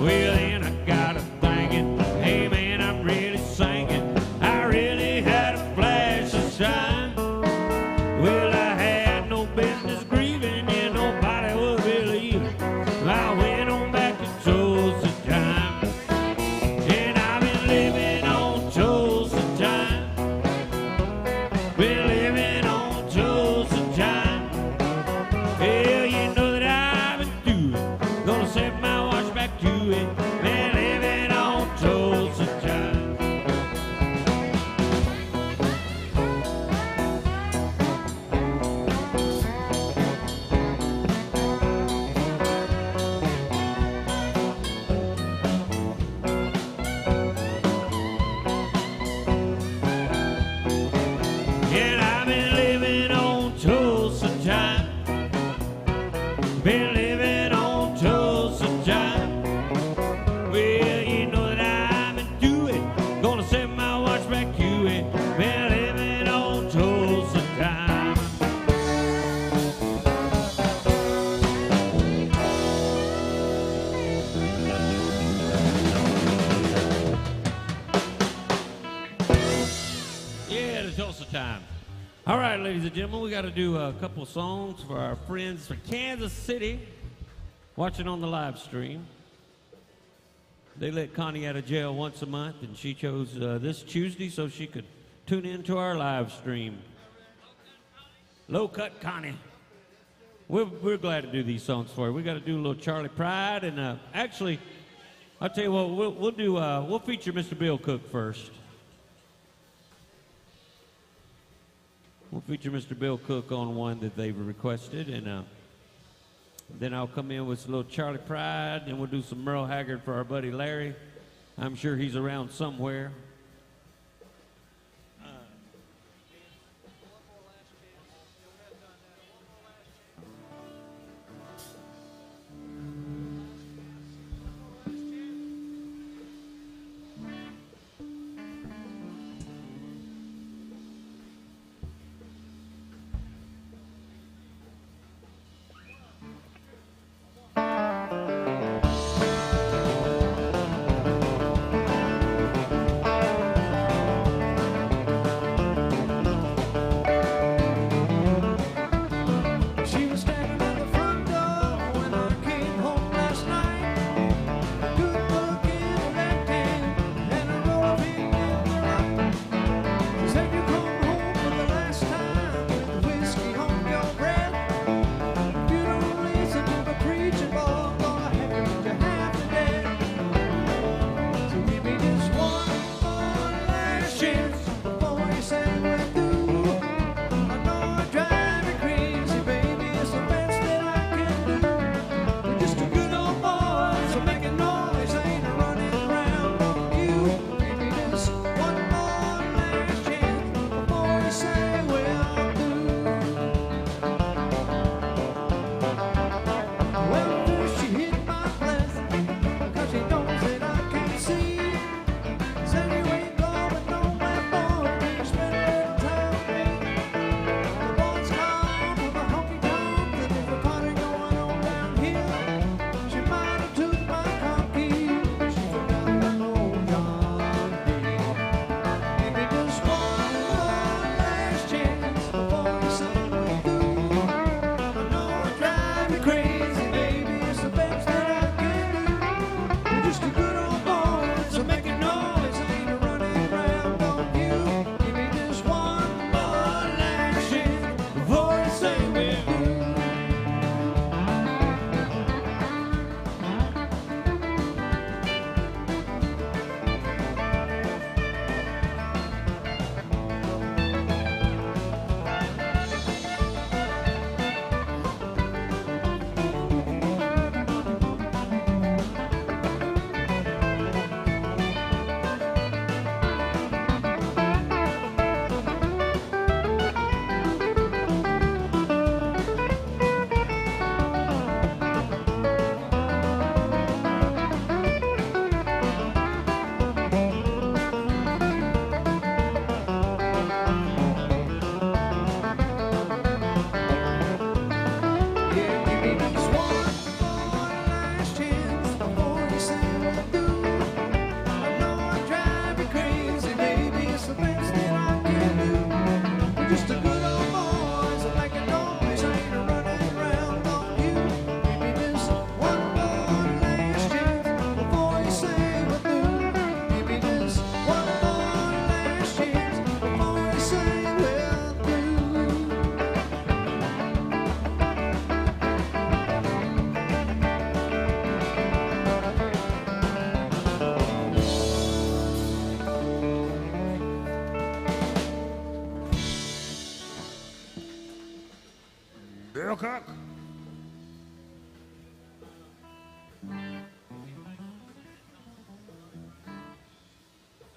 Well, then I got to thinking, hey man, I'm really singing. I really had a flash of shine. Well, I had no business grieving, and nobody would believe it. I went on back to Tulsa time, and I've been living on Tulsa time. Been living on Tulsa time. Hell, you know that I've been through it. Gonna set my watch back to it. Been living on Tulsa time. And I've been living on Tulsa time. Been living on Tulsa time. Well, you know that I've been through it. Gonna set my watch back to it. Been living on Tulsa time. Yeah, the Tulsa time. All right, ladies and gentlemen, we got to do a couple songs for our friends from Kansas City watching on the live stream. They let Connie out of jail once a month, and she chose this Tuesday so she could tune in to our live stream. Low Cut Connie. We're glad to do these songs for you. We got to do a little Charlie Pride, and actually, I'll tell you what, we'll feature Mr. Bill Cook first. We'll feature Mr. Bill Cook on one that they've requested, and then I'll come in with a little Charlie Pride, and we'll do some Merle Haggard for our buddy Larry. I'm sure he's around somewhere. Little Cook.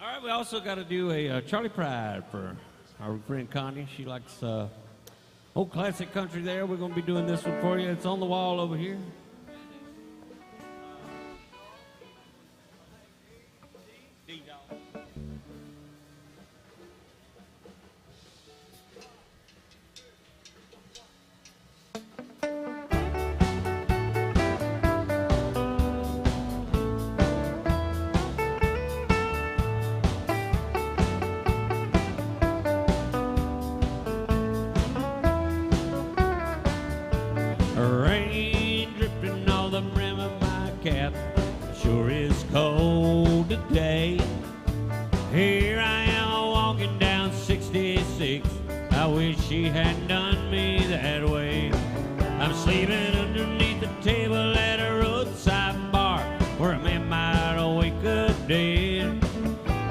All right, we also got to do a Charlie Pride for our friend Connie. She likes old classic country there. We're going to be doing this one for you. It's on the wall over here. Rain dripping on the brim of my cap. Sure is cold today. Here I am walking down 66. I wish she hadn't done me that way. I'm sleeping underneath the table at a roadside bar where a man might wake up dead.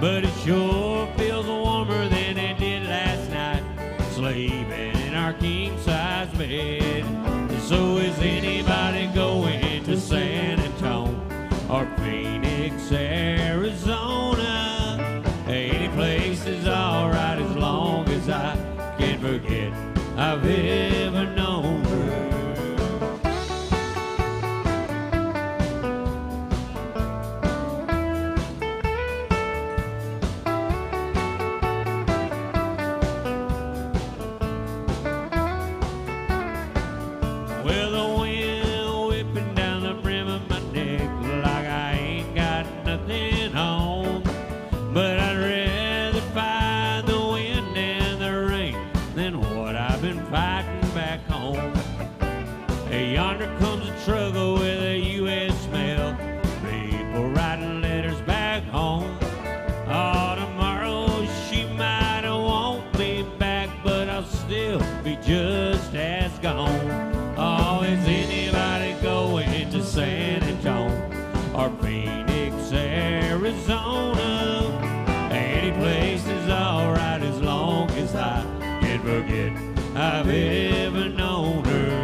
But it sure feels warmer than it did last night, sleeping in our king-size bed. So is anybody going to San Antonio or Phoenix, Arizona? Any place is alright as long as I can forget I've ever known her. Well, the wind whipping down the brim of my neck like I ain't got nothing on. But I'd rather fight the wind and the rain than what I've been fighting back home. Hey, yonder comes a truck with a U.S. mail, people writing letters back home. Oh, tomorrow she might want me back, but I'll still be just as gone. Oh, is anybody going to San Antonio or Phoenix, Arizona? Any place is alright as long as I can forget I've ever known her.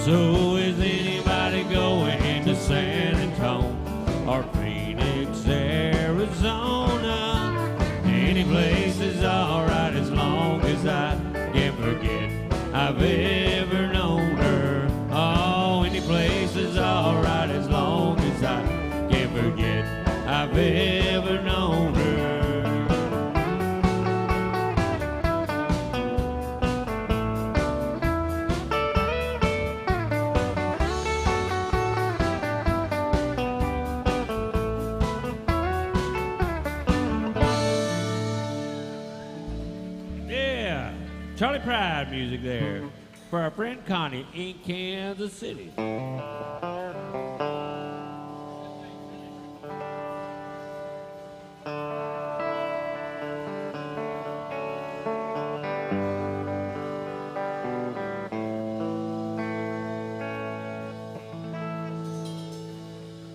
So is anybody going to San Antonio or Phoenix, Arizona? Any place is alright as long as I can forget I've ever known her. Oh, any place is alright as long as I can forget I've ever known her. Yeah, Charlie Pride music there for our friend Connie in Kansas City. I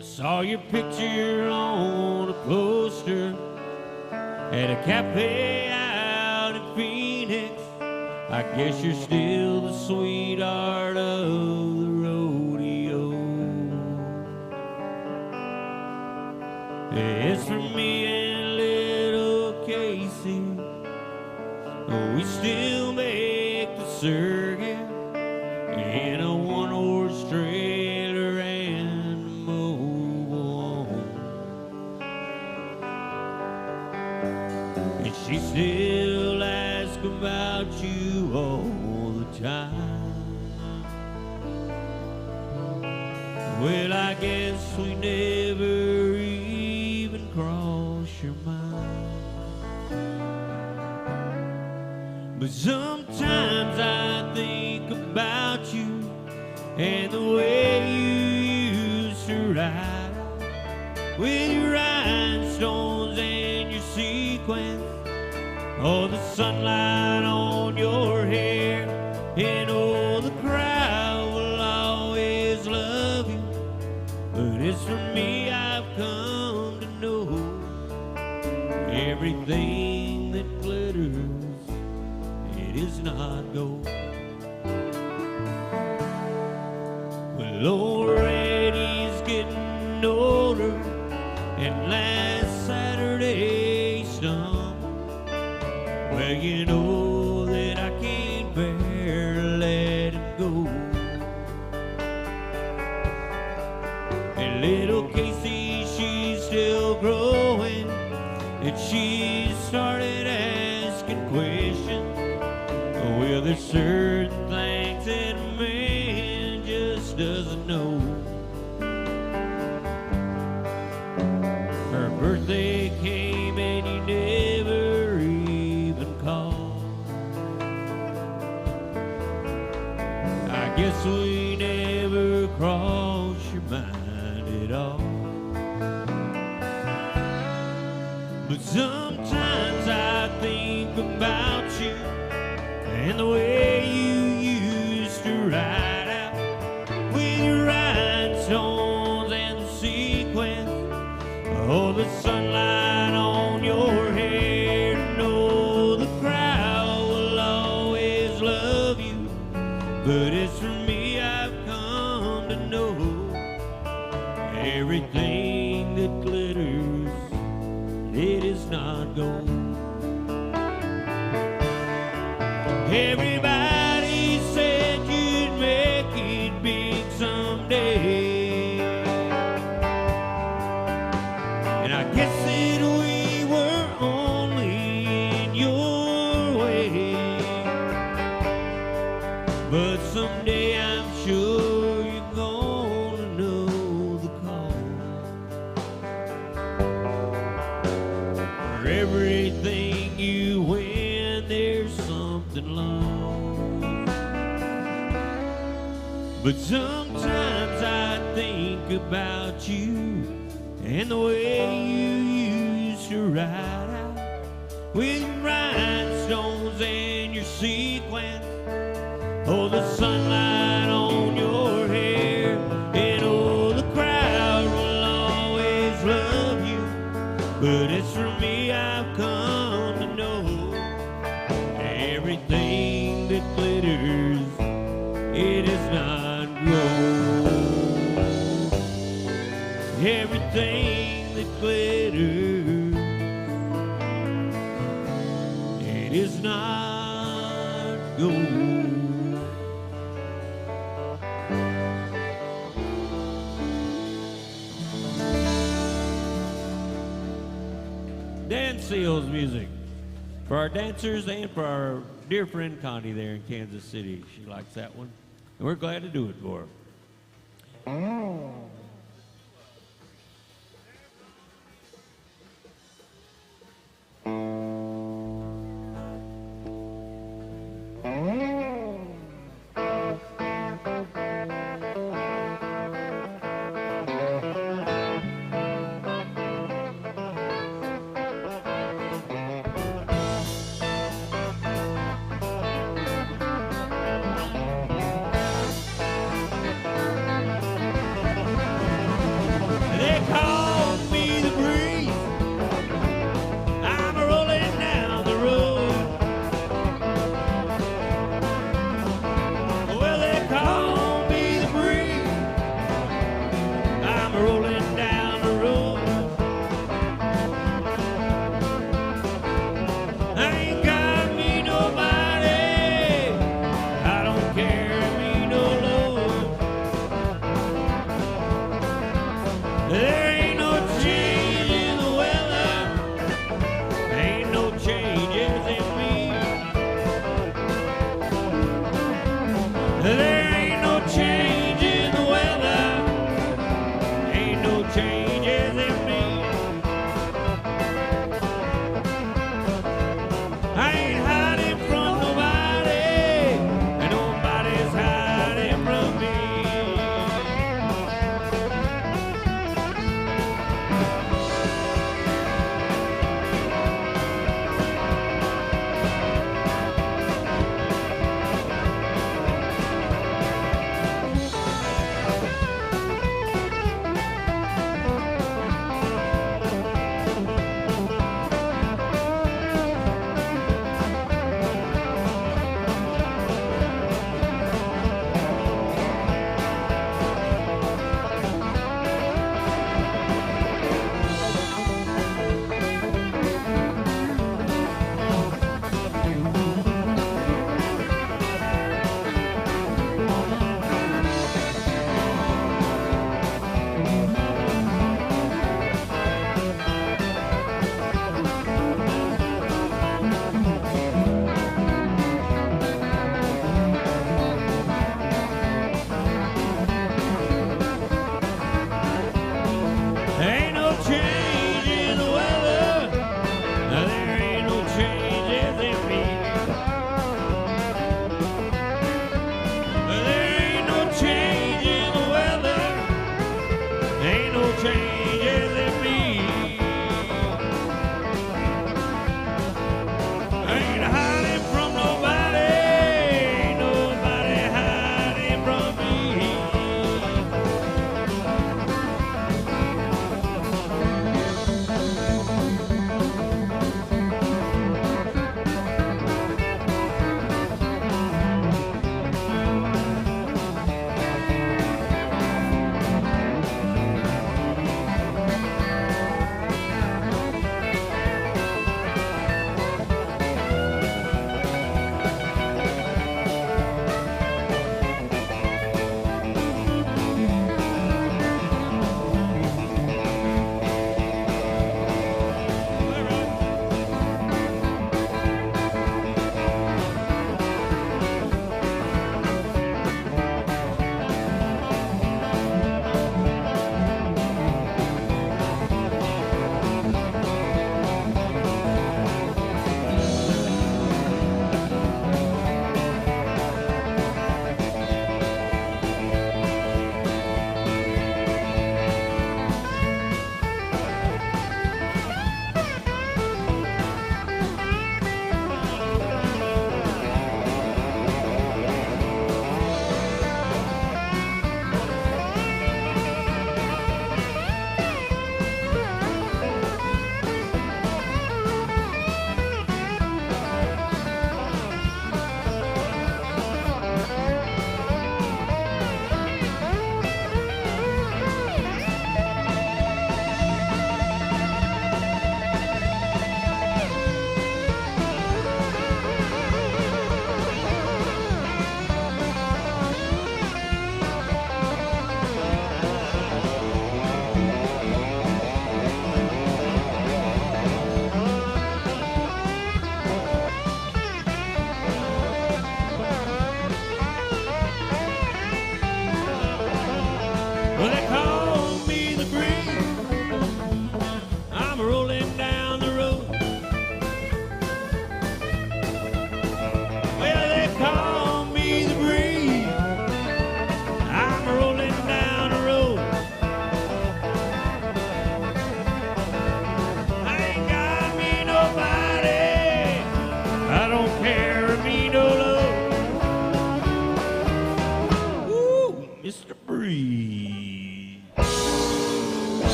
saw your picture on a poster at a cafe out in Phoenix. I guess you're still the sweetheart of the rodeo. It's for me and little Casey. We still make the circuit in a one-horse trailer and a mobile home. And she still asks about you all the time. Well, I guess we never even cross your mind. But sometimes I think about you and the way you used to ride with your rhinestones and your sequins. Oh, the sunlight on your hair, and oh, the crowd will Everything that glitters, it is not gold. Well, old Reddy's getting older, and last Saturday stung. Well, you know that I can't bear to let him go. And little Casey, she's still growing, and she started asking questions. Well, there's certain things that a man just doesn't know. Her birthday came and you never even called. I guess we never crossed your mind at all. But sometimes I think about you and the way you used to ride out with your rhinestones and the sequins. Oh, the sunlight on your hair. No, the crowd will always love you. But as for me, I've come to know everything that glitters, it is not gold. Everybody said you'd make it big someday, and I guess that we were only in your way. But someday I'm sure you're gonna know the call. For everything you win, there's something lost. But sometimes I think about you and the way you used to ride out with your rhinestones and your sequins. Oh, the sunlight on your hair, and oh, the crowd will always love you. But as for me, I've come to know everything that glitters, it is not gold. Everything that glitters, it is not gold. Dan Seals music for our dancers and for our dear friend Connie there in Kansas City. She likes that one, and we're glad to do it for her.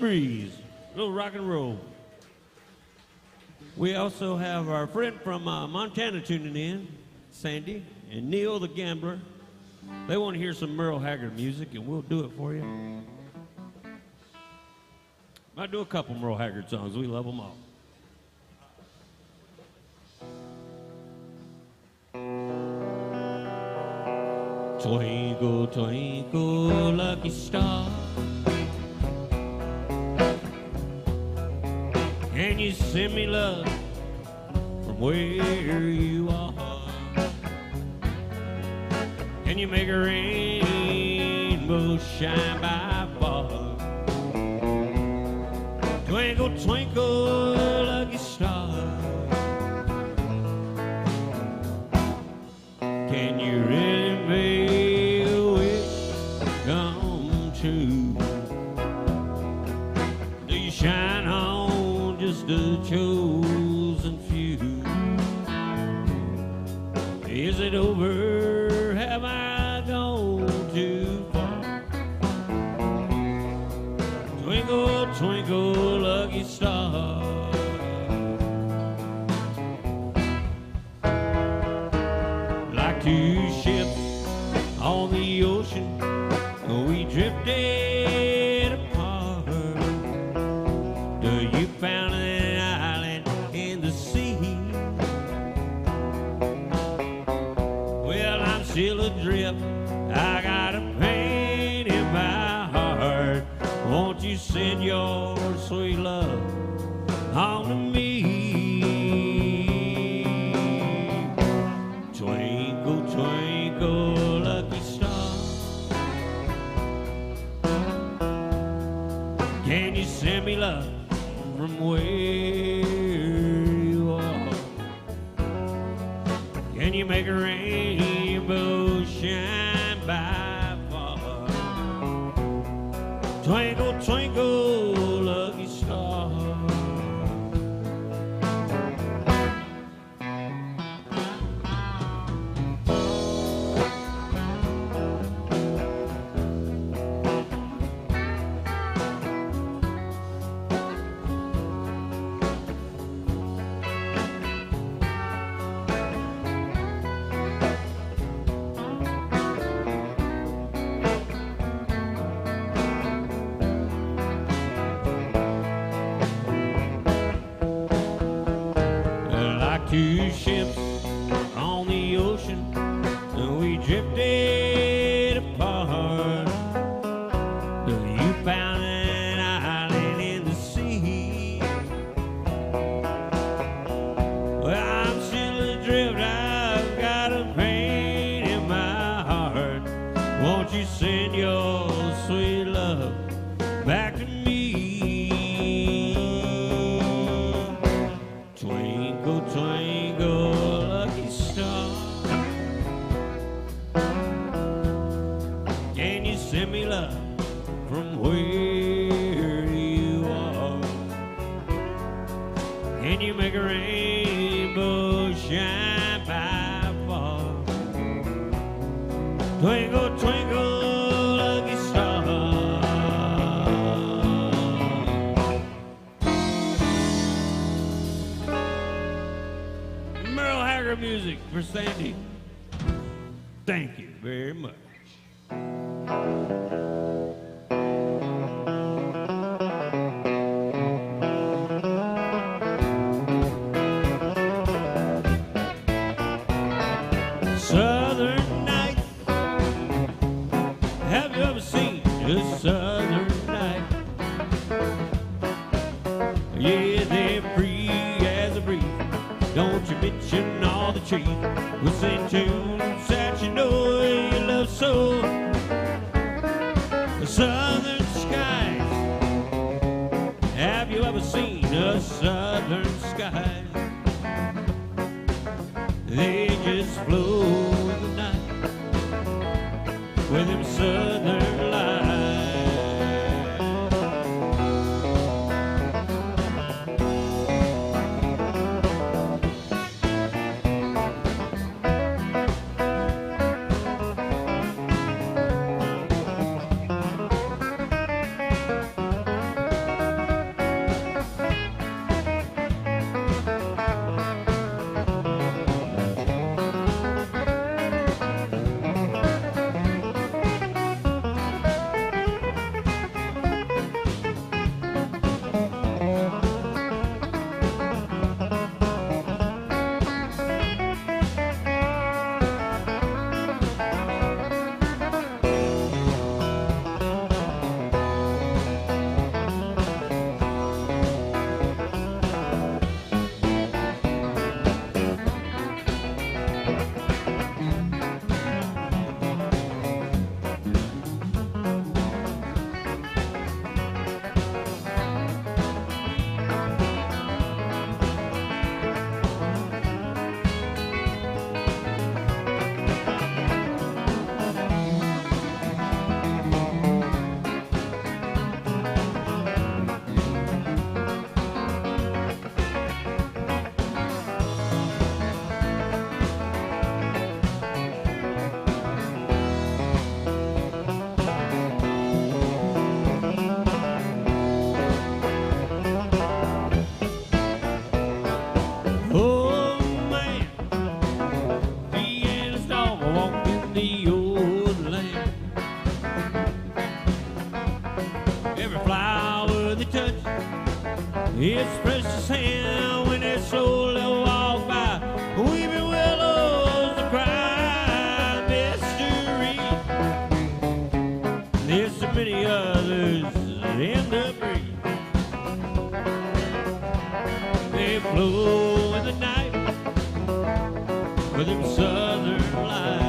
breeze. A little rock and roll. We also have our friend from Montana tuning in, Sandy, and Neil the Gambler. They want to hear some Merle Haggard music, and we'll do it for you. Might do a couple Merle Haggard songs. We love them all. Twinkle, twinkle, lucky star, can you send me love from where you are? Can you make a rainbow shine by far? Twinkle, twinkle, lucky star, can you really make a wish come true? Do you shine on just a chosen few? Is it over? Have I gone too far? Twinkle, twinkle, lucky star, like two ships on the ocean, we drifted apart. You found an island in the sea. Well, I'm still adrift. I got a pain in my heart. Won't you send your sweet love on to me? Twinkle, twinkle, lucky star, can you send me love from where you are? Can you make a rainbow shine by far? Twinkle, twinkle, lucky star. Two ships on the ocean, we drifted apart. You found an island in the sea. Well, I'm still adrift. I've got a pain in my heart. Won't you send your sweet love back to me? Twinkle, twinkle, lucky star, can you send me love from where you are? Can you make a rainbow shine by far? Twinkle, twinkle, lucky star. Merle Haggard music for Sandy. Thank you very much. Southern night, have you ever seen a southern night? Yeah, they're free as a breeze. Don't you mention all the trees. We sing tunes that you know you love so. The southern skies, have you ever seen a southern sky? They just flow in the night with them southern lights. slowly walk by. Weeping willows cry mystery. There's so many others in the breeze. They flow in the night with them southern lights.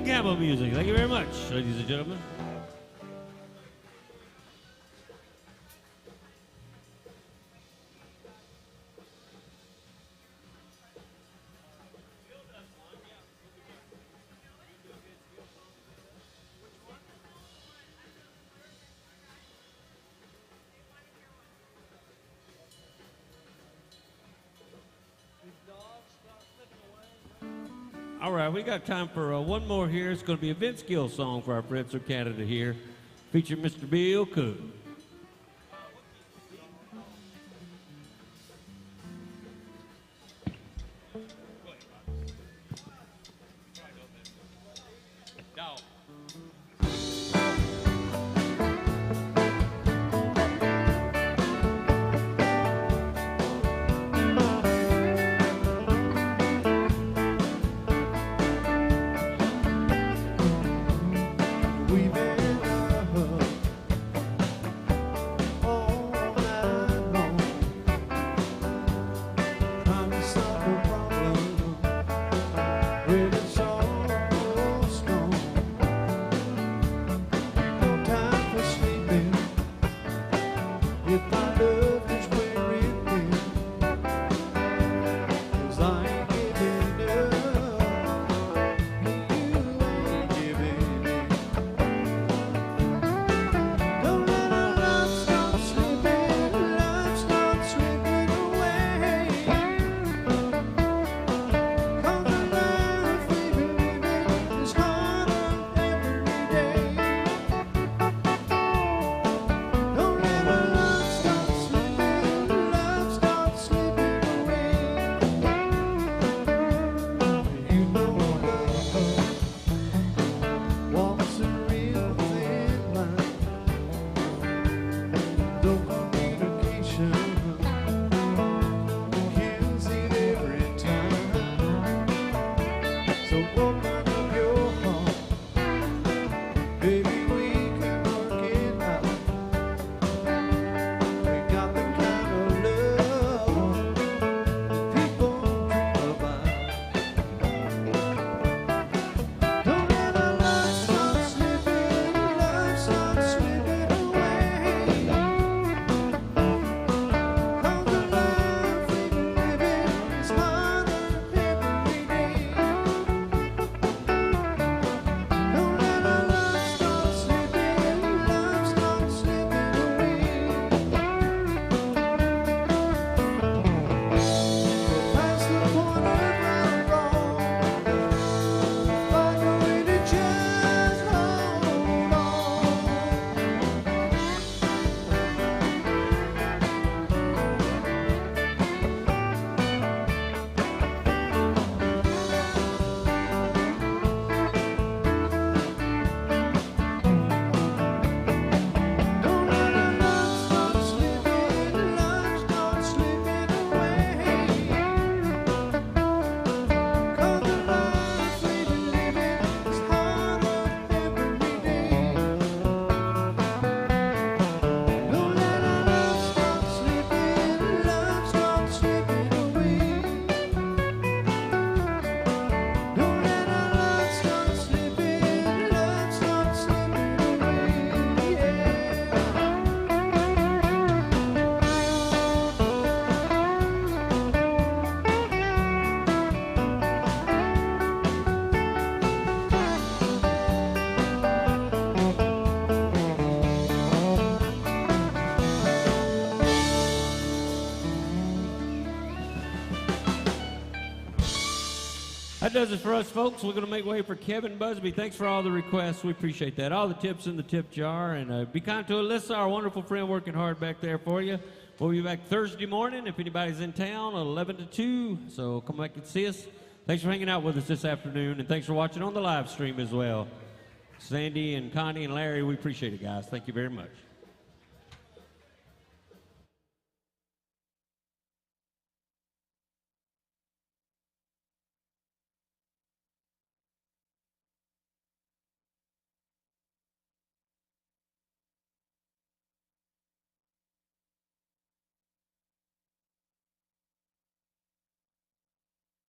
Campbell music. Thank you very much, ladies and gentlemen. All right, we got time for one more here. It's going to be a Vince Gill song for our friends from Canada here, featuring Mr. Bill Cook. We've been up does it for us, folks. We're going to make way for Kevin Busby. Thanks for all the requests. We appreciate that. All the tips in the tip jar. And be kind to Alyssa, our wonderful friend working hard back there for you. We'll be back Thursday morning if anybody's in town, 11 to 2. So come back and see us. Thanks for hanging out with us this afternoon. And thanks for watching on the live stream as well. Sandy and Connie and Larry, we appreciate it, guys. Thank you very much.